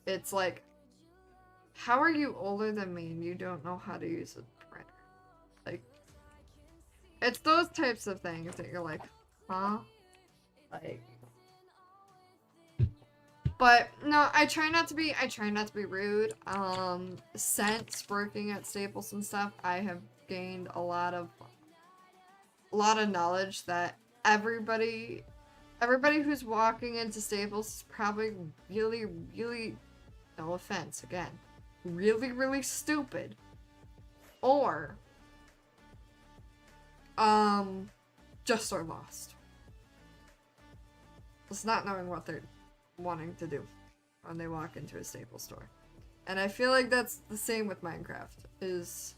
It's like, how are you older than me and you don't know how to use a printer? Like, it's those types of things that you're like, huh? Like, but no, I try not to be rude. Since working at Staples and stuff, I have gained a lot of knowledge that everybody who's walking into Staples is probably really, really, no offense again, really, really stupid. Or just are lost. Just not knowing what they're wanting to do when they walk into a Staples store. And I feel like that's the same with Minecraft, is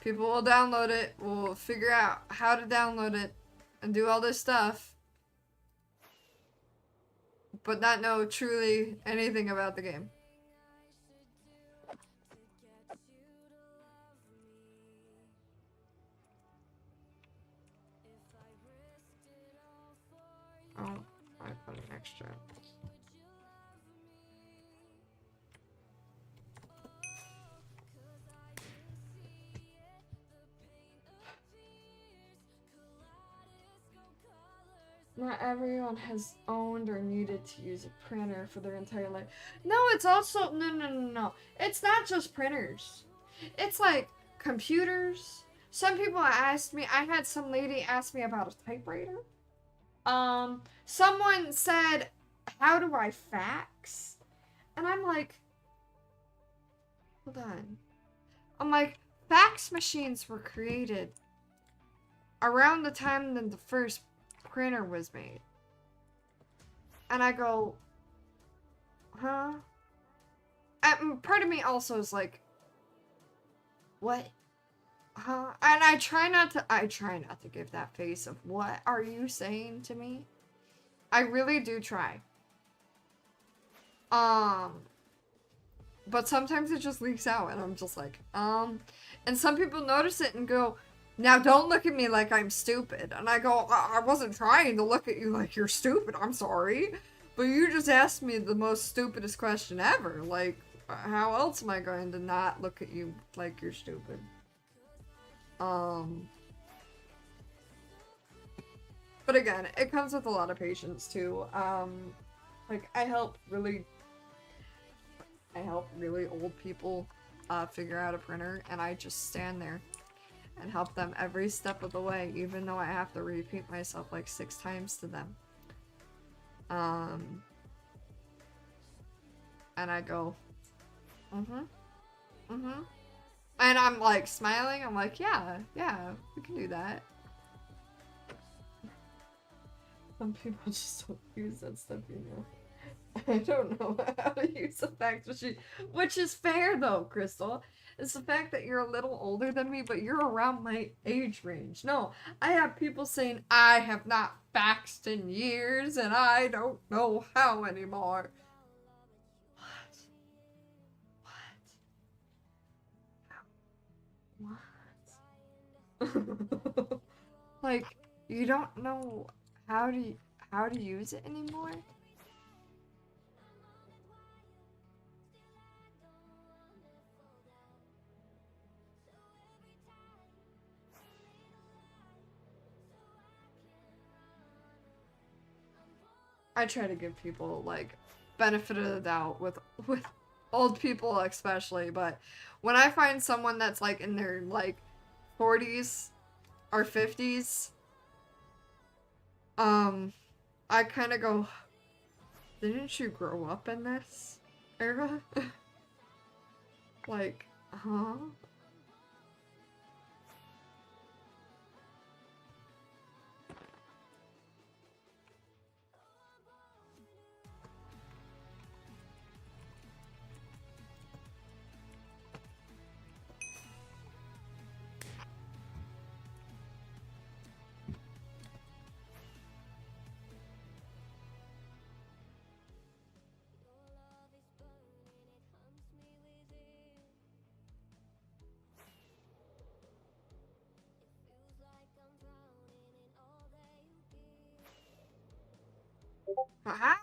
people will download it, will figure out how to download it, and do all this stuff, but not know truly anything about the game. Oh, I put an extra. Not everyone has owned or needed to use a printer for their entire life. No, it's also no. It's not just printers. It's like computers. Some people asked me. I had some lady ask me about a typewriter. Someone said, "How do I fax?" And I'm like, hold on. I'm like, fax machines were created around the time that the first printer was made. And I go, huh? And part of me also is like, what? Huh? And I try not to give that face of, what are you saying to me? I really do try. But sometimes it just leaks out and I'm just like, and some people notice it and go, now don't look at me like I'm stupid. And I go, I wasn't trying to look at you like you're stupid, I'm sorry. But you just asked me the most stupidest question ever. Like, how else am I going to not look at you like you're stupid? But again, it comes with a lot of patience too. Like, I help really old people figure out a printer, and I just stand there and help them every step of the way, even though I have to repeat myself like 6 times to them. And I go, and I'm like smiling, I'm like, yeah, we can do that. Some people just don't use that stuff, you know. I don't know how to use the fact which is fair though, Crystal. It's the fact that you're a little older than me, but you're around my age range. No, I have people saying I have not faxed in years and I don't know how anymore. What? Like, you don't know how to use it anymore? I try to give people like benefit of the doubt with old people especially, but when I find someone that's like in their like 40s or 50s, I kind of go, didn't you grow up in this era? Like, huh? Haha.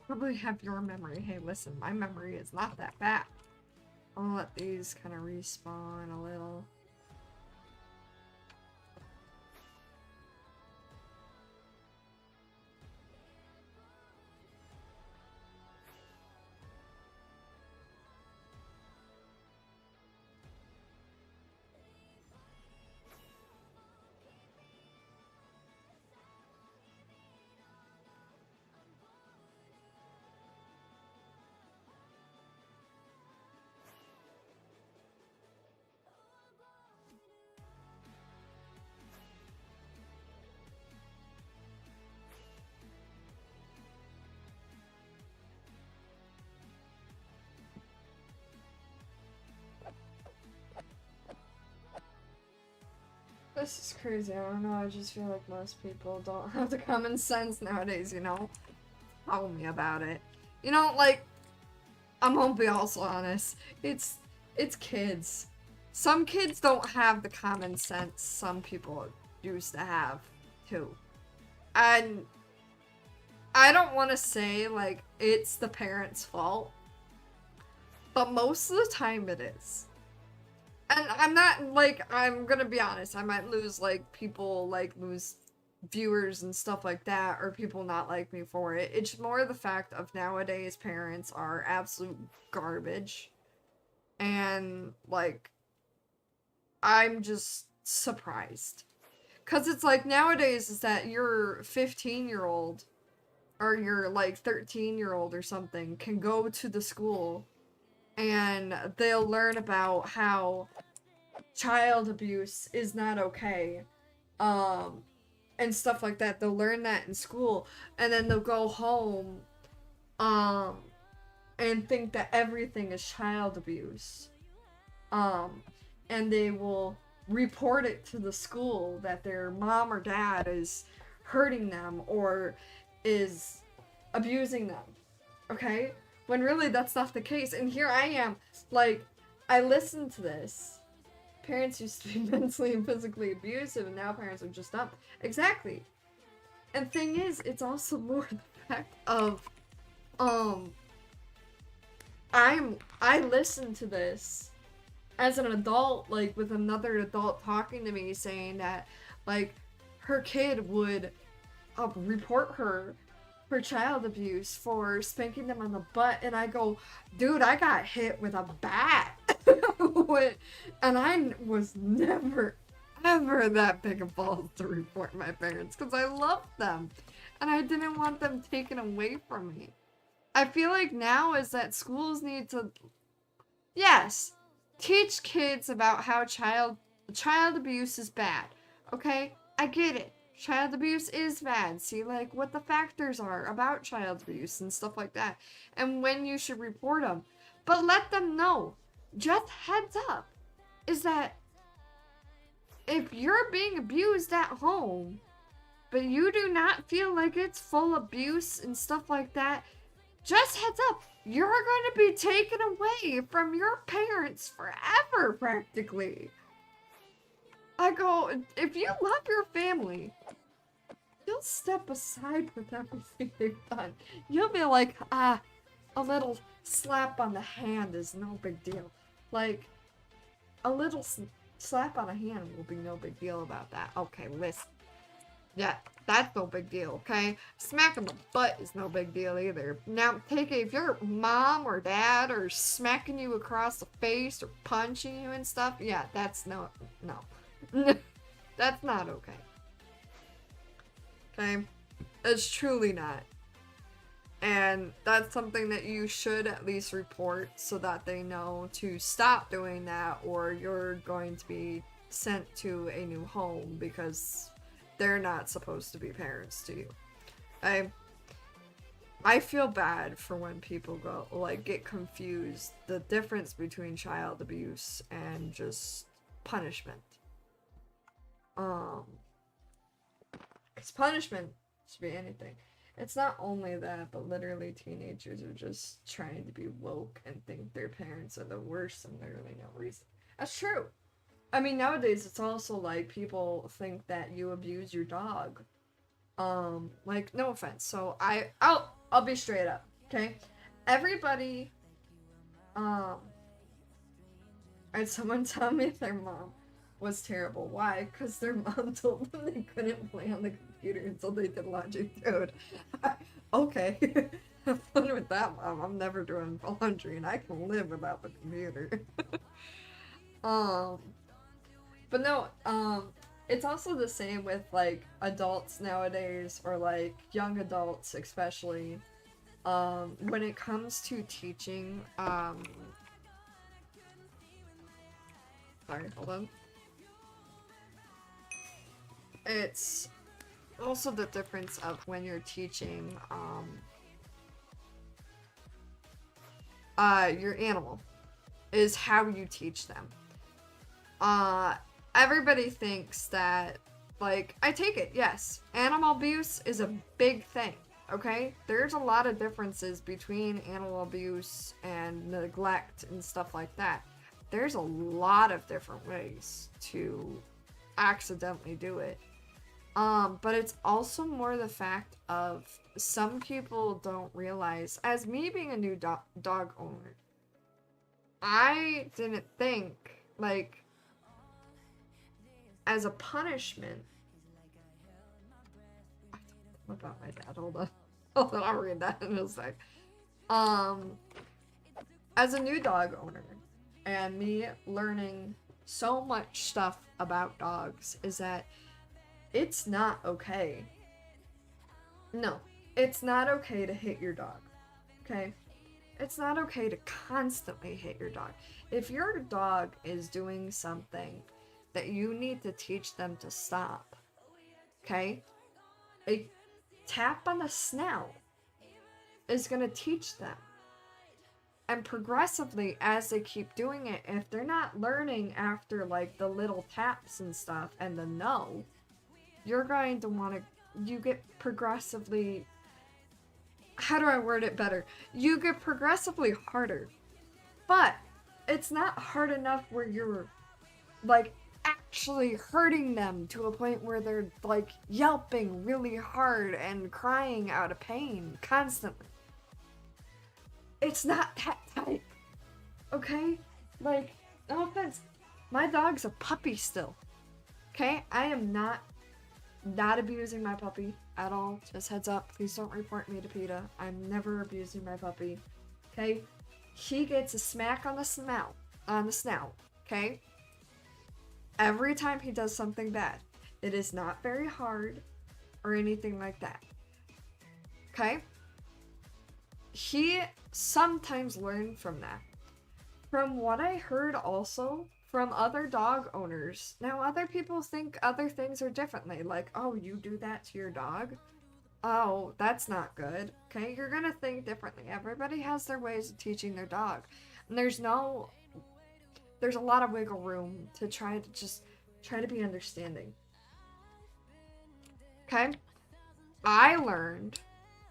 Probably have your memory. Hey, listen, my memory is not that bad. I'll let these kind of respawn a little. This is crazy, I don't know, I just feel like most people don't have the common sense nowadays, you know? Tell me about it. You know, like, I'm gonna be also honest, it's kids. Some kids don't have the common sense some people used to have, too. And I don't want to say, like, it's the parents' fault, but most of the time it is. And I'm not, like, I'm gonna be honest, I might lose, like, people, like, lose viewers and stuff like that, or people not like me for it. It's more the fact of nowadays parents are absolute garbage. And, like, I'm just surprised. Because it's like, nowadays is that your 15-year-old, or your, like, 13-year-old or something, can go to the school and they'll learn about how child abuse is not okay, and stuff like that. They'll learn that in school, and then they'll go home, and think that everything is child abuse, and they will report it to the school that their mom or dad is hurting them or is abusing them, okay? When really that's not the case. And here I am, like, I listened to this. Parents used to be mentally and physically abusive, and now parents are just dumb. Exactly. And thing is, it's also more the fact of, I listened to this as an adult, like, with another adult talking to me saying that, like, her kid would report her for child abuse for spanking them on the butt, and I go, dude, I got hit with a bat. And I was never, ever that big of balls to report my parents, because I loved them, and I didn't want them taken away from me. I feel like now is that schools need to Yes, teach kids about how child abuse is bad. Okay, I get it. Child abuse is bad. See, like, what the factors are about child abuse and stuff like that, and when you should report them. But let them know. Just heads up, is that if you're being abused at home, but you do not feel like it's full abuse and stuff like that, just heads up, you're going to be taken away from your parents forever, practically. I go, if you love your family, you'll step aside with everything they've done. You'll be like, a little slap on the hand is no big deal. Like, a little slap on a hand will be no big deal about that. Okay, listen. Yeah, that's no big deal, okay? Smacking the butt is no big deal either. Now, take it, if your mom or dad are smacking you across the face or punching you and stuff, yeah, that's no. That's not okay. Okay? It's truly not. And that's something that you should at least report so that they know to stop doing that, or you're going to be sent to a new home because they're not supposed to be parents to you. I feel bad for when people go, like, get confused the difference between child abuse and just punishment. Because punishment should be anything. It's not only that, but literally teenagers are just trying to be woke and think their parents are the worst and literally no reason. That's true. I mean, nowadays it's also like people think that you abuse your dog. Like, no offense. So I'll be straight up, okay? Everybody, I had someone tell me their mom was terrible. Why? Because their mom told them they couldn't play on the computer until they did laundry. Dude, okay. Have fun with that, Mom. I'm never doing laundry and I can live without the computer. But no, it's also the same with, like, adults nowadays, or, like, young adults especially, when it comes to teaching, sorry, hold on. It's also the difference of when you're teaching, your animal, is how you teach them. Everybody thinks that, like, I take it, yes, animal abuse is a big thing, okay? There's a lot of differences between animal abuse and neglect and stuff like that. There's a lot of different ways to accidentally do it. But it's also more the fact of some people don't realize, as me being a new dog owner, I didn't think, like, as a punishment. What about my dad? Hold on. Hold on, I'll read that in a sec. As a new dog owner, and me learning so much stuff about dogs, is that it's not okay. No, it's not okay to hit your dog. Okay? It's not okay to constantly hit your dog. If your dog is doing something that you need to teach them to stop, okay? A tap on the snout is going to teach them. And progressively, as they keep doing it, if they're not learning after, like, the little taps and stuff and the no, you're going to want to, you get progressively, how do I word it better? You get progressively harder. But it's not hard enough where you're, like, actually hurting them to a point where they're, like, yelping really hard and crying out of pain constantly. It's not that type. Okay? Like, no offense, my dog's a puppy still. Okay? I am not abusing my puppy at all. Just heads up, please don't report me to PETA. I'm never abusing my puppy. Okay? He gets a smack on the snout. Okay? Every time he does something bad. It is not very hard or anything like that. Okay? He sometimes learned from that. From what I heard also from other dog owners, now other people think other things are differently. Like, oh, you do that to your dog? Oh, that's not good. Okay, you're gonna think differently. Everybody has their ways of teaching their dog. And there's a lot of wiggle room to try to be understanding. Okay? I learned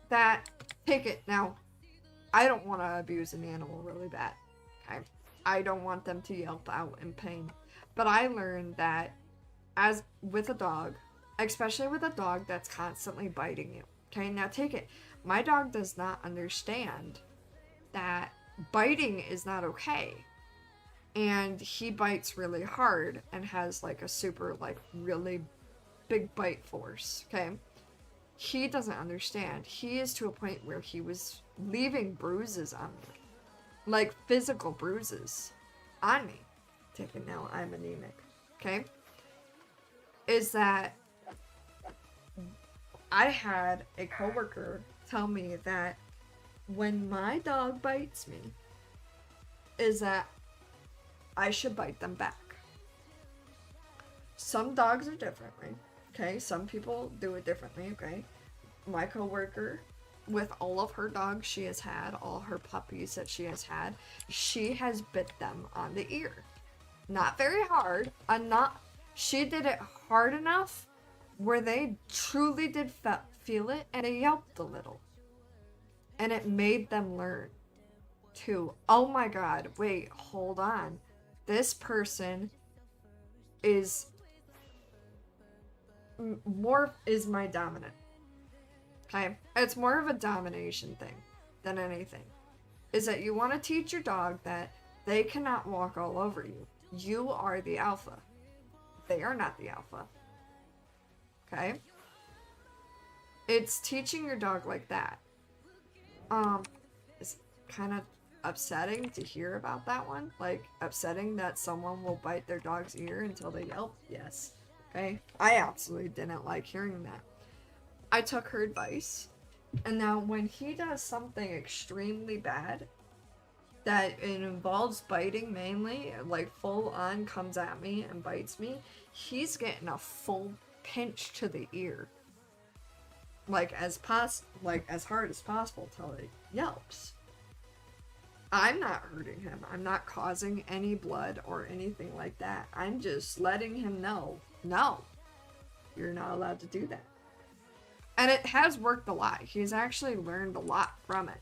that, take it now, I don't want to abuse an animal really bad. Okay? I don't want them to yelp out in pain. But I learned that as with a dog, especially with a dog that's constantly biting you. Okay, now take it. My dog does not understand that biting is not okay. And he bites really hard and has like a super, like, really big bite force. Okay? He doesn't understand. He is to a point where he was leaving bruises on me. Like physical bruises on me. Take it now, I'm anemic. Okay? Is that I had a coworker tell me that when my dog bites me, is that I should bite them back. Some dogs are differently, okay? Some people do it differently, okay? My coworker, with all of her dogs she has had, all her puppies that she has bit them on the ear. Not very hard, she did it hard enough where they truly did feel it, and they yelped a little. And it made them learn to, oh my god, wait, hold on. This person is my dominant. Okay? It's more of a domination thing than anything. Is that you want to teach your dog that they cannot walk all over you. You are the alpha. They are not the alpha. Okay? It's teaching your dog like that. It's kind of upsetting to hear about that one. Like, upsetting that someone will bite their dog's ear until they yelp. Yes. Okay? I absolutely didn't like hearing that. I took her advice. And now when he does something extremely bad, that it involves biting mainly, like full on comes at me and bites me, he's getting a full pinch to the ear. Like as hard as possible till it yelps. I'm not hurting him. I'm not causing any blood or anything like that. I'm just letting him know, no, you're not allowed to do that. And it has worked a lot. He's actually learned a lot from it.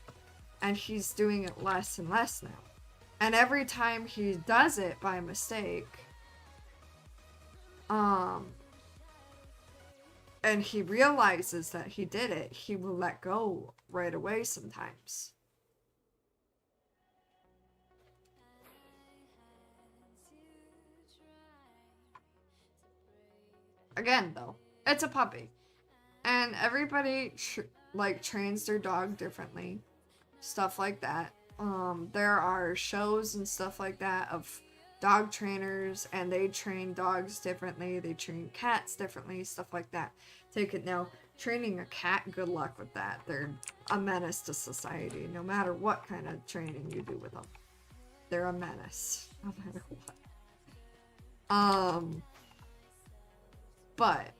And he's doing it less and less now. And every time he does it by mistake, and he realizes that he did it, he will let go right away sometimes. Again, though, it's a puppy. And everybody, trains their dog differently. Stuff like that. There are shows and stuff like that of dog trainers, and they train dogs differently. They train cats differently, stuff like that. Take it now. Training a cat, good luck with that. They're a menace to society, no matter what kind of training you do with them. They're a menace, no matter what. But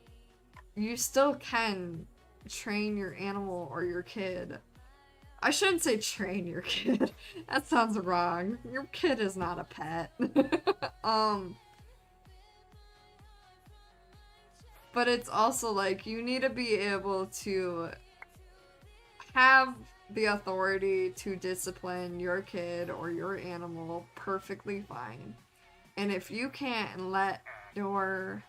you still can train your animal or your kid. I shouldn't say train your kid. That sounds wrong. Your kid is not a pet. But it's also like you need to be able to have the authority to discipline your kid or your animal perfectly fine. And if you can't let your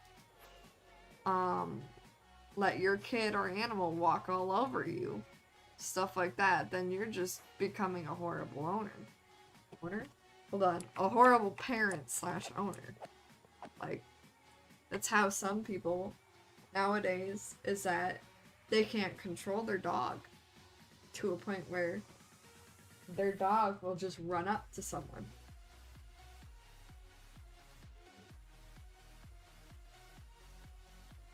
kid or animal walk all over you, stuff like that, then you're just becoming a horrible owner. Hold on. A horrible parent / owner. Like, that's how some people nowadays is that they can't control their dog to a point where their dog will just run up to someone.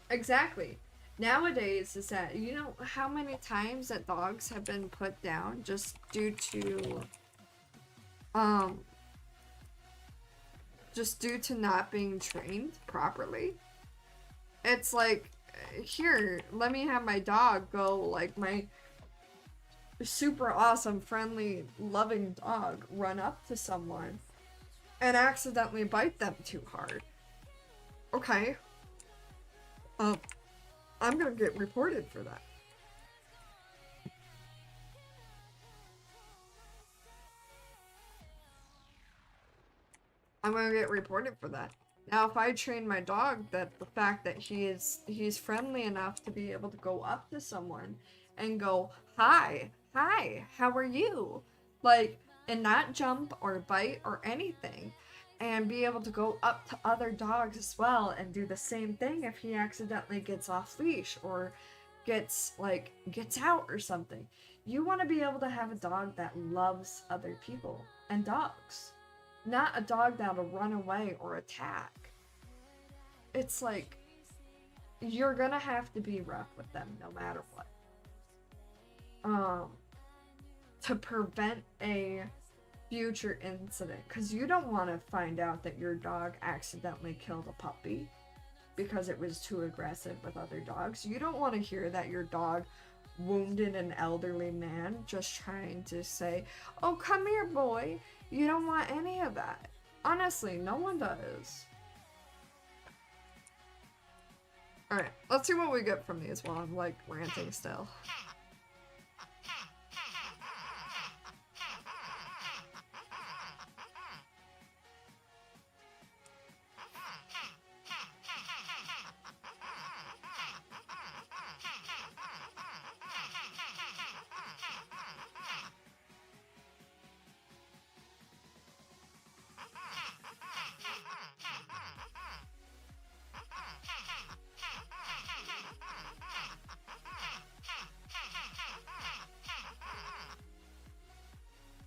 Exactly. Nowadays is that, you know how many times that dogs have been put down just due to just due to not being trained properly. It's like, here, let me have my dog go, like, my super awesome, friendly, loving dog run up to someone and accidentally bite them too hard. Okay. I'm gonna get reported for that. I'm gonna get reported for that. Now, if I train my dog that the fact that he's friendly enough to be able to go up to someone and go, hi, how are you? Like, and not jump or bite or anything. And be able to go up to other dogs as well and do the same thing if he accidentally gets off leash or gets out or something. You want to be able to have a dog that loves other people and dogs. Not a dog that'll run away or attack. It's like, you're gonna have to be rough with them no matter what. To prevent a future incident. Because you don't want to find out that your dog accidentally killed a puppy because it was too aggressive with other dogs. You don't want to hear that your dog wounded an elderly man just trying to say, oh, come here, boy. You don't want any of that. Honestly, no one does. Alright, let's see what we get from these while I'm, like, ranting still.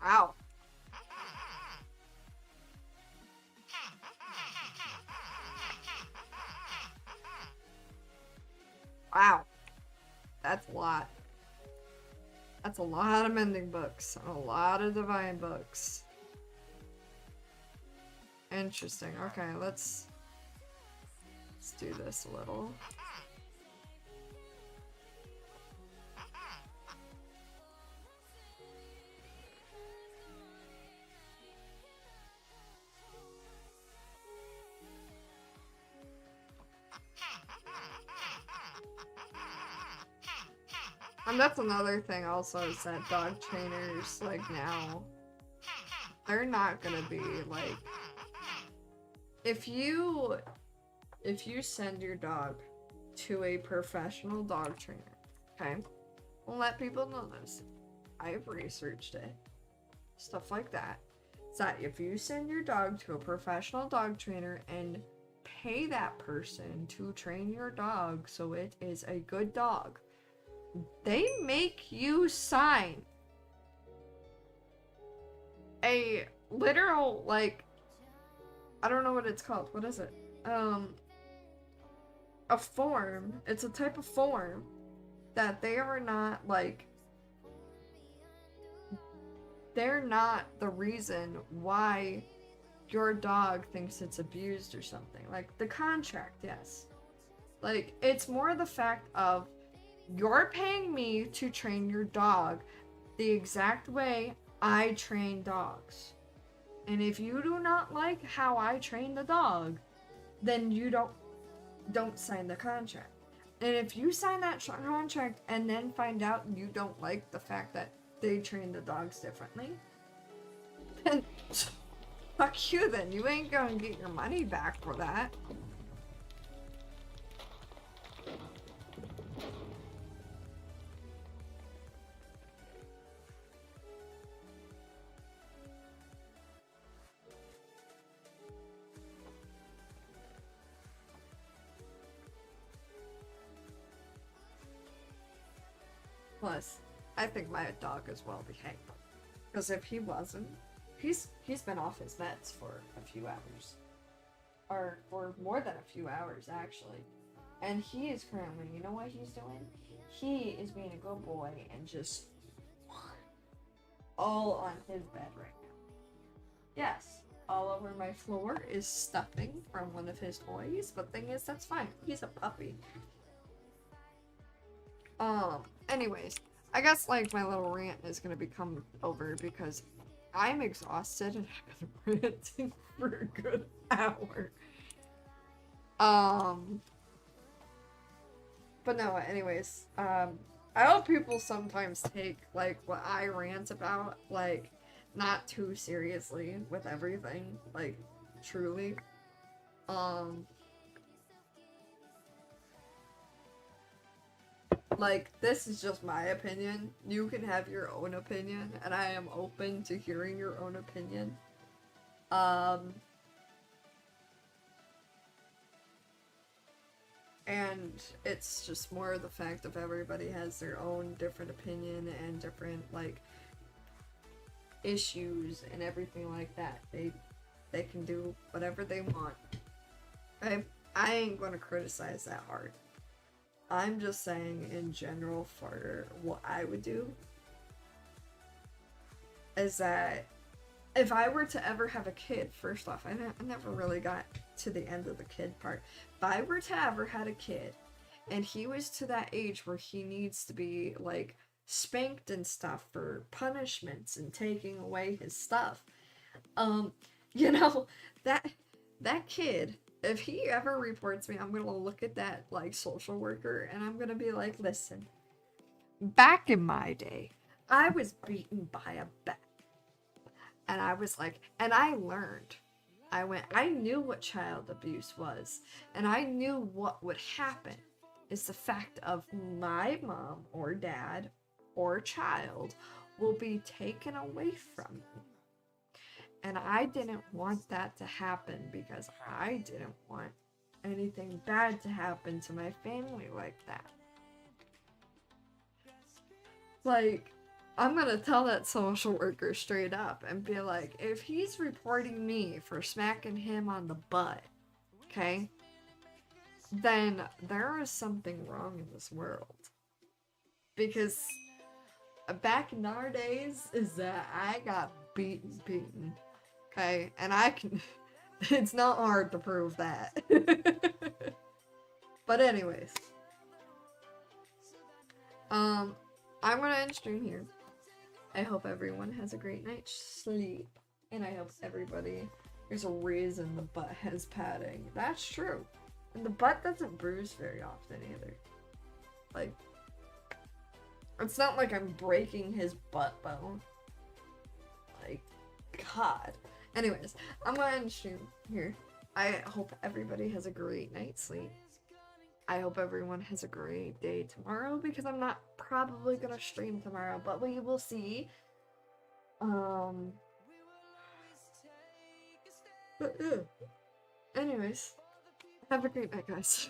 Ow. Wow. That's a lot. That's a lot of mending books. And a lot of divine books. Interesting. Okay, let's do this a little. And that's another thing also, is that dog trainers, like, now, they're not gonna be, like, if you send your dog to a professional dog trainer, okay, we'll let people know this. I've researched it. Stuff like that. It's that if you send your dog to a professional dog trainer and pay that person to train your dog so it is a good dog, they make you sign a literal, like, I don't know what it's called. What is it? A form. It's a type of form that they are not, like, they're not the reason why your dog thinks it's abused or something. Like, the contract, yes. Like, it's more the fact of, you're paying me to train your dog the exact way I train dogs. And if you do not like how I train the dog, then you don't sign the contract. And if you sign that contract and then find out you don't like the fact that they train the dogs differently, then fuck you then. You ain't gonna get your money back for that. Plus, I think my dog is well behaved. Because if he wasn't, he's been off his meds for a few hours. Or for more than a few hours, actually. And he is currently, you know what he's doing? He is being a good boy and just all on his bed right now. Yes, all over my floor is stuffing from one of his toys, but thing is, that's fine. He's a puppy. Anyways, I guess like my little rant is gonna become over because I'm exhausted and I've been ranting for a good hour. But no, anyways, I hope people sometimes take like what I rant about like not too seriously with everything, like truly. Like, this is just my opinion. You can have your own opinion, and I am open to hearing your own opinion. And it's just more the fact of everybody has their own different opinion and different, like, issues and everything like that. They can do whatever they want. I ain't gonna criticize that hard. I'm just saying in general for what I would do is that if I were to ever have a kid, first off, I never really got to the end of the kid part. If I were to ever had a kid and he was to that age where he needs to be like spanked and stuff for punishments and taking away his stuff, you know, that kid, if he ever reports me, I'm gonna look at that like social worker and I'm gonna be like, listen, back in my day, I was beaten by a bat. And I was like, and I learned. I knew what child abuse was. And I knew what would happen is the fact of my mom or dad or child will be taken away from me. And I didn't want that to happen because I didn't want anything bad to happen to my family like that. Like, I'm gonna tell that social worker straight up and be like, if he's reporting me for smacking him on the butt, okay, then there is something wrong in this world. Because back in our days, is that I got beaten. Okay, and I can, it's not hard to prove that. But anyways, I'm gonna end stream here. I hope everyone has a great night's sleep, and I hope everybody, there's a reason the butt has padding. That's true. And the butt doesn't bruise very often either. Like, it's not like I'm breaking his butt bone. Like, God. Anyways, I'm gonna end stream here. I hope everybody has a great night's sleep. I hope everyone has a great day tomorrow because I'm not probably gonna stream tomorrow, but we will see. But yeah. Anyways, have a great night, guys.